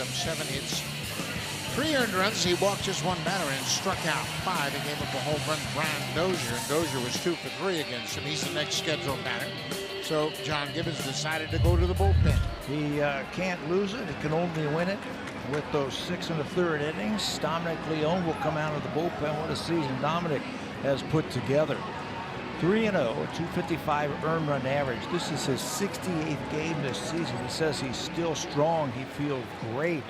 Seven hits, 3 earned runs. He walked just 1 batter and struck out 5. He gave up a home run to Brian Dozier, and Dozier was 2 for 3 against him. He's the next scheduled batter. So John Gibbons decided to go to the bullpen. He can't lose it. He can only win it with those 6 1/3 innings. Dominic Leone will come out of the bullpen. What a season Dominic has put together. 3-0, a 255 earned run average. This is his 68th game this season. He says he's still strong. He feels great.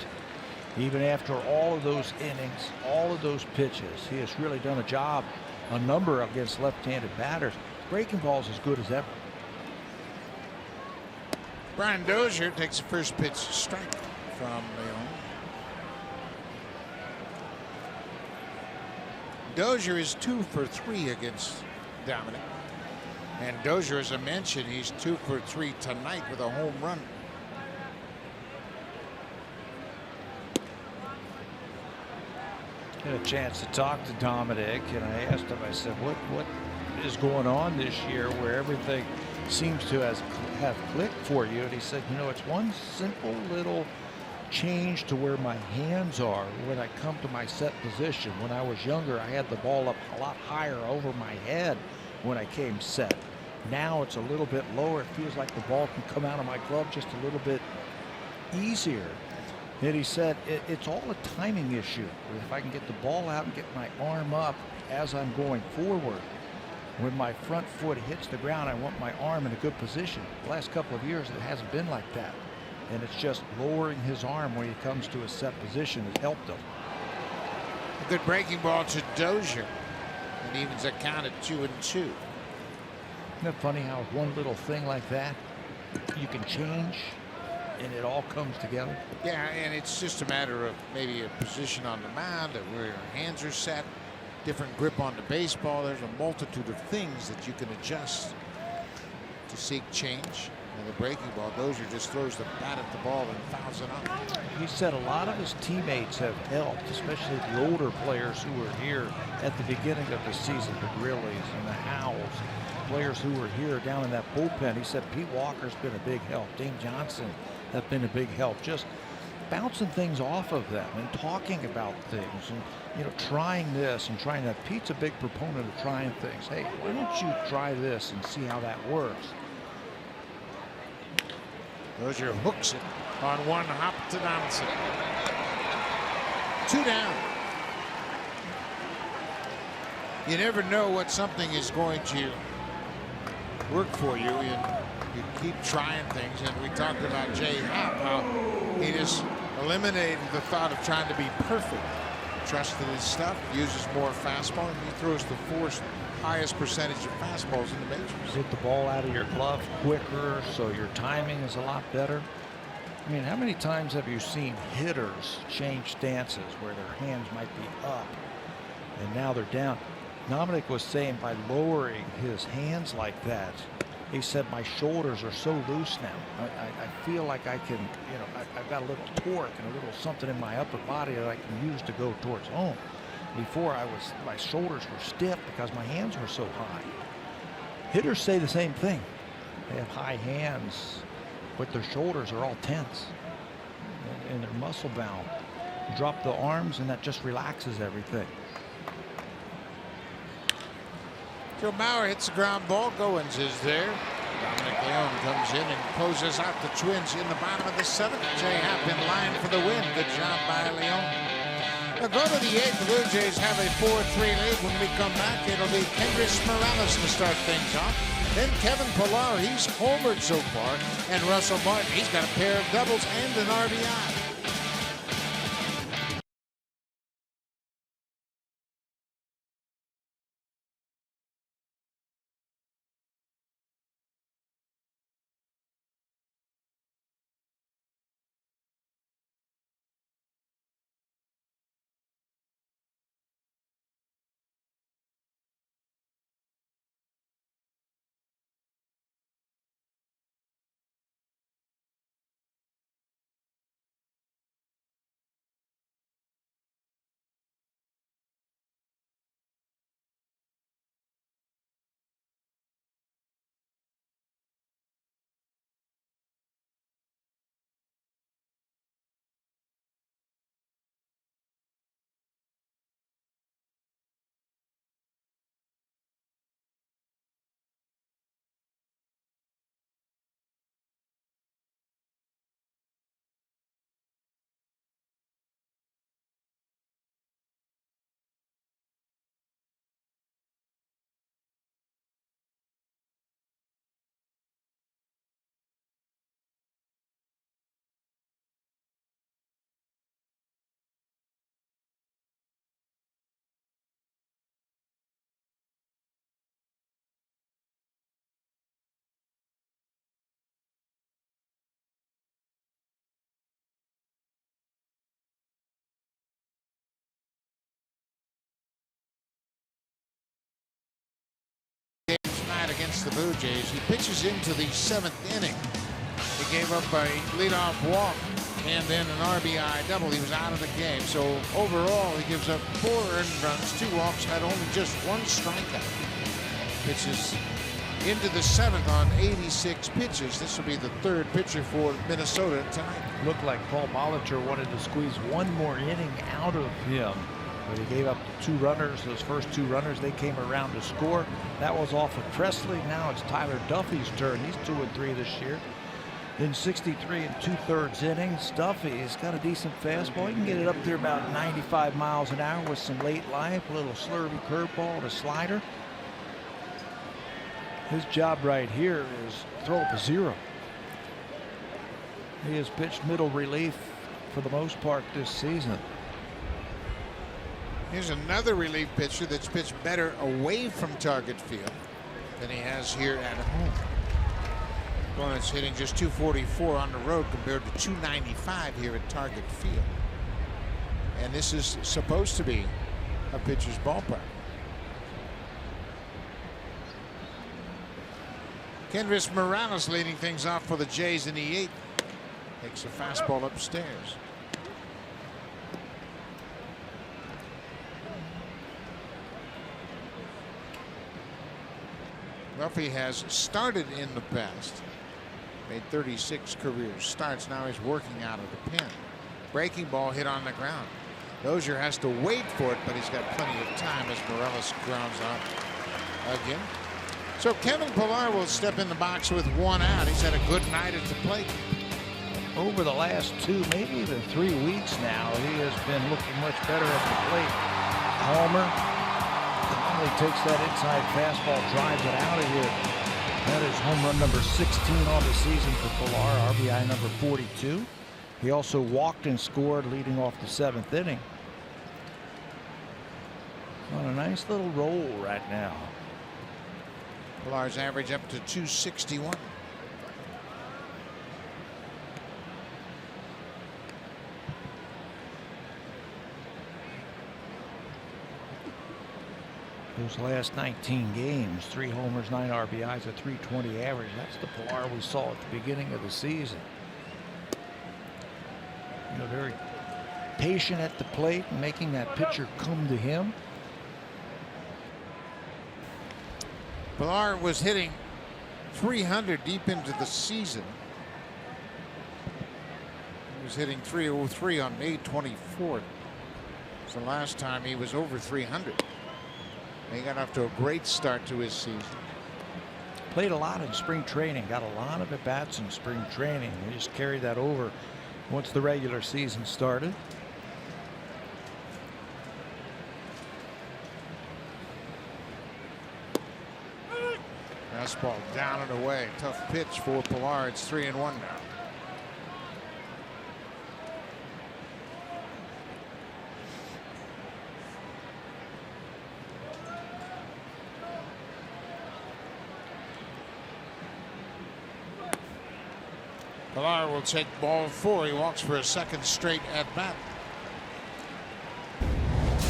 Even after all of those innings, all of those pitches, he has really done a job, a number against left-handed batters. Breaking ball's as good as ever. Brian Dozier takes the first pitch strike from Leone. Dozier is 2 for 3 against Dominic. And Dozier, as I mentioned, he's 2 for 3 tonight with a home run. Had a chance to talk to Dominic, and I asked him, I said, what is going on this year where everything seems to have clicked for you? And he said, you know, it's one simple little change to where my hands are when I come to my set position. When I was younger, I had the ball up a lot higher over my head when I came set. Now it's a little bit lower. It feels like the ball can come out of my glove just a little bit easier. And he said it's all a timing issue. If I can get the ball out and get my arm up as I'm going forward, when my front foot hits the ground, I want my arm in a good position. The last couple of years, it hasn't been like that. And it's just lowering his arm when he comes to a set position has helped him. A good breaking ball to Dozier. And evens a count at 2-2. Isn't it funny how one little thing like that, you can change and it all comes together? Yeah, and it's just a matter of maybe a position on the mound, where your hands are set, different grip on the baseball. There's a multitude of things that you can adjust to seek change. And the breaking ball, Dozier just throws the bat at the ball and fouls it up. He said a lot of his teammates have helped, especially the older players who were here at the beginning of the season, the Grillies and the Howells, players who were here down in that bullpen. He said Pete Walker's been a big help. Dane Johnson has been a big help. Just bouncing things off of them and talking about things and, you know, trying this and trying that. Pete's a big proponent of trying things. Hey, why don't you try this and see how that works? Dozier hooks it on one hop to Donaldson. 2 down. You never know what something is going to work for you. You keep trying things, and we talked about Jay Happ, how he just eliminated the thought of trying to be perfect. Trusted his stuff, uses more fastball, and he throws the 4th highest percentage of fastballs in the majors. Get the ball out of your glove quicker, so your timing is a lot better. I mean, how many times have you seen hitters change stances where their hands might be up and now they're down? Dominic was saying by lowering his hands like that, he said, my shoulders are so loose now. I feel like I can, you know, I've got a little torque and a little something in my upper body that I can use to go towards home. Before my shoulders were stiff because my hands were so high. Hitters say the same thing. They have high hands, but their shoulders are all tense and they're muscle bound. You drop the arms and that just relaxes everything. Joe Mauer hits the ground ball. Goins is there. Dominic Leone comes in and closes out the Twins in the bottom of the 7th. Jay Happ in line for the win. Good job by Leone. We'll go to the 8th. The Blue Jays have a 4-3 lead. When we come back, it'll be Kendrys Morales to start things off. Then Kevin Pillar, he's homered so far. And Russell Martin, he's got a pair of doubles and an RBI. Against the Blue Jays. He pitches into the 7th inning. He gave up a leadoff walk and then an RBI double. He was out of the game. So overall, he gives up 4 earned runs, 2 walks, had only just 1 strikeout. Pitches into the 7th on 86 pitches. This will be the 3rd pitcher for Minnesota tonight. Looked like Paul Molitor wanted to squeeze 1 more inning out of him. But he gave up the 2 runners. Those first 2 runners, they came around to score. That was off of Presley. Now it's Tyler Duffy's turn. He's 2-3 this year. In 63 2/3 innings, Duffy's got a decent fastball. He can get it up there about 95 miles an hour with some late life, a little slurvy curveball and a slider. His job right here is throw up a 0. He has pitched middle relief for the most part this season. Here's another relief pitcher that's pitched better away from target field than he has here at home. Opponent's hitting just 244 on the road compared to 295 here at target field. And this is supposed to be a pitcher's ballpark. Kendrys Morales leading things off for the Jays in the 8th. Takes a fastball upstairs. Duffy has started in the past. Made 36 career starts. Now he's working out of the pen. Breaking ball hit on the ground. Dozier has to wait for it, but he's got plenty of time as Morales grounds out again. So Kevin Pillar will step in the box with 1 out. He's had a good night at the plate. Over the last 2, maybe even 3 weeks now, he has been looking much better at the plate. Homer finally takes that inside fastball, drives it out of here. That is home run number 16 on the season for Pillar, RBI number 42. He also walked and scored leading off the 7th inning. On a nice little roll right now. Pillar's average up to 261. Those last 19 games, 3 homers, 9 RBIs, a .320 average. That's the Pillar we saw at the beginning of the season. You know, very patient at the plate, making that pitcher come to him. Pillar was hitting 300 deep into the season. He was hitting 303 on May 24th. It's the last time he was over 300. He got off to a great start to his season. Played a lot in spring training, got a lot of at-bats in spring training. He just carried that over once the regular season started. Fastball down and away. Tough pitch for Pillar. It's 3-1 now. Pillar will take ball 4. He walks for a second straight at bat.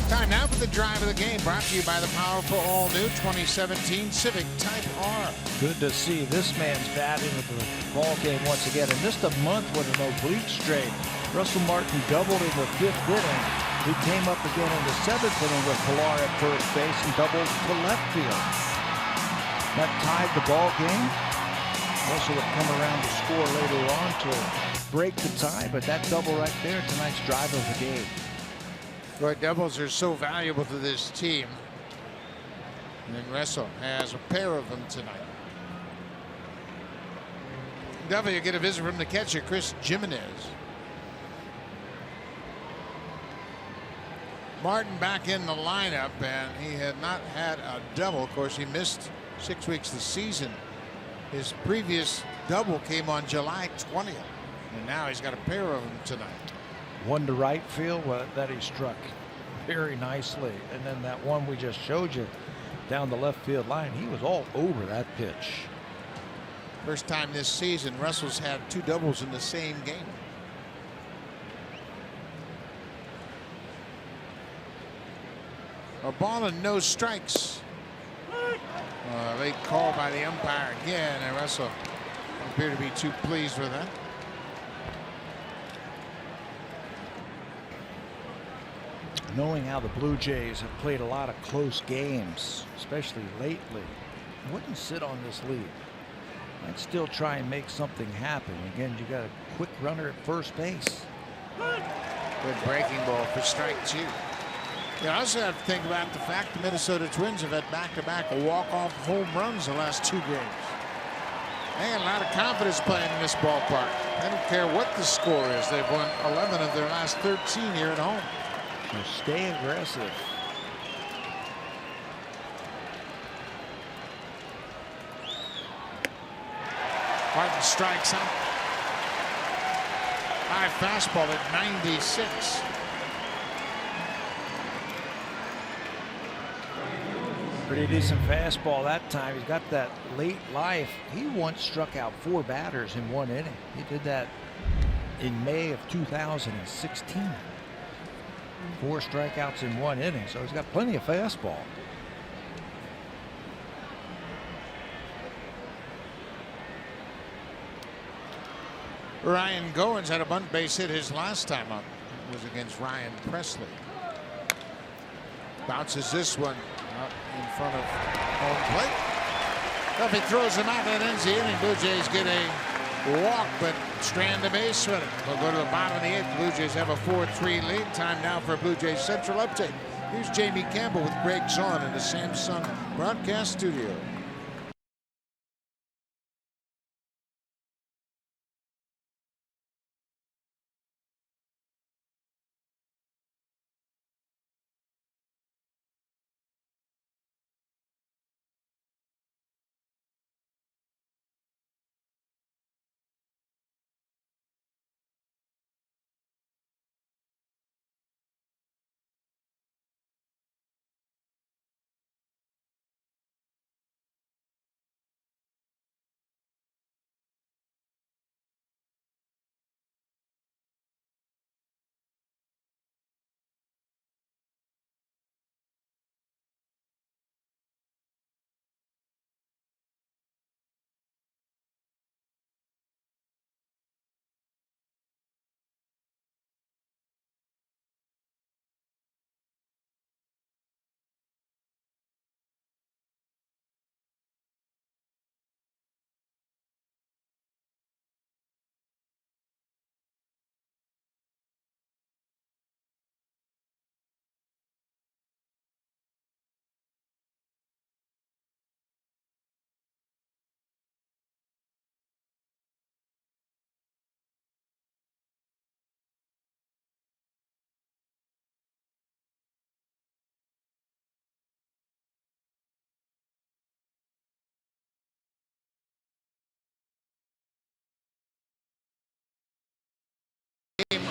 Time now for the drive of the game, brought to you by the powerful all-new 2017 Civic Type R. Good to see this man's bat into the ball game once again. In just a month with an oblique strain, Russell Martin doubled in the 5th inning. He came up again in the 7th inning with Pillar at first base and doubled to left field. That tied the ball game. Also would come around to score later on to break the tie, but that double right there, tonight's drive of the game. Boy, doubles are so valuable to this team. And Russell has a pair of them tonight. You get a visit from the catcher, Chris Jimenez. Martin back in the lineup, and he had not had a double. Of course, he missed 6 weeks this season. His previous double came on July 20th, and now he's got a pair of them tonight. One to right field that he struck very nicely, and then that one we just showed you down the left field line, he was all over that pitch. First time this season Russell's had 2 doubles in the same game. A ball and no strikes. Late call by the umpire again, and Russell doesn't appear to be too pleased with that. Knowing how the Blue Jays have played a lot of close games, especially lately, I wouldn't sit on this lead. I'd still try and make something happen. Again, you got a quick runner at first base. Good breaking ball for strike 2. You also have to think about the fact the Minnesota Twins have had back-to-back walk-off home runs the last 2 games. They had a lot of confidence playing in this ballpark. They don't care what the score is. They've won 11 of their last 13 here at home. So stay aggressive. Martin strikes out. High fastball at 96. Pretty decent fastball that time. He's got that late life. He once struck out 4 batters in 1 inning. He did that in May of 2016. 4 strikeouts in 1 inning, so he's got plenty of fastball. Ryan Goins had a bunt base hit his last time up. It was against Ryan Presley. Bounces this one out in front of home plate. If he throws him out, that ends the inning. Blue Jays get a walk, but Strand the base runner. We'll go to the bottom of the 8th. Blue Jays have a 4-3 lead. Time now for a Blue Jays Central update. Here's Jamie Campbell with Greg Zahn in the Samsung broadcast studio.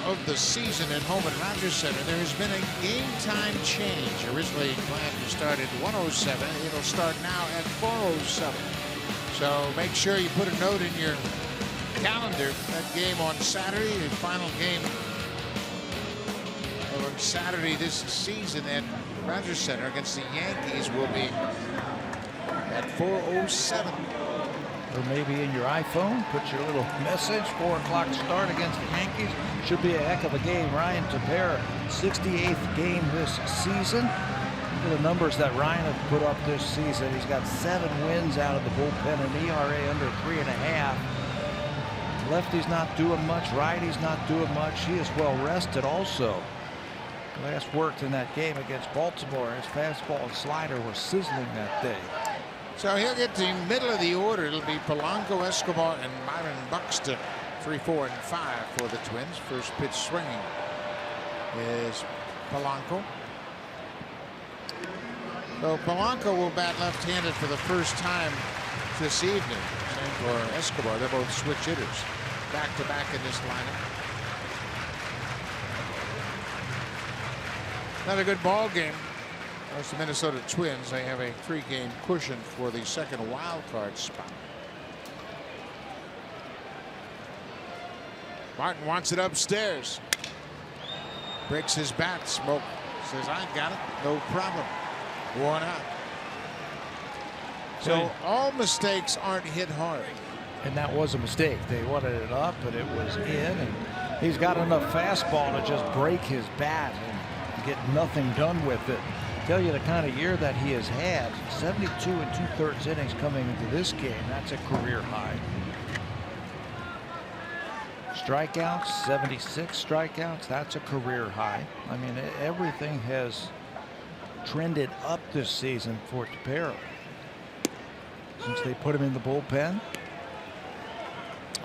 Of the season at home at Rogers Center, there has been a game time change. Originally planned to start at 1:07. It'll start now at 4:07. So make sure you put a note in your calendar. That game on Saturday, the final game on Saturday this season at Rogers Center against the Yankees will be at 4:07. Or maybe in your iPhone, put your little message, 4 o'clock start against the Yankees. Should be a heck of a game. Ryan Tepera, 68th game this season. Look at the numbers that Ryan has put up this season. He's got 7 wins out of the bullpen, an ERA under 3.5. Lefty's not doing much, righty's not doing much. He is well rested also. Last worked in that game against Baltimore. His fastball and slider were sizzling that day. So he'll get the middle of the order. It'll be Polanco, Escobar, and Myron Buxton. 3, 4, and 5 for the Twins. First pitch swinging is Polanco. So Polanco will bat left-handed for the first time this evening. Same for Escobar. They're both switch hitters. Back-to-back in this lineup. Not a good ball game. As the Minnesota Twins, they have a 3-game cushion for the second wild card spot. Martin wants it upstairs. Breaks his bat. Smoke says, I got it. No problem. 1 out. So all mistakes aren't hit hard. And that was a mistake. They wanted it up, but it was in. And he's got enough fastball to just break his bat and get nothing done with it. Tell you the kind of year that he has had. 72 2/3 innings coming into this game. That's a career high. Strikeouts, 76 strikeouts. That's a career high. I mean, everything has trended up this season for Tepera since they put him in the bullpen.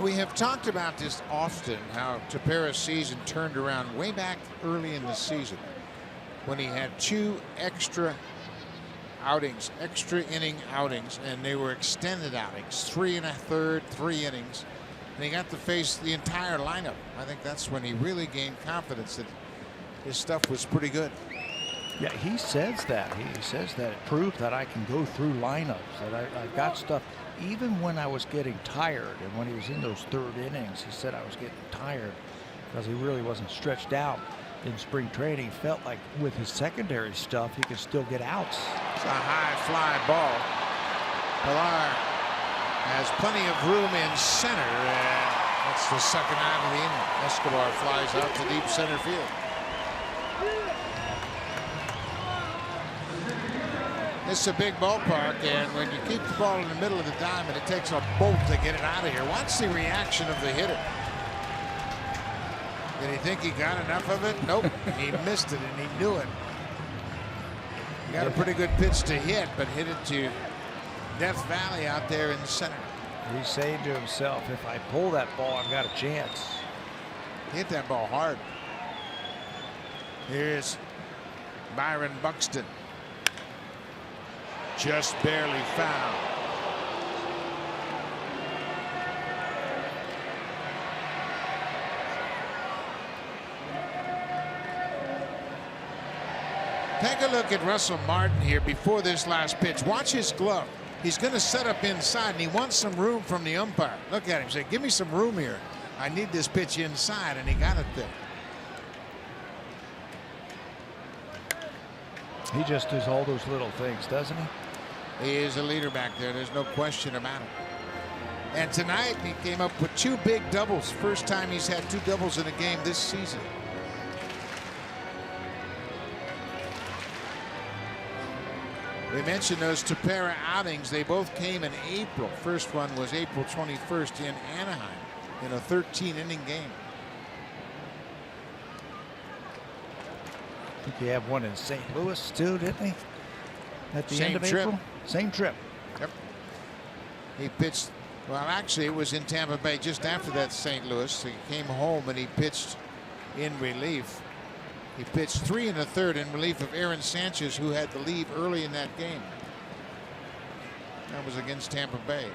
We have talked about this often, how Tepera's season turned around way back early in the season when he had 2 extra outings, extra inning outings, and they were extended outings, 3 1/3, 3 innings. And he got to face the entire lineup. I think that's when he really gained confidence that his stuff was pretty good. Yeah, he says that. He says that it proved that I can go through lineups, that I got stuff. Even when I was getting tired, and when he was in those 3rd innings, he said I was getting tired because he really wasn't stretched out in spring training. He felt like with his secondary stuff, he could still get outs. It's a high fly ball. Pilar has plenty of room in center, and that's the second out of the inning. Escobar flies out to deep center field. It's a big ballpark, and when you keep the ball in the middle of the diamond, it takes a bolt to get it out of here. Watch the reaction of the hitter. Did he think he got enough of it? Nope. He missed it, and he knew it. He got a pretty good pitch to hit, but hit it to Death Valley out there in the center. He's saying to himself, if I pull that ball, I've got a chance. He hit that ball hard. Here's Byron Buxton. Just barely foul. Take a look at Russell Martin here before this last pitch. Watch his glove. He's going to set up inside, and he wants some room from the umpire. Look at him. Say, give me some room here. I need this pitch inside, and he got it there. He just does all those little things, doesn't he? He is a leader back there. There's no question about it. And tonight he came up with 2 big doubles. First time he's had 2 doubles in a game this season. We mentioned those Tepera outings. They both came in April. First one was April 21st in Anaheim in a 13-inning game. I think he had one in St. Louis too, didn't he? At the Same end of trip. April? Same trip. Yep. He pitched, well, actually, it was in Tampa Bay just after that St. Louis. He came home and he pitched in relief. He pitched 3 1/3 in relief of Aaron Sanchez, who had to leave early in that game. That was against Tampa Bay.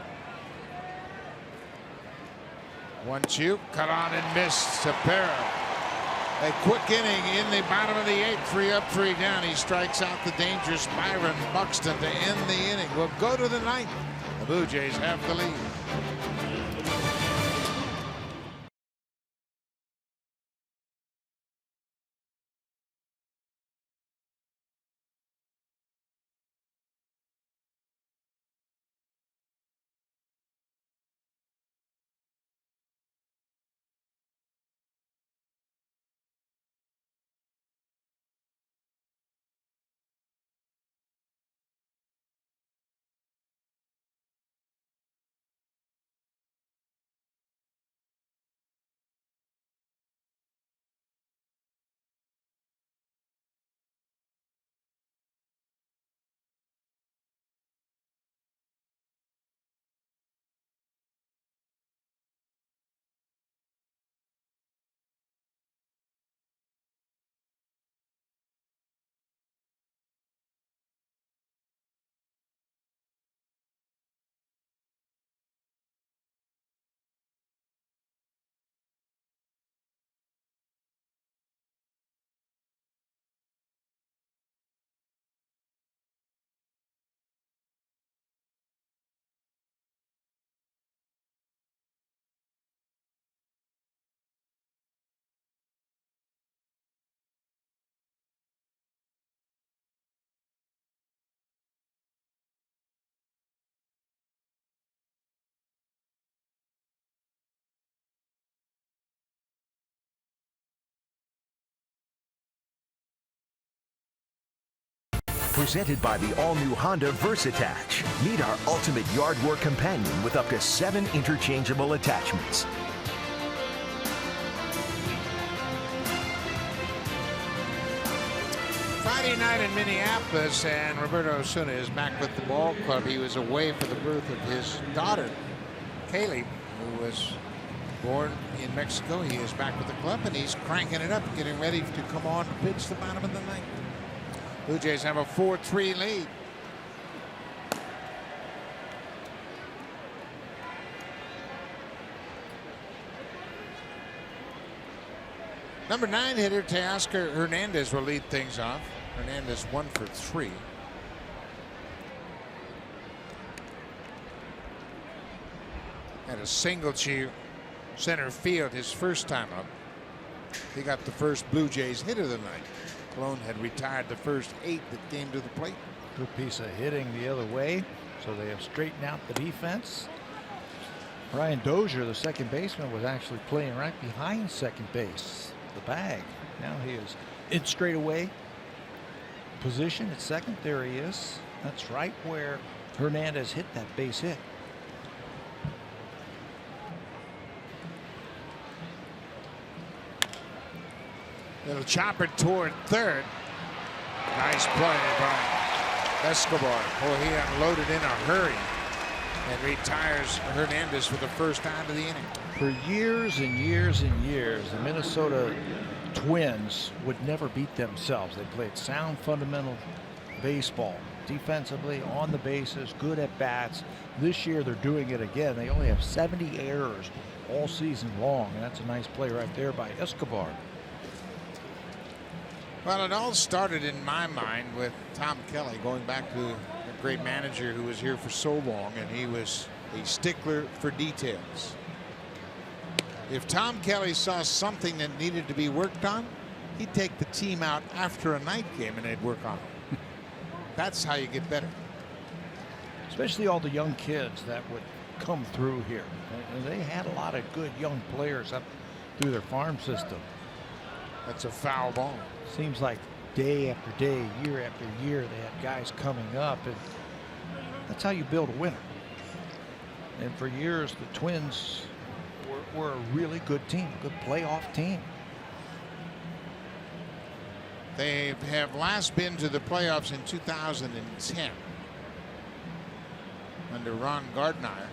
1-2, cut on and missed. Tepera. A quick inning in the bottom of the 8th, 3 up, 3 down. He strikes out the dangerous Byron Buxton to end the inning. We'll go to the 9th. The Blue Jays have the lead. Presented by the all-new Honda Versatach. Meet our ultimate yard work companion with up to 7 interchangeable attachments. Friday night in Minneapolis, and Roberto Osuna is back with the ball club. He was away for the birth of his daughter, Kaylee, who was born in Mexico. He is back with the club, and he's cranking it up, getting ready to come on to pitch the bottom of the 9th. Blue Jays have a 4-3 lead. Number 9 hitter Teoscar Hernandez will lead things off. Hernandez 1 for 3. Had a single to center field his first time up. He got the first Blue Jays hit of the night. Colon had retired the first 8 that came to the plate. Good piece of hitting the other way, so they have straightened out the defense. Brian Dozier, the second baseman, was actually playing right behind second base, the bag. Now he is in straight away. position at second. There he is. That's right where Hernandez hit that base hit. Little chopper toward third. Nice play by Escobar. Boy, he unloaded in a hurry and retires Hernandez for the first time of the inning. For years and years and years, the Minnesota Twins would never beat themselves. They played sound fundamental baseball. Defensively, on the bases, good at bats. This year they're doing it again. They only have 70 errors all season long, and that's a nice play right there by Escobar. Well, it all started in my mind with Tom Kelly, going back to a great manager who was here for so long, and he was a stickler for details. If Tom Kelly saw something that needed to be worked on, he'd take the team out after a night game and they'd work on it. That's how you get better. Especially all the young kids that would come through here. And they had a lot of good young players up through their farm system. That's a foul ball. Seems like day after day, year after year, they had guys coming up, and that's how you build a winner. And for years, the Twins were a really good team, good playoff team. They have last been to the playoffs in 2010 under Ron Gardner.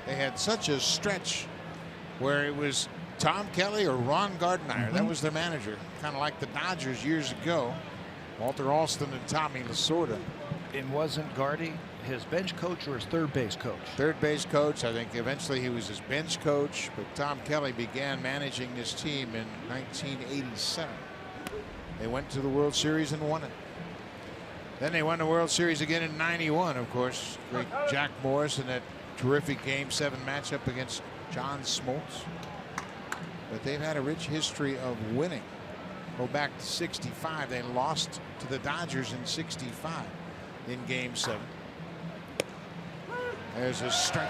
They had such a stretch where it was Tom Kelly or Ron Gardner. That was their manager, kind of like the Dodgers years ago. Walter Alston and Tommy Lasorda. It wasn't Gardy his bench coach or his third base coach? Third base coach. I think eventually he was his bench coach, but Tom Kelly began managing this team in 1987. They went to the World Series and won it. Then they won the World Series again in '91, of course. Great Jack Morris in that terrific Game 7 matchup against John Smoltz. But they've had a rich history of winning. Go back to '65. They lost to the Dodgers in '65 in Game 7. There's a strike.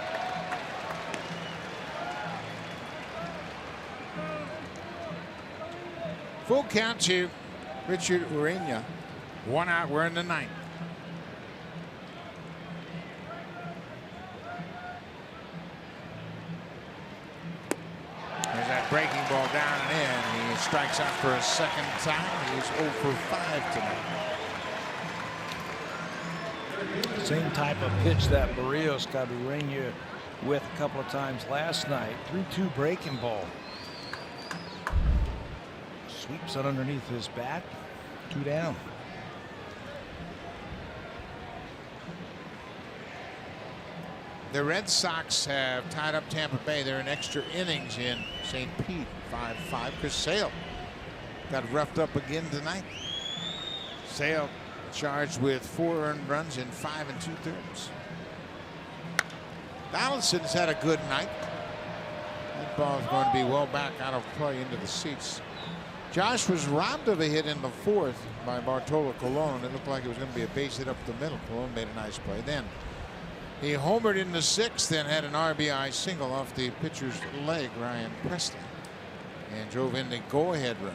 Full count to Richard Urena. 1 out. We're in the 9th. There's that breaking ball down and in. He strikes out for a second time. He's 0 for 5 tonight. Same type of pitch that Barrios got Urena with a couple of times last night. 3-2 breaking ball. Sweeps it underneath his bat. 2 down. The Red Sox have tied up Tampa Bay. They're in extra innings in St. Pete. 5-5. Chris Sale got roughed up again tonight. Sale charged with 4 earned runs in 5 2/3. Donaldson's had a good night. That ball is going to be well back out of play into the seats. Josh was robbed of a hit in the 4th by Bartolo Colon. It looked like it was going to be a base hit up the middle. Colon made a nice play. Then he homered in the 6th, then had an RBI single off the pitcher's leg, Ryan Presley, and drove in the go-ahead run.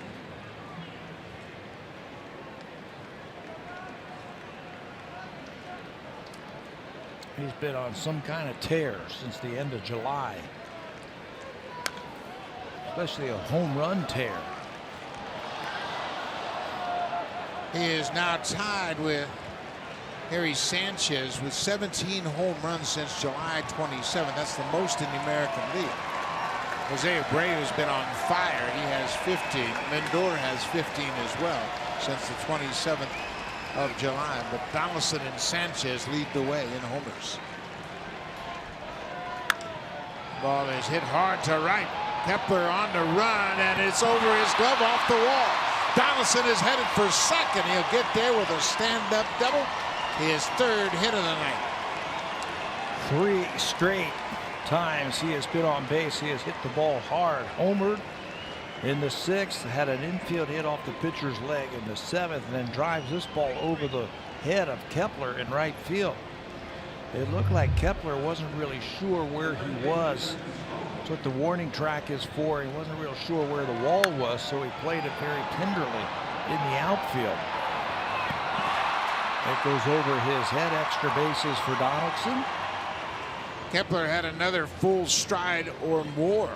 He's been on some kind of tear since the end of July, especially a home run tear. He is now tied with Harry Sanchez with 17 home runs since July 27. That's the most in the American League. Jose Abreu has been on fire. He has 15. Lindor has 15 as well since the 27th of July. But Donaldson and Sanchez lead the way in homers. Ball is hit hard to right. Kepler on the run, and it's over his glove off the wall. Donaldson is headed for second. He'll get there with a stand-up double. His 3rd hit of the night. 3 straight times he has been on base. He has hit the ball hard. Homered in the 6th, had an infield hit off the pitcher's leg in the 7th, and then drives this ball over the head of Kepler in right field. It looked like Kepler wasn't really sure where he was. That's what the warning track is for. He wasn't real sure where the wall was, so he played it very tenderly. in the outfield. It goes over his head. Extra bases for Donaldson. Kepler had another full stride or more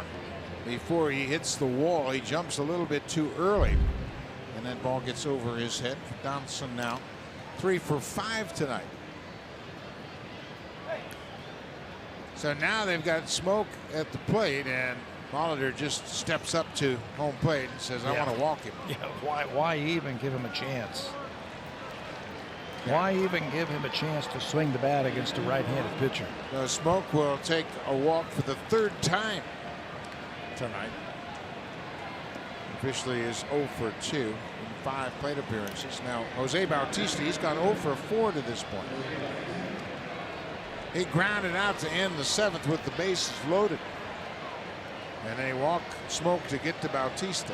before he hits the wall. He jumps a little bit too early, and that ball gets over his head. Donaldson now 3 for 5 tonight. So now they've got Smoke at the plate, and Molitor just steps up to home plate and says, I want to walk him. Yeah, why even give him a chance? Why even give him a chance to swing the bat against a right-handed pitcher? Smoke will take a walk for the 3rd time tonight. Officially is 0 for 2 in 5 plate appearances. Now, Jose Bautista, he's gone 0 for 4 to this point. He grounded out to end the 7th with the bases loaded. And they walk Smoke to get to Bautista.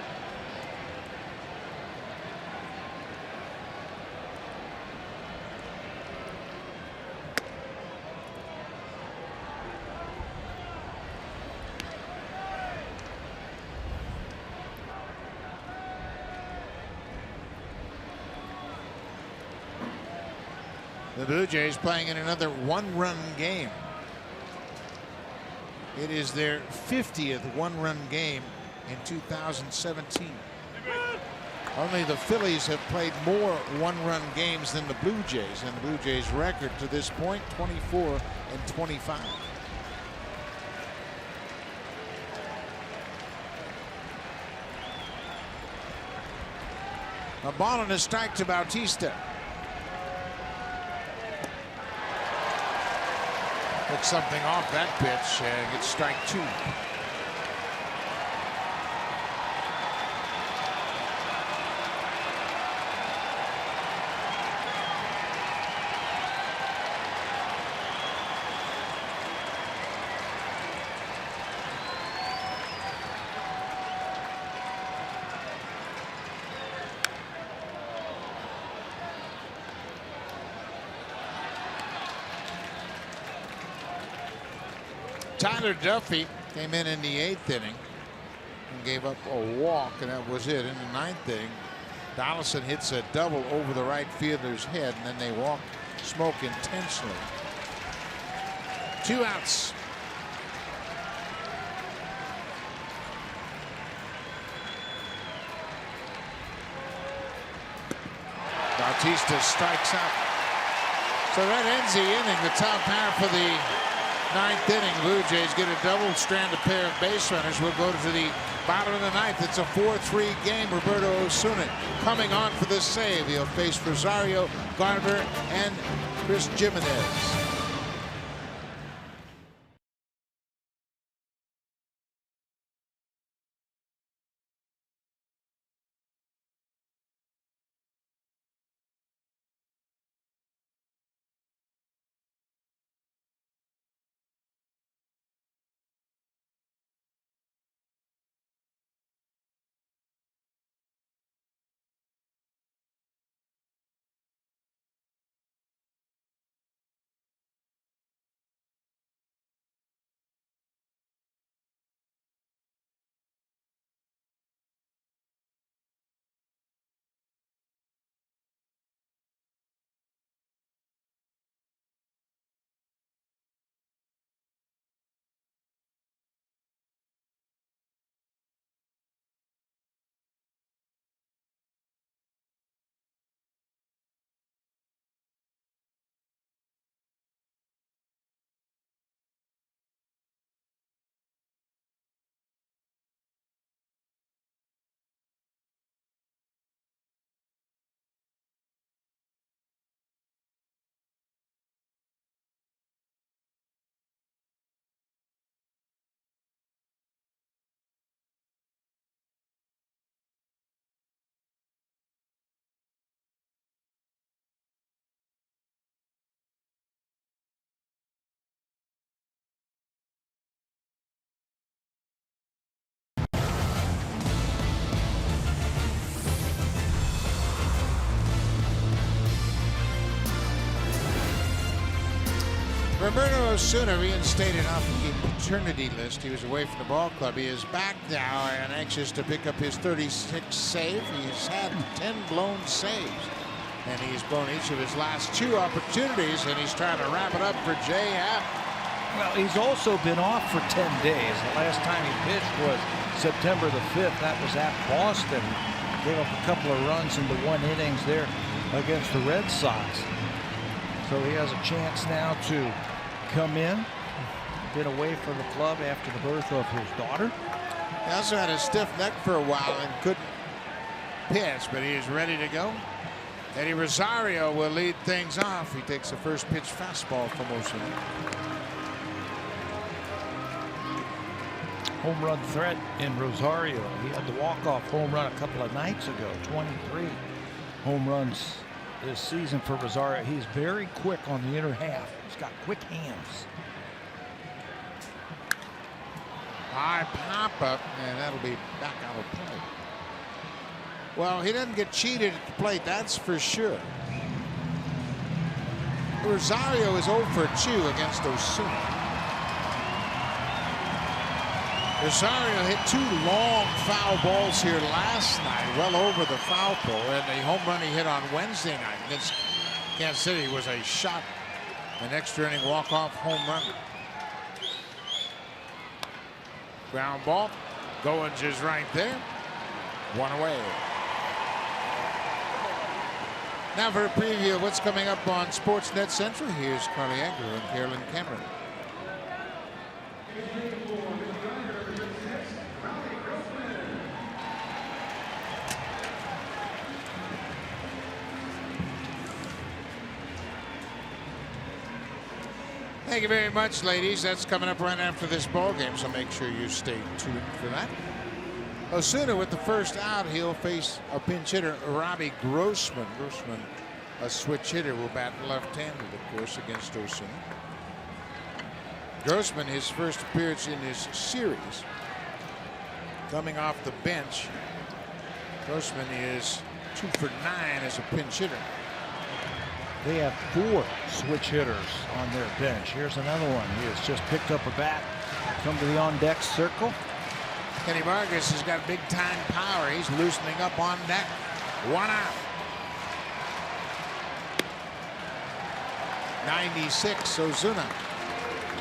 The Blue Jays playing in another 1-run game. It is their 50th 1-run game in 2017. Only the Phillies have played more 1-run games than the Blue Jays, and the Blue Jays record to this point 24-25. A ball and a strike to Bautista. Looks something off that pitch and gets strike 2. Tyler Duffy came in the 8th inning and gave up a walk, and that was it. In the 9th inning, Donaldson hits a double over the right fielder's head, and then they walk Smoke intentionally. 2 outs. Bautista strikes out. So that ends the inning. The top half of the 9th inning, Blue Jays get a double-stranded pair of base runners. We'll go to the bottom of the 9th. It's a 4-3 game. Roberto Osuna coming on for the save. He'll face Rosario, Garver, and Chris Jimenez. Roberto Osuna reinstated off the paternity list. He was away from the ball club. He is back now and anxious to pick up his 36th save. He's had 10 blown saves, and he's blown each of his last 2 opportunities, and he's trying to wrap it up for Jay Happ. Well, he's also been off for 10 days. The last time he pitched was September the 5th. That was at Boston. Gave up a couple of runs into 1 innings there against the Red Sox. So he has a chance now to come in. Been away from the club after the birth of his daughter. He also had a stiff neck for a while and couldn't pitch, but he is ready to go. Eddie Rosario will lead things off. He takes the first pitch fastball from Osuna. Home run threat in Rosario. He had the walk-off home run a couple of nights ago. 23 home runs this season for Rosario. He's very quick on the inner half. He's got quick hands. High pop up, and that'll be back out of play. Well, he doesn't get cheated at the plate, that's for sure. Rosario is 0 for 2 against Osuna. Rosario hit 2 long foul balls here last night, well over the foul pole, and the home run he hit on Wednesday night against Kansas City was a shot, an extra inning walk-off home run. Ground ball. Goins is right there. 1 away. Now for a preview of what's coming up on Sportsnet Central. Here's Carly Agnew and Carolyn Cameron. Thank you very much, ladies. That's coming up right after this ball game, so make sure you stay tuned for that. Osuna with the first out. He'll face a pinch hitter, Robbie Grossman. Grossman, a switch hitter, will bat left-handed, of course, against Osuna. Grossman, his first appearance in this series, coming off the bench. Grossman is 2 for 9 as a pinch hitter. They have 4 switch hitters on their bench. Here's another one. He has just picked up a bat. Come to the on-deck circle. Kenny Vargas has got big-time power. He's loosening up on deck. 1 out. 96, Osuna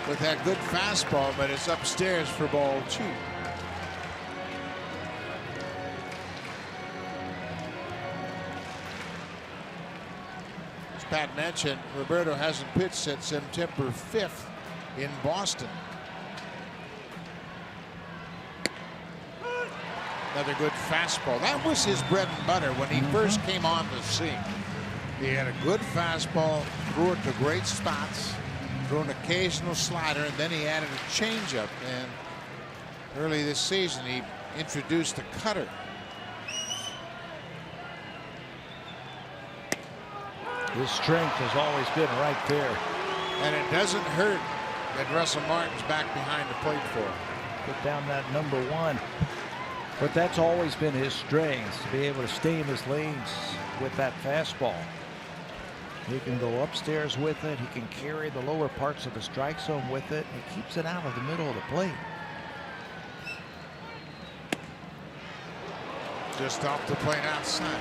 with that good fastball, but it's upstairs for ball 2. Pat mentioned, Roberto hasn't pitched since September 5th in Boston. Another good fastball. That was his bread and butter when he first came on the scene. He had a good fastball, threw it to great spots, threw an occasional slider, and then he added a changeup. And early this season, he introduced a cutter. His strength has always been right there. And it doesn't hurt that Russell Martin's back behind the plate for him. Put down that number 1. But that's always been his strength, to be able to stay in his lanes with that fastball. He can go upstairs with it. He can carry the lower parts of the strike zone with it. He keeps it out of the middle of the plate. Just off the plate outside.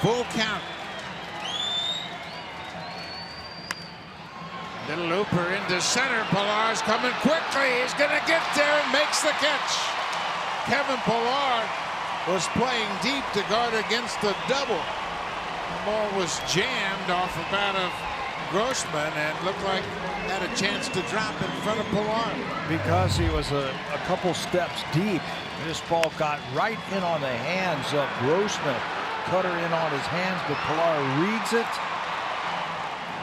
Full count. Little looper into center. Pillar's coming quickly. He's going to get there and makes the catch. Kevin Pillar was playing deep to guard against the double. The ball was jammed off the bat of Grossman and looked like had a chance to drop in front of Pillar. Because he was a couple steps deep, this ball got right in on the hands of Grossman. Cutter in on his hands, but Pillar reads it.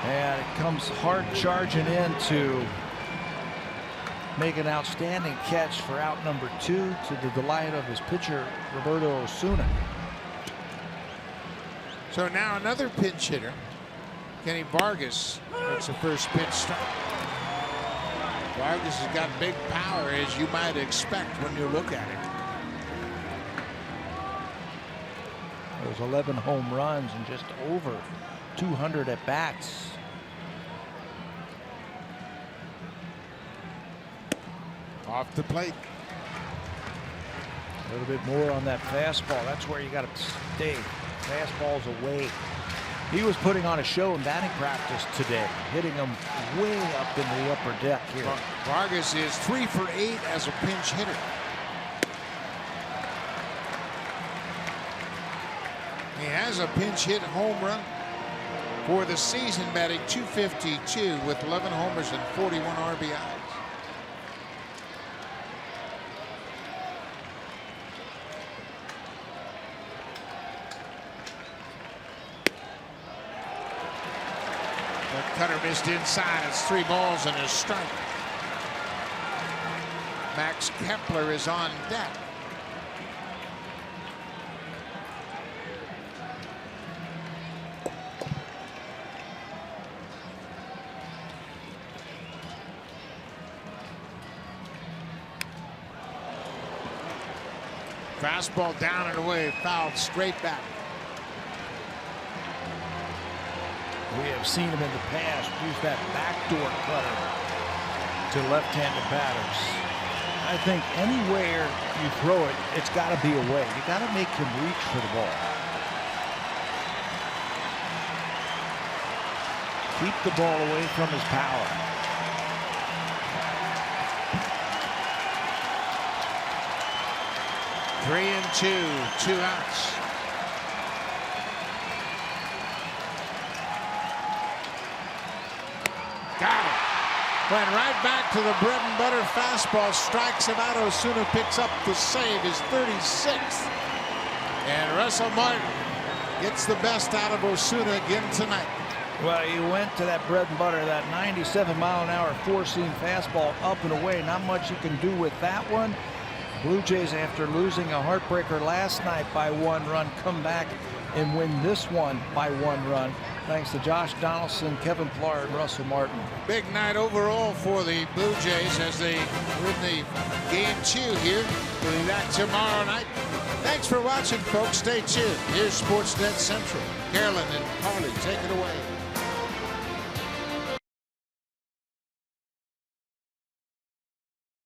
And it comes hard charging in to make an outstanding catch for out number 2 to the delight of his pitcher, Roberto Osuna. So now another pinch hitter Kenny Vargas makes the first pitch strike. Vargas has got big power, as you might expect when you look at him. There's 11 home runs and just over 200 at bats. Off the plate. A little bit more on that fastball. That's where you got to stay. Fastballs away. He was putting on a show in batting practice today, hitting them way up in the upper deck here. Vargas is 3 for 8 as a pinch hitter. He has a pinch hit home run for the season, batting .252 with 11 homers and 41 RBIs. Cutter missed inside. It's 3 balls and a strike. Max Kepler is on deck. Fastball down and away, fouled straight back. We have seen him in the past use that backdoor cutter to left-handed batters. I think anywhere you throw it, it's got to be away. You got to make him reach for the ball. Keep the ball away from his power. Three and two outs. Got it. Went right back to the bread and butter fastball. Strikes him out. Osuna picks up the save, his 36th. And Russell Martin gets the best out of Osuna again tonight. Well, he went to that bread and butter, that 97-mile-an-hour four-seam fastball up and away. Not much you can do with that one. Blue Jays, after losing a heartbreaker last night by 1 run, come back and win this one by 1 run. Thanks to Josh Donaldson, Kevin Pillar, and Russell Martin. Big night overall for the Blue Jays as they win the game 2 here. We'll be back tomorrow night. Thanks for watching, folks. Stay tuned. Here's Sportsnet Central. Carolyn and Carly, take it away.